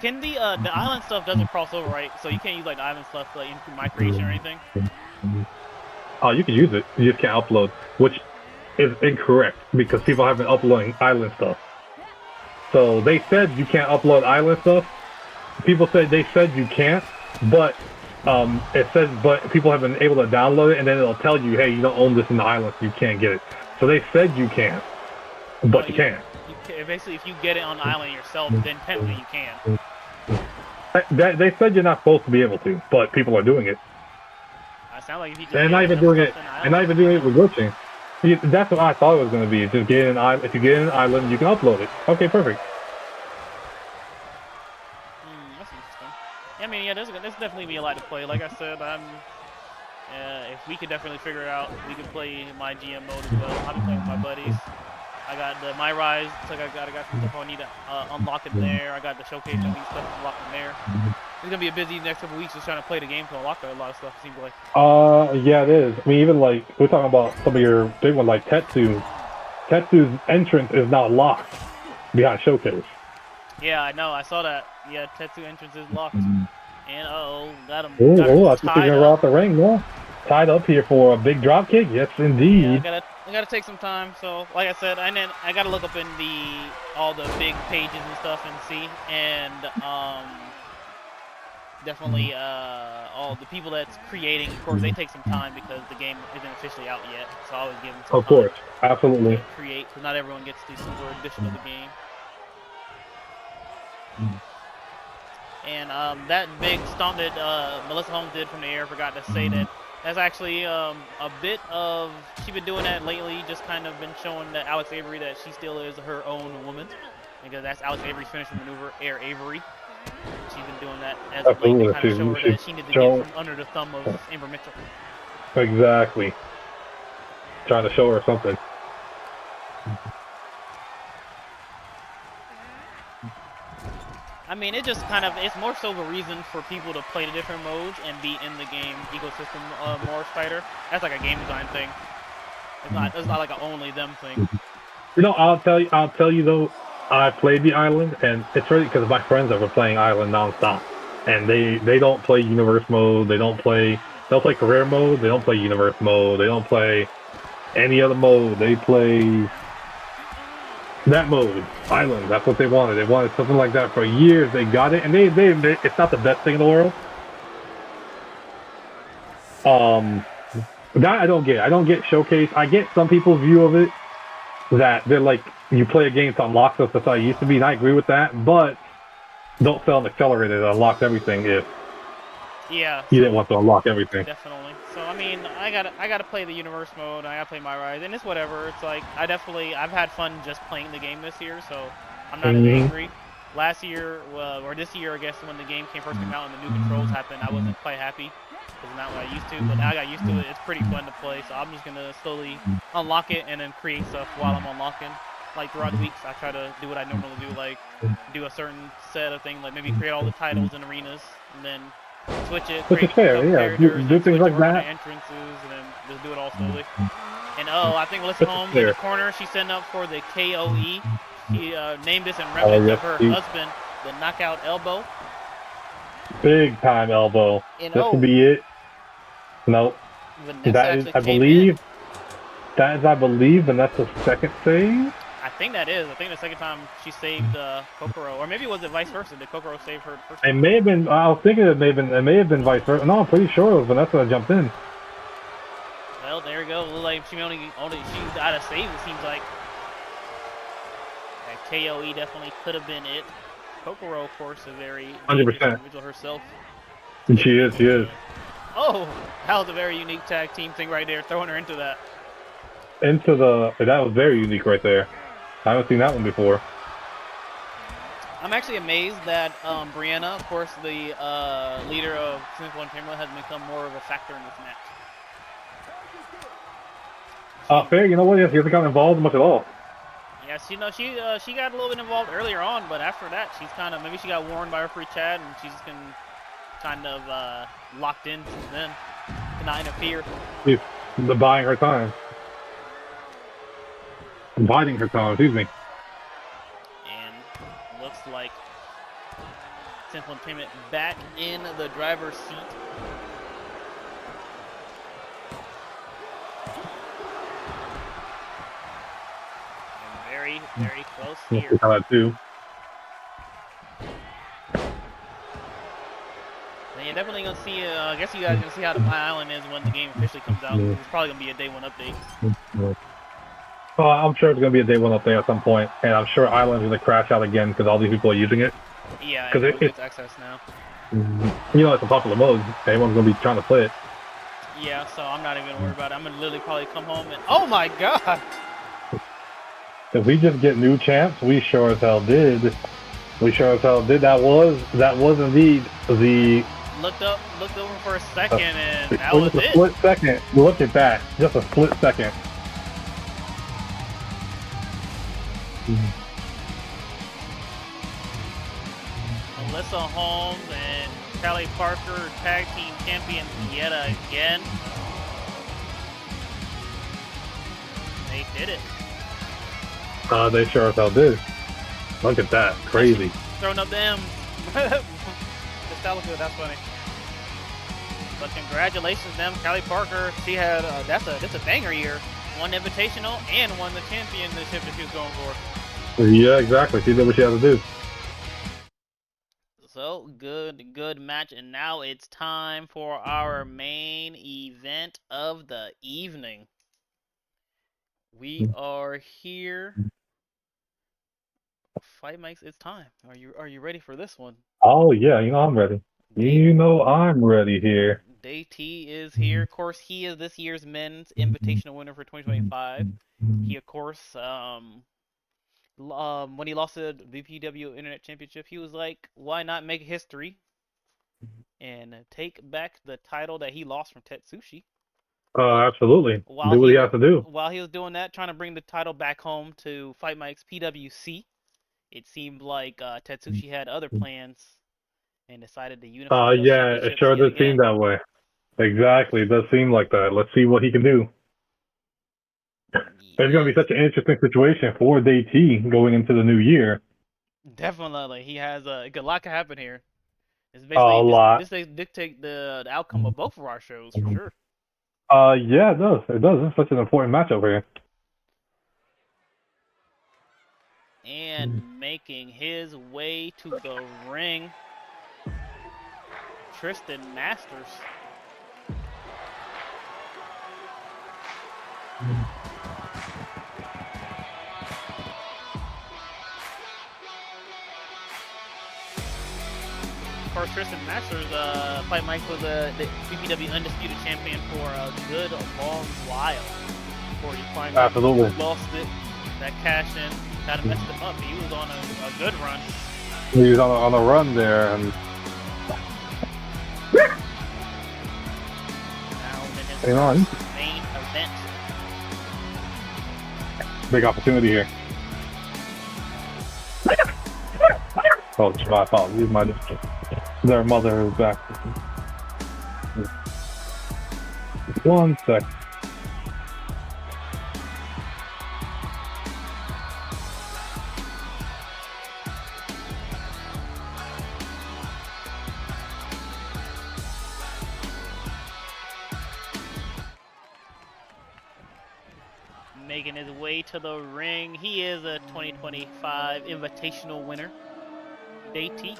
Can the island stuff doesn't cross over, right? So you can't use like the island stuff like in my creation or anything. You can use it. You just can't upload, which is incorrect because people have been uploading island stuff. So they said you can't upload island stuff. People said they said you can't, but it says but people have been able to download it, and then it'll tell you, hey, you don't own this in the island, so you can't get it. So they said you can't, but you can. Basically, if you get it on the island yourself, then technically you can. They said you're not supposed to be able to, but people are doing it. Sound like if you just and not even doing it, with glitching. That's what I thought it was going to be. Just get an island. If you get an island, you can upload it. Okay, perfect. That's interesting. I mean, yeah, there's definitely be a lot to play. Like I said, if we could definitely figure it out, we could play my GM mode as well. I've been playing with my buddies. I got the My Rise, so I got some stuff I need to unlock in there. I got the showcase, I need stuff to unlock in there. It's gonna be a busy next couple weeks just trying to play the game to unlock a lot of stuff. It seems like. Yeah, it is. I mean, even like we're talking about some of your big ones like Tetsu. Tetsu's entrance is not locked behind showcase. Yeah, I know. I saw that. Yeah, Tetsu entrance is locked. And got him. I think they're gonna out the ring. Yeah, tied up here for a big drop kick. Yes, indeed. Yeah, I gotta take some time. So, like I said, and then I gotta look up in all the big pages and stuff and see. And definitely all the people that's creating. Of course, they take some time because the game isn't officially out yet, so I always give them some Of time course, absolutely. to create, because not everyone gets the super edition of the game. And that big stomp that Melissa Holmes did from the air, forgot to say that that's actually a bit of, she's been doing that lately, just kind of been showing that Alex Avery that she still is her own woman, because that's Alex Avery's finishing maneuver, Air Avery. She's been doing that as of late to kind of show her that she needed to get from under the thumb of Amber Mitchell. Exactly. Trying to show her something. I mean, it just kind of, it's more so a reason for people to play the different modes and be in the game ecosystem more tighter. That's like a game design thing. It's not like an only them thing. You know, I'll tell you though, I played the island, and it's really because my friends that were playing island nonstop, and they don't play universe mode. They'll play career mode. They don't play universe mode. They don't play any other mode. They play that mode, island. That's what they wanted. They wanted something like that for years. They got it, and they it's not the best thing in the world. That I don't get. I don't get showcase. I get some people's view of it, that they're like, you play a game to unlock stuff. That's how it used to be, and I agree with that. But don't sell an accelerator that unlocks everything if you didn't want to unlock everything. Definitely. So I mean, I gotta play the universe mode. I gotta play my ride, and it's whatever. It's like I've had fun just playing the game this year, so I'm not as angry. Last year, or this year, I guess, when the game first came out and the new controls happened, I wasn't quite happy. It's not what I used to, but now I got used to it. It's pretty fun to play, so I'm just gonna slowly unlock it and then create stuff while I'm unlocking. Like throughout the weeks, I try to do what I normally do, like do a certain set of things, like maybe create all the titles and arenas, and then switch it, Which is fair, yeah. Do things like that. Entrances, and then just do it all slowly. And I think Melissa Holmes in the corner, she's setting up for the KOE. She named this in remnants of her husband, the knockout elbow. Big time elbow. And this will be it. No, that is, I believe, Vanessa's second save. I think that is. I think the second time she saved Kokoro, or maybe was it vice versa? Did Kokoro save her first time? It may have been. I was thinking it may have been vice versa. No, I'm pretty sure it was Vanessa that jumped in. Well, there you go. Like she only she got a save. It seems like that KOE definitely could have been it. Kokoro, of course, a very 100% individual herself. She is. Oh, that was a very unique tag team thing right there, throwing her into that. That was very unique right there. I haven't seen that one before. I'm actually amazed that Brianna, of course, the leader of Sinful Entertainment, has become more of a factor in this match. Fair. You know what? She hasn't gotten involved much at all. Yeah, she got a little bit involved earlier on, but after that, she's kind of, maybe she got warned by referee Chad, and she's just been kind of locked in since then. Cannot interfere. She's buying her time. Biding her time, excuse me. And looks like Sinful Entertainment back in the driver's seat. And very, very close here. How that too. Yeah, definitely gonna see. I guess you guys are gonna see how the My Island is when the game officially comes out. It's probably gonna be a day one update. Well, I'm sure it's gonna be a day one update at some point, and I'm sure Island's gonna crash out again because all these people are using it. Yeah, because it's access now. You know, it's a popular mode. Everyone's gonna be trying to play it. Yeah, so I'm not even gonna worry about it. I'm gonna literally probably come home and oh my god! If we just get new champs, we sure as hell did. We sure as hell did. That was indeed the. Looked over for a second, and that was it. A split second. Look at that. Just a split second. Melissa Holmes and Callie Parker, tag team champions yet again. They did it. They sure as hell did. Look at that. Crazy. Throwing up them. That looked good. That's funny. But congratulations, them. Callie Parker. She had that's a banger year. Won the Invitational and won the championship that she was going for. Yeah, exactly. She did what she had to do. So Good match. And now it's time for our main event of the evening. We are here. Fightmikes, it's time. Are you ready for this one? Oh yeah, I'm ready. I'm ready here. Daytee is here. Of course, he is this year's men's Invitational Winner for 2025. He, of course, when he lost the BPW Internet Championship, he was like, why not make history and take back the title that he lost from Tetsushi? Absolutely. Do what he has to do. While he was doing that, trying to bring the title back home to Fightmikes PWC, it seemed like Tetsushi had other plans and decided to unify those Yeah, it championships sure yet does again. seem that way. Exactly, it does seem like that. Let's see what he can do. It's going to be such an interesting situation for Daytee going into the new year. Definitely, he has a lot can happen here. It's A basically lot. this dictate the outcome of both of our shows for sure. Yeah, it does. It does. It's such an important match over here. And making his way to the ring, Tristian Masters. Of course, Tristian Masters, Fightmikes was the BPW Undisputed Champion for a good long while before he finally lost it. That cash in kind of messed him up. He was on a good run. He was on a run there, and now in his main event. Big opportunity here. Oh, my apologies. Their mother is back. 1 sec. Making his way to the ring, he is a 2025 Invitational Winner, Daytee.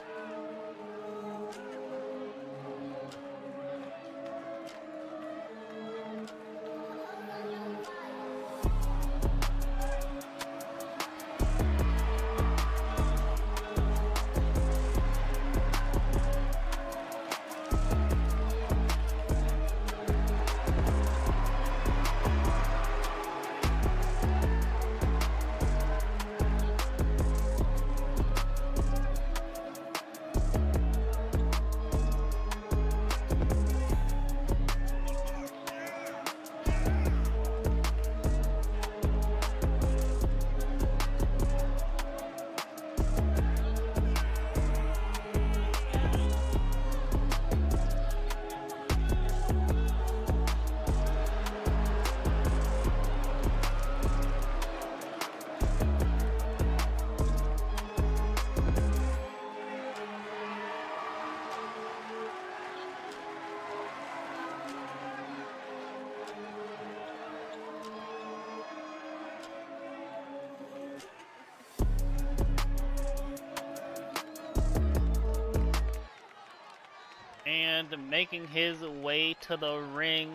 And making his way to the ring,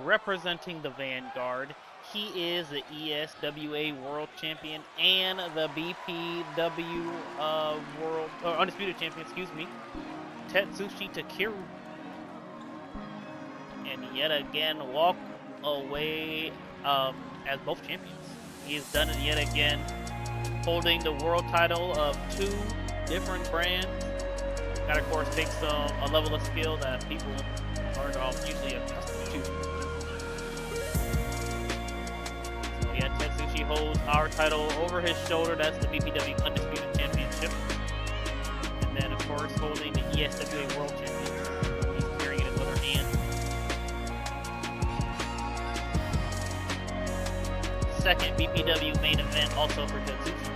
representing the Vanguard, he is the ESWA World Champion and the BPW Undisputed Champion, Tetsushi Takeru. And yet again, walk away as both champions. He's done it yet again, holding the world title of 2 different brands. That, of course, takes a level of skill that people aren't usually accustomed to. So yeah, Tetsushi holds our title over his shoulder. That's the BPW Undisputed Championship. And then, of course, holding the ESWA World Championship. He's carrying it in his other hand. Second BPW main event also for Tetsushi.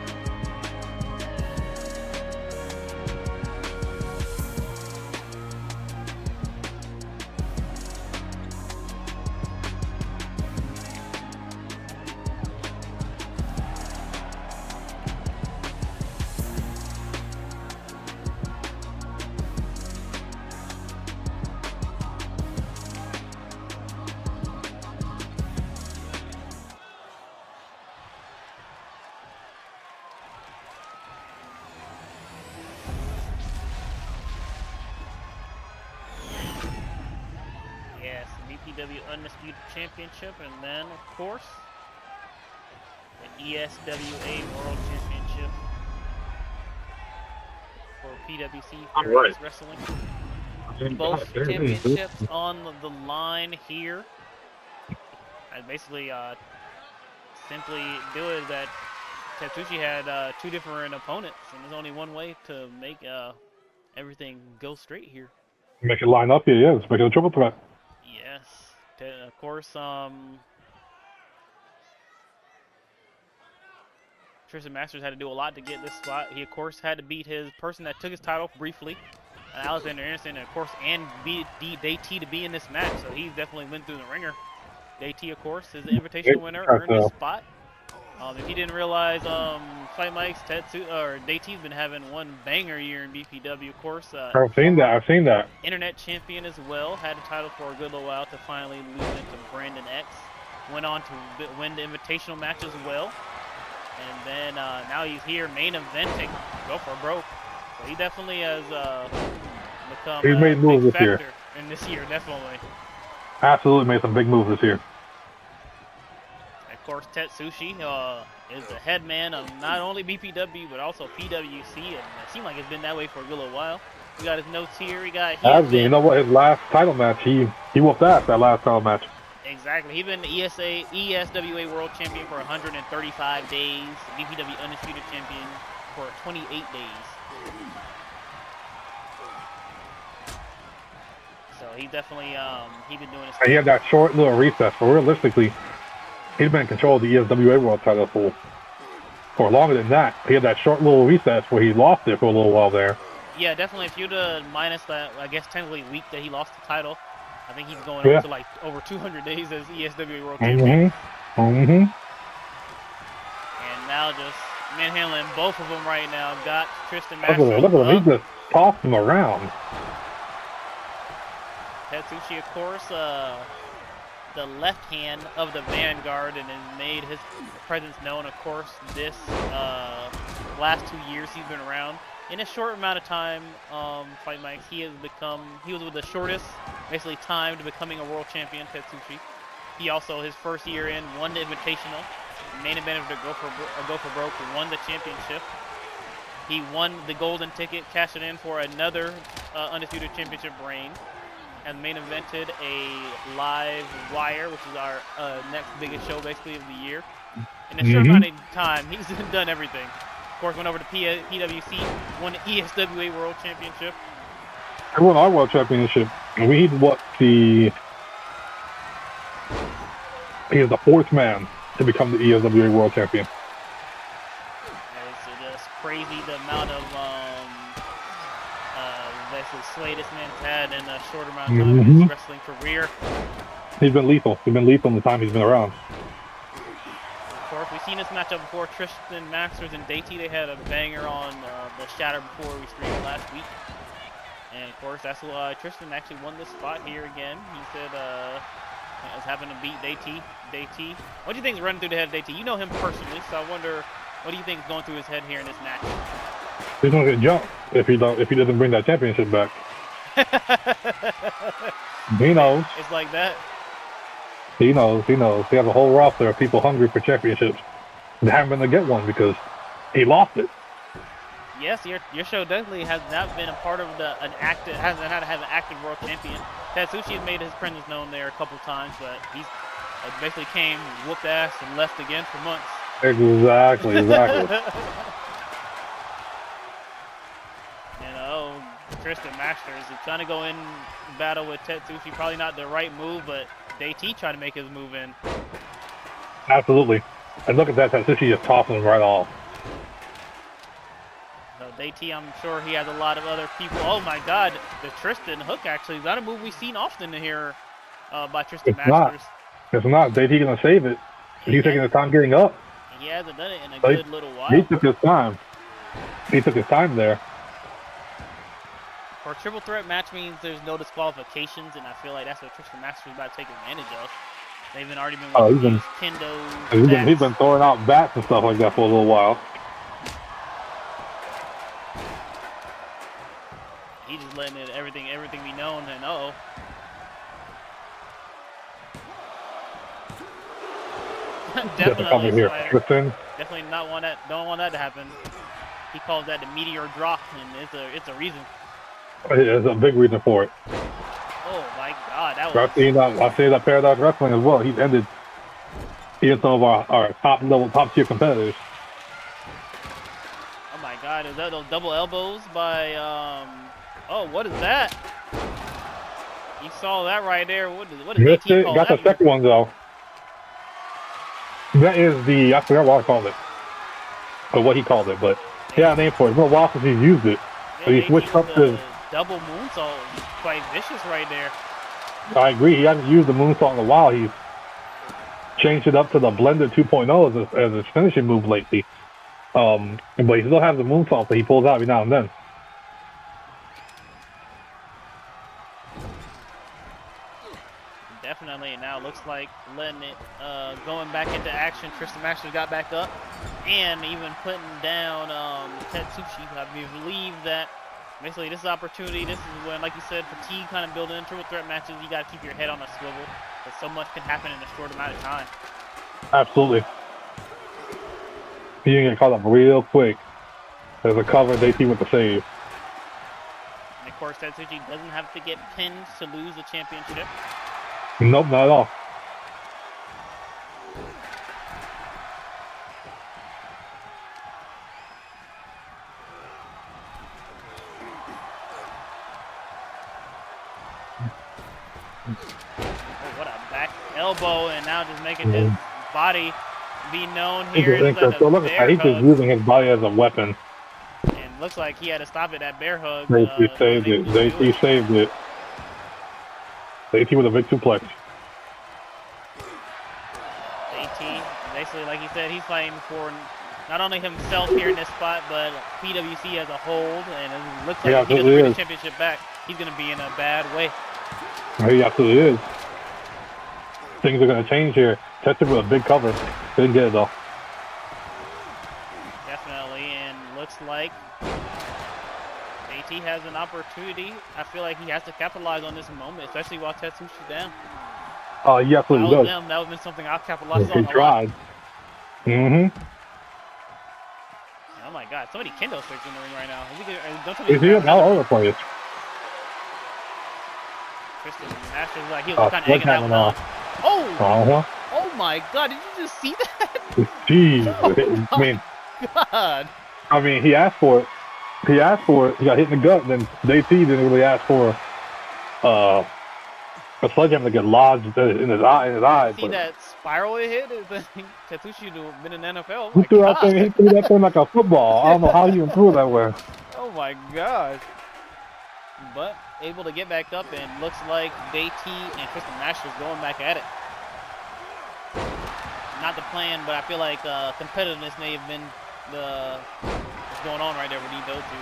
BPW Undisputed Championship, and then, of course, the ESWA World Championship for PWC Paradise Wrestling. Both championships on the line here. I basically simply do it that Tetsushi had two different opponents, and there's only one way to make everything go straight here. Make it line up here, yeah. Let's make it a triple threat. Yes, of course. Tristian Masters had to do a lot to get this spot. He, of course, had to beat his person that took his title briefly, Alexander Anderson, and of course, and beat Daytee to be in this match. So he definitely went through the ringer. Daytee, of course, is the Invitational Winner, earned this spot. If you didn't realize, Fightmikes, Daytee's been having one banger year in BPW, of course. I've seen that. Internet champion as well, had a title for a good little while to finally lose it to Brandon X. Went on to win the Invitational match as well. And then now he's here main eventing, go for broke. So he definitely has become He's made moves big this year. factor in this year, definitely. Absolutely made some big moves this year. Of course, Tetsushi is the head man of not only BPW but also PWC, and it seemed like it's been that way for a good little while. We got his notes here. We got. You know what? His last title match, he whooped ass that last title match. Exactly. He's been the ESWA World Champion for 135 days, BPW Undisputed Champion for 28 days. So he definitely he's been doing this. And he had that short little recess, but realistically, he's been in control of the ESWA World title for longer than that. He had that short little recess where he lost it for a little while there. Yeah, definitely. If you'd minus that, I guess technically week that he lost the title, I think he's going on to like over 200 days as ESWA World Champion. And now just manhandling both of them right now. Got Tristian Masters. Look at him. He just tossed him around. Tetsushi, of course, the left hand of the Vanguard, and has made his presence known. Of course, this last 2 years he's been around. In a short amount of time, Fightmikes, he was with the shortest, basically, time to becoming a world champion, Tetsushi. He also, his first year in, won the Invitational, main event of the Go for Broke, won the championship. He won the golden ticket, cashed it in for another Undisputed Championship reign, and main evented a live wire, which is our next biggest show, basically, of the year. In a short amount of time, he's done everything. Of course, went over to PWC, won the ESWA World Championship. He won our World Championship. He is the fourth man to become the ESWA World Champion. It's just crazy the amount of sway this man's had in a short amount of time in his wrestling career. He's been lethal. He's been lethal in the time he's been around. Of course, we've seen this matchup before. Tristian Masters and Daytee, they had a banger on the Shatter before we streamed last week. And of course, that's why Tristian actually won this spot here again. He said was having to beat Daytee. What do you think is running through the head of Daytee? You know him personally, so I wonder, what do you think is going through his head here in this match? He's gonna get jumped if he doesn't bring that championship back. He knows. It's like that. He knows. He has a whole roster of people hungry for championships. They haven't been to get one because he lost it. Yes, your show definitely has not been a part of hasn't had to have an active world champion. Tetsushi has made his presence known there a couple times, but he's basically came, whooped ass, and left again for months. Exactly. Tristian Masters is trying to go in battle with Tetsushi. Probably not the right move, but Daytee trying to make his move in. Absolutely. And look at that, Tetsushi just tossing him right off. So Daytee, I'm sure he has a lot of other people. Oh my God, the Tristian hook actually is not a move we've seen often here by Tristian Masters. It's not. Daytee gonna save it. He's taking his time getting up. He hasn't done it in a good little while. He took his time. He took his time there. For a triple threat match means there's no disqualifications, and I feel like that's what Tristian Masters is about to take advantage of. They've already been winning kendos. He's been throwing out bats and stuff like that for a little while. He's just letting everything be known, and Just a cover Definitely, here. Slayer. Tristan. Definitely not want that. Don't want that to happen. He calls that the meteor drop, and it's a reason. There's a big reason for it. Oh my God, that was. I've seen that Paradox Wrestling as well. He's ended some of our top tier competitors. Oh my God, is that those double elbows by Oh, what is that? You saw that right there. What did Missed Daytee it. call Got that? the second one though. That is the, I forgot what I called it, or what he called it, but yeah, name for it. It's been a while since he's used it. So he switched up to. Double moonsault, quite vicious right there. I agree. He hasn't used the moonsault in a while. He's changed it up to the blended 2.0 as his finishing move lately. But he still has the moonsault that he pulls out every now and then. Definitely, and now it looks like letting it, going back into action. Tristian Masters got back up, and even putting down Tetsushi. I believe that basically this is opportunity. This is when, like you said, fatigue kind of building into triple threat matches. You got to keep your head on a swivel, because so much can happen in a short amount of time. Absolutely. You can get caught up real quick. There's a cover, Daytee with the save. And of course, Tetsushi doesn't have to get pinned to lose the championship. Nope, not at all. Oh, what a back elbow, and now just making his body be known here. He's just using his body as a weapon. And looks like he had to stop it at bear hug. Daytee saved it. Daytee saved it. Daytee with a big suplex. Daytee, basically, like he said, he's fighting for not only himself here in this spot, but PWC as a whole. And it looks like if he doesn't bring the championship back, he's going to be in a bad way. He absolutely is. Things are going to change here. Tested with a big cover. Didn't get it though. Definitely, and looks like Daytee has an opportunity. I feel like he has to capitalize on this moment, especially while Tetsushi's down. He absolutely does. That would have been something I'll capitalize on. He tried. Oh my God, so many kendo sticks in the ring right now. Is he all over the place? Tristian Masters, like he was kind of egging that one on. Oh my God, did you just see that? Jeez. Oh God. I mean, he asked for it. He got hit in the gut, and then Daytee didn't really ask for a sledgehammer to get lodged in his eye. See that spiral it hit? Tetsushi would have been in the NFL. He threw that thing like a football. I don't know how you even threw it that way. Oh my gosh. But able to get back up, and looks like Daytee and Tristian Masters going back at it. Not the plan, but I feel like competitiveness may have been what's going on right there with those two.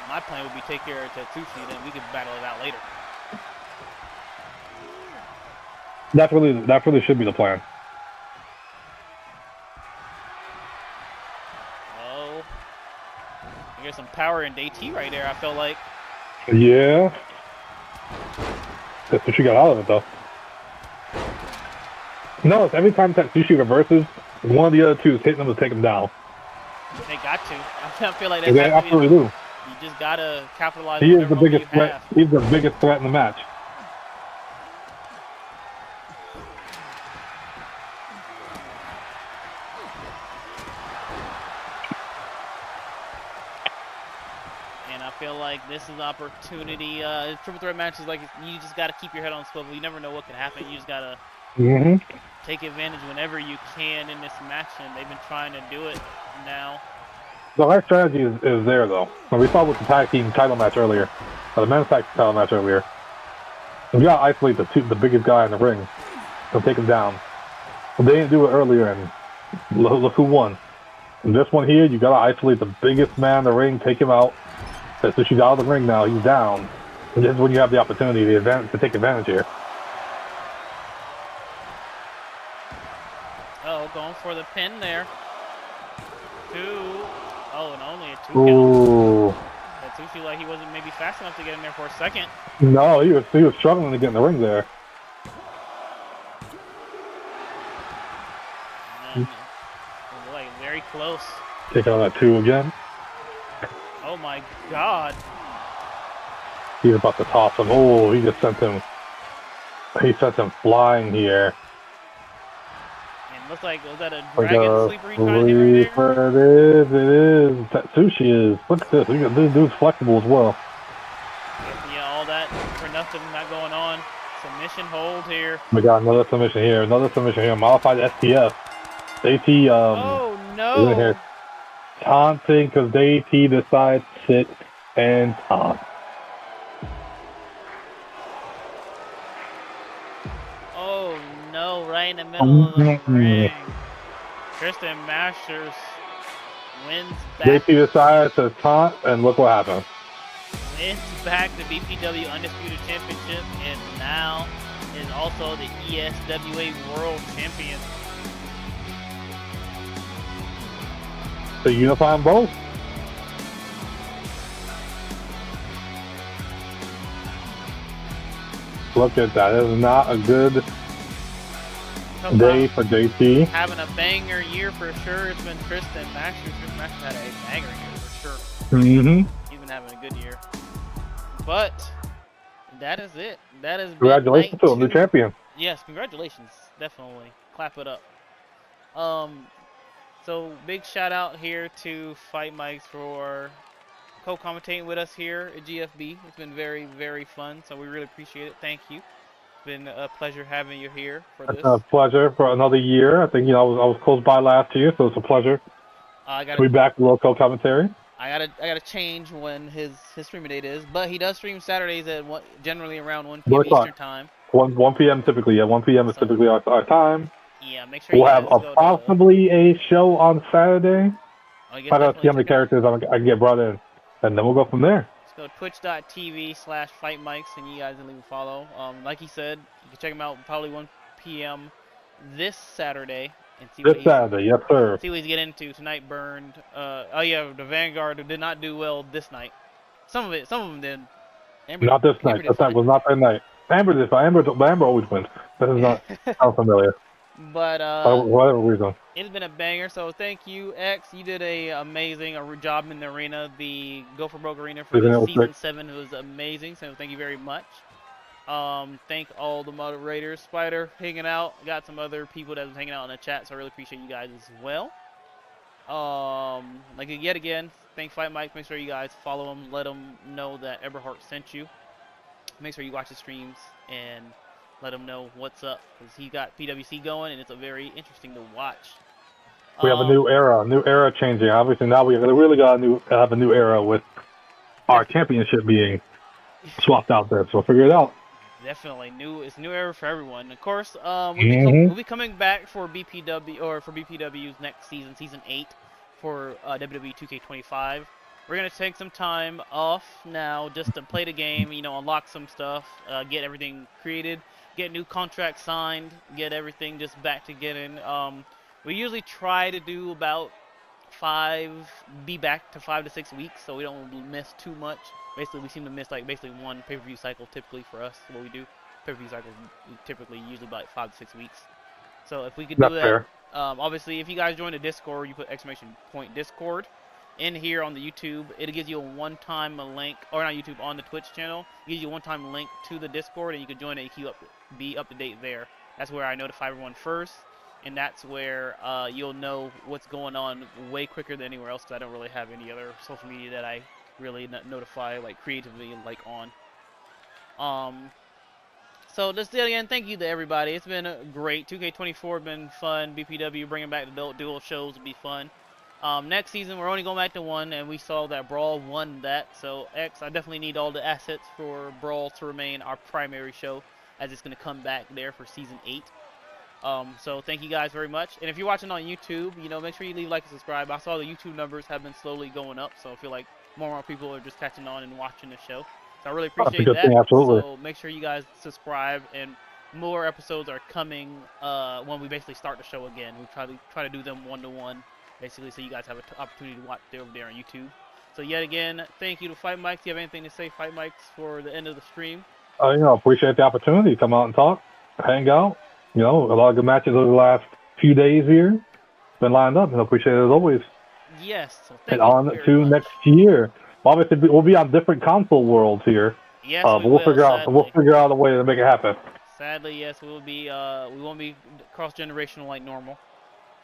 My plan would be take care of Tetsushi, then we could battle it out later. That really should be the plan. Oh, there's some power in Daytee right there. I felt like. Yeah. That's what you got out of it, though. No, it's every time Tetsushi reverses, one of the other two is hitting him to take him down. They got to. I feel like that's they absolutely do. You just gotta capitalize. He is the biggest threat. He's the biggest threat in the match. And I feel like this is an opportunity. Triple threat matches, like you just gotta keep your head on swivel. You never know what can happen. You just gotta take advantage whenever you can in this match, and they've been trying to do it now. The right strategy is there, though. When we saw with the tag team title match earlier, the men's tag team title match earlier, we got to isolate the biggest guy in the ring and take him down. Well, they didn't do it earlier, and look who won. In this one here, you got to isolate the biggest man in the ring, take him out. So she's out of the ring now, he's down. And this is when you have the opportunity to take advantage here. Oh, going for the pin there. Oh, and only a 2 Ooh. count. Tetsushi, like he wasn't maybe fast enough to get in there for a second. No, he was struggling to get in the ring there. Close. Take out that 2 again. Oh my God. He's about to toss him. Oh, he just sent him. He sent him flying here. And looks like, was that a Like dragon a sleeper he tried to hit right there? sleeper. It is. Tetsushi is. Look at this. This dude's flexible as well. Yeah, all that for nothing, not going on. Submission hold here. We got another submission here. Modified STF. Daytee, Oh is in here no. taunting because Daytee decides to sit and taunt. Oh no, right in the middle of the ring. Tristian Masters wins back. Daytee decides to taunt, and look what happened. Wins back the BPW Undisputed Championship, and now is also the ESWA World Champion. So unify them both. Look at that. This is not a good day for Daytee. Having a banger year for sure. It's been Tristian Masters. Tristian Masters had a banger year for sure. Mm-hmm. He's been having a good year. But that is it. That is Congratulations to him, the champion. Yes, congratulations. Definitely. Clap it up. So big shout out here to Fightmikes for co-commentating with us here at GFB. It's been very, very fun. So we really appreciate it. Thank you. It's been a pleasure having you here for this. It's a pleasure for another year. I think I was close by last year, so it's a pleasure to be back with Loco commentary. I gotta change when his streaming date is, but he does stream Saturdays at generally around 1 p.m. Eastern time. 1 p.m. typically. Yeah, 1 p.m. is typically our time. Yeah, make sure we'll have possibly a show on Saturday. Find out see how many characters I can get brought in, and then we'll go from there. Let's go twitch.tv/Fightmikes, and you guys can leave a follow. Like he said, you can check him out probably 1 p.m. this Saturday. And see this Saturday, yes sir. See what he's getting into. Tonight burned. Oh yeah, the Vanguard did not do well this night. Some of them did. Not this night. This night was not that night. Amber did fine. Amber always wins. This is not how familiar. But for whatever reason. It's been a banger. So thank you, X. You did a amazing job in the arena. The Go for Broke arena for the season 7 was amazing. So thank you very much. Thank all the moderators. Spider hanging out. Got some other people that was hanging out in the chat, so I really appreciate you guys as well. Like yet again, thank Fightmikes. Make sure you guys follow him. Let him know that Eberhard sent you. Make sure you watch the streams and let him know what's up, because he got PWC going and it's a very interesting to watch. We have a new era changing. Obviously now we really got have a new era with our championship being swapped out there. So figure it out. Definitely it's new era for everyone. Of course, we'll be coming back for BPW's next season, season 8, for WWE 2K25. We're gonna take some time off now just to play the game, unlock some stuff, get everything created, get new contracts signed, get everything just back to getting. We usually try to do about 5 to 6 weeks, so we don't miss too much. Basically, we seem to miss basically one pay-per-view cycle typically for us. What we do, pay-per-view cycles typically usually about 5 to 6 weeks. So if we could do that, obviously if you guys join the Discord, you put !Discord in here on the YouTube. It gives you a one-time link, or not YouTube, on the Twitch channel. It gives you a one-time link to the Discord, and you can join it and be up to date there. That's where I notify everyone first, and that's where you'll know what's going on way quicker than anywhere else, because I don't really have any other social media that I really notify creatively on. So just again, thank you to everybody. It's been great. 2K24 been fun. BPW bringing back the dual shows will be fun. Next season we're only going back to 1, and we saw that Brawl won that. So X, I definitely need all the assets for Brawl to remain our primary show, as it's going to come back there for season 8. So thank you guys very much. And if you're watching on YouTube, make sure you leave a like and subscribe. I saw the YouTube numbers have been slowly going up, so I feel like more and more people are just catching on and watching the show. So I really appreciate that. Absolutely. So make sure you guys subscribe, and more episodes are coming when we basically start the show again. We try to do them 1-to-1, basically, so you guys have an opportunity to watch over there on YouTube. So yet again, thank you to Fightmikes. Do you have anything to say, Fightmikes, for the end of the stream? Appreciate the opportunity to come out and talk, hang out. A lot of good matches over the last few days here. been lined up, and I appreciate it as always. Yes. So thank And you on very to much. next year. Obviously, we'll be on different console worlds here. Yes, but we we'll will, figure out a way to make it happen. Sadly, yes, we won't be cross-generational like normal.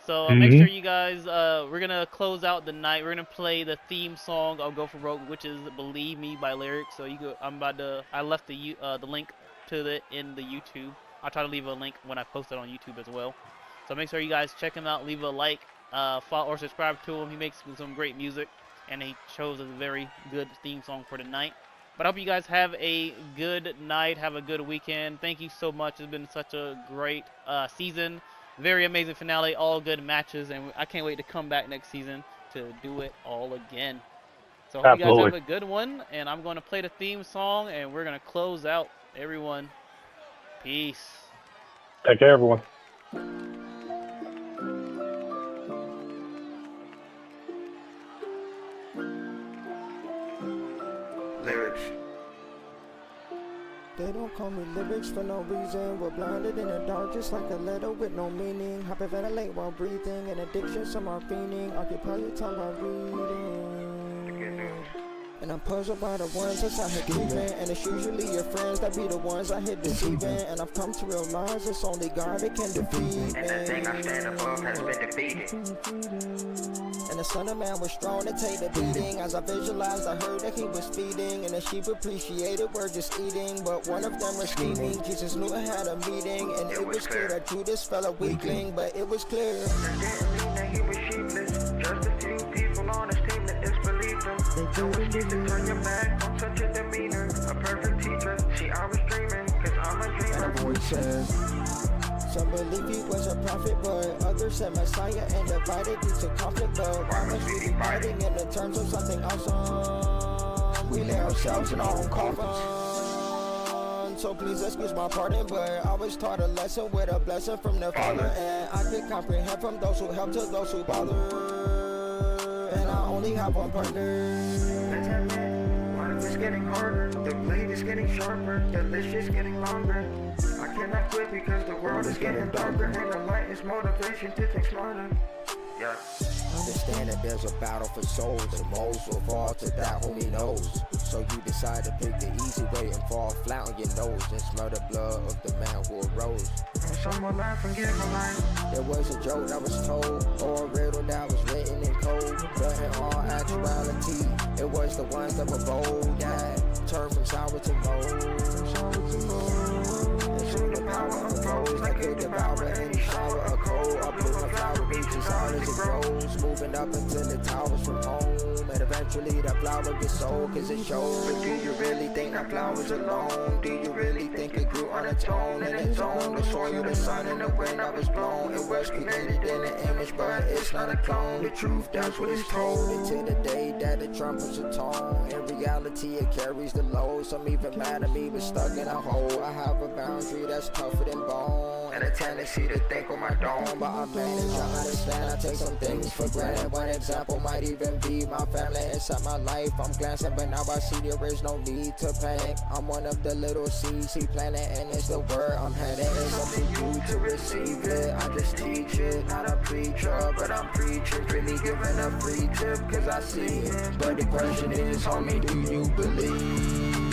So make sure you guys, we're gonna close out the night. We're gonna play the theme song of Go for Broke, which is "Believe Me" by Lyrics. So I left the link to in the YouTube. I'll try to leave a link when I post it on YouTube as well. So make sure you guys check him out. Leave a like, follow or subscribe to him. He makes some great music, and he chose a very good theme song for tonight. But I hope you guys have a good night, have a good weekend. Thank you so much. It's been such a great season. Very amazing finale, all good matches, and I can't wait to come back next season to do it all again. So I hope you guys have a good one, and I'm going to play the theme song, and we're going to close out. Everyone, peace. Take care, everyone. Lyrics. They don't call me lyrics for no reason. We're blinded in the dark just like a letter with no meaning. Hyperventilate while breathing. An addiction, some are fiending. Occupy your time while reading. And I'm puzzled by the ones that's out here creeping. And it's usually your friends that be the ones I hit deceiving. And I've come to realize it's only God that can defeat me. And the thing I stand above has been defeated. And the son of man was strong to take the beating. As I visualized, I heard that he was feeding. And the sheep appreciated, we're just eating. But one of them was scheming. Jesus knew I had a meeting. And it was clear that Judas fell a weakling. But it was clear. That didn't mean that he was sheepless. Just a few people on his team that disbelieved him. No excuse to turn your back on such a demeanor. A perfect teacher, she always dreaming. Cause I'm a dreamer. And a voice says, some believe he was a prophet, but others said Messiah and divided due to conflict. But why must we be fighting in the terms of something awesome? We lay ourselves in our own coffin. So please excuse my pardon, but I was taught a lesson with a blessing from the Father. And I could comprehend from those who help to those who bother. And I only have one partner. Life is getting harder, the blade is getting sharper, the list is getting longer. I cannot quit because the world is getting darker, and the light is motivation to think smarter. Yeah. Understand that there's a battle for souls, and most will fall to that whom he knows. So you decide to pick the easy way and fall flat on your nose and smell the blood of the man who arose. And some will laugh and give a line. There was a joke that was told, or a riddle that was written in code. But in all actuality, it was the ones that were bold that turned from sour to gold. And soon the power unfolds that could devour any shower or cold. Or bloom a flower reaches hard as it grows, moving up into the towers from home. And eventually that flower gets sold cause it shows. But do you really think that flower's alone? Do you really think it grew on its own? And its own, the soil, the sun, and the wind that was blown. It was created in an image, but it's not a clone. The truth, that's what it's told. Until the day that the trumpets atone. In reality, it carries the load. Some even mad at me, but stuck in a hole. I have a boundary that's tougher than bone. And a tendency to think on my dome. But I manage to understand, I take some things for granted. One example might even be my family inside my life. I'm glancing, but now I see there is no need to panic. I'm one of the little seeds he planted, and it's the word I'm heading. It's up to you to receive it. I just teach it, not a preacher, but I'm preaching, really giving a free tip, cause I see it. But the question is, homie, do you believe?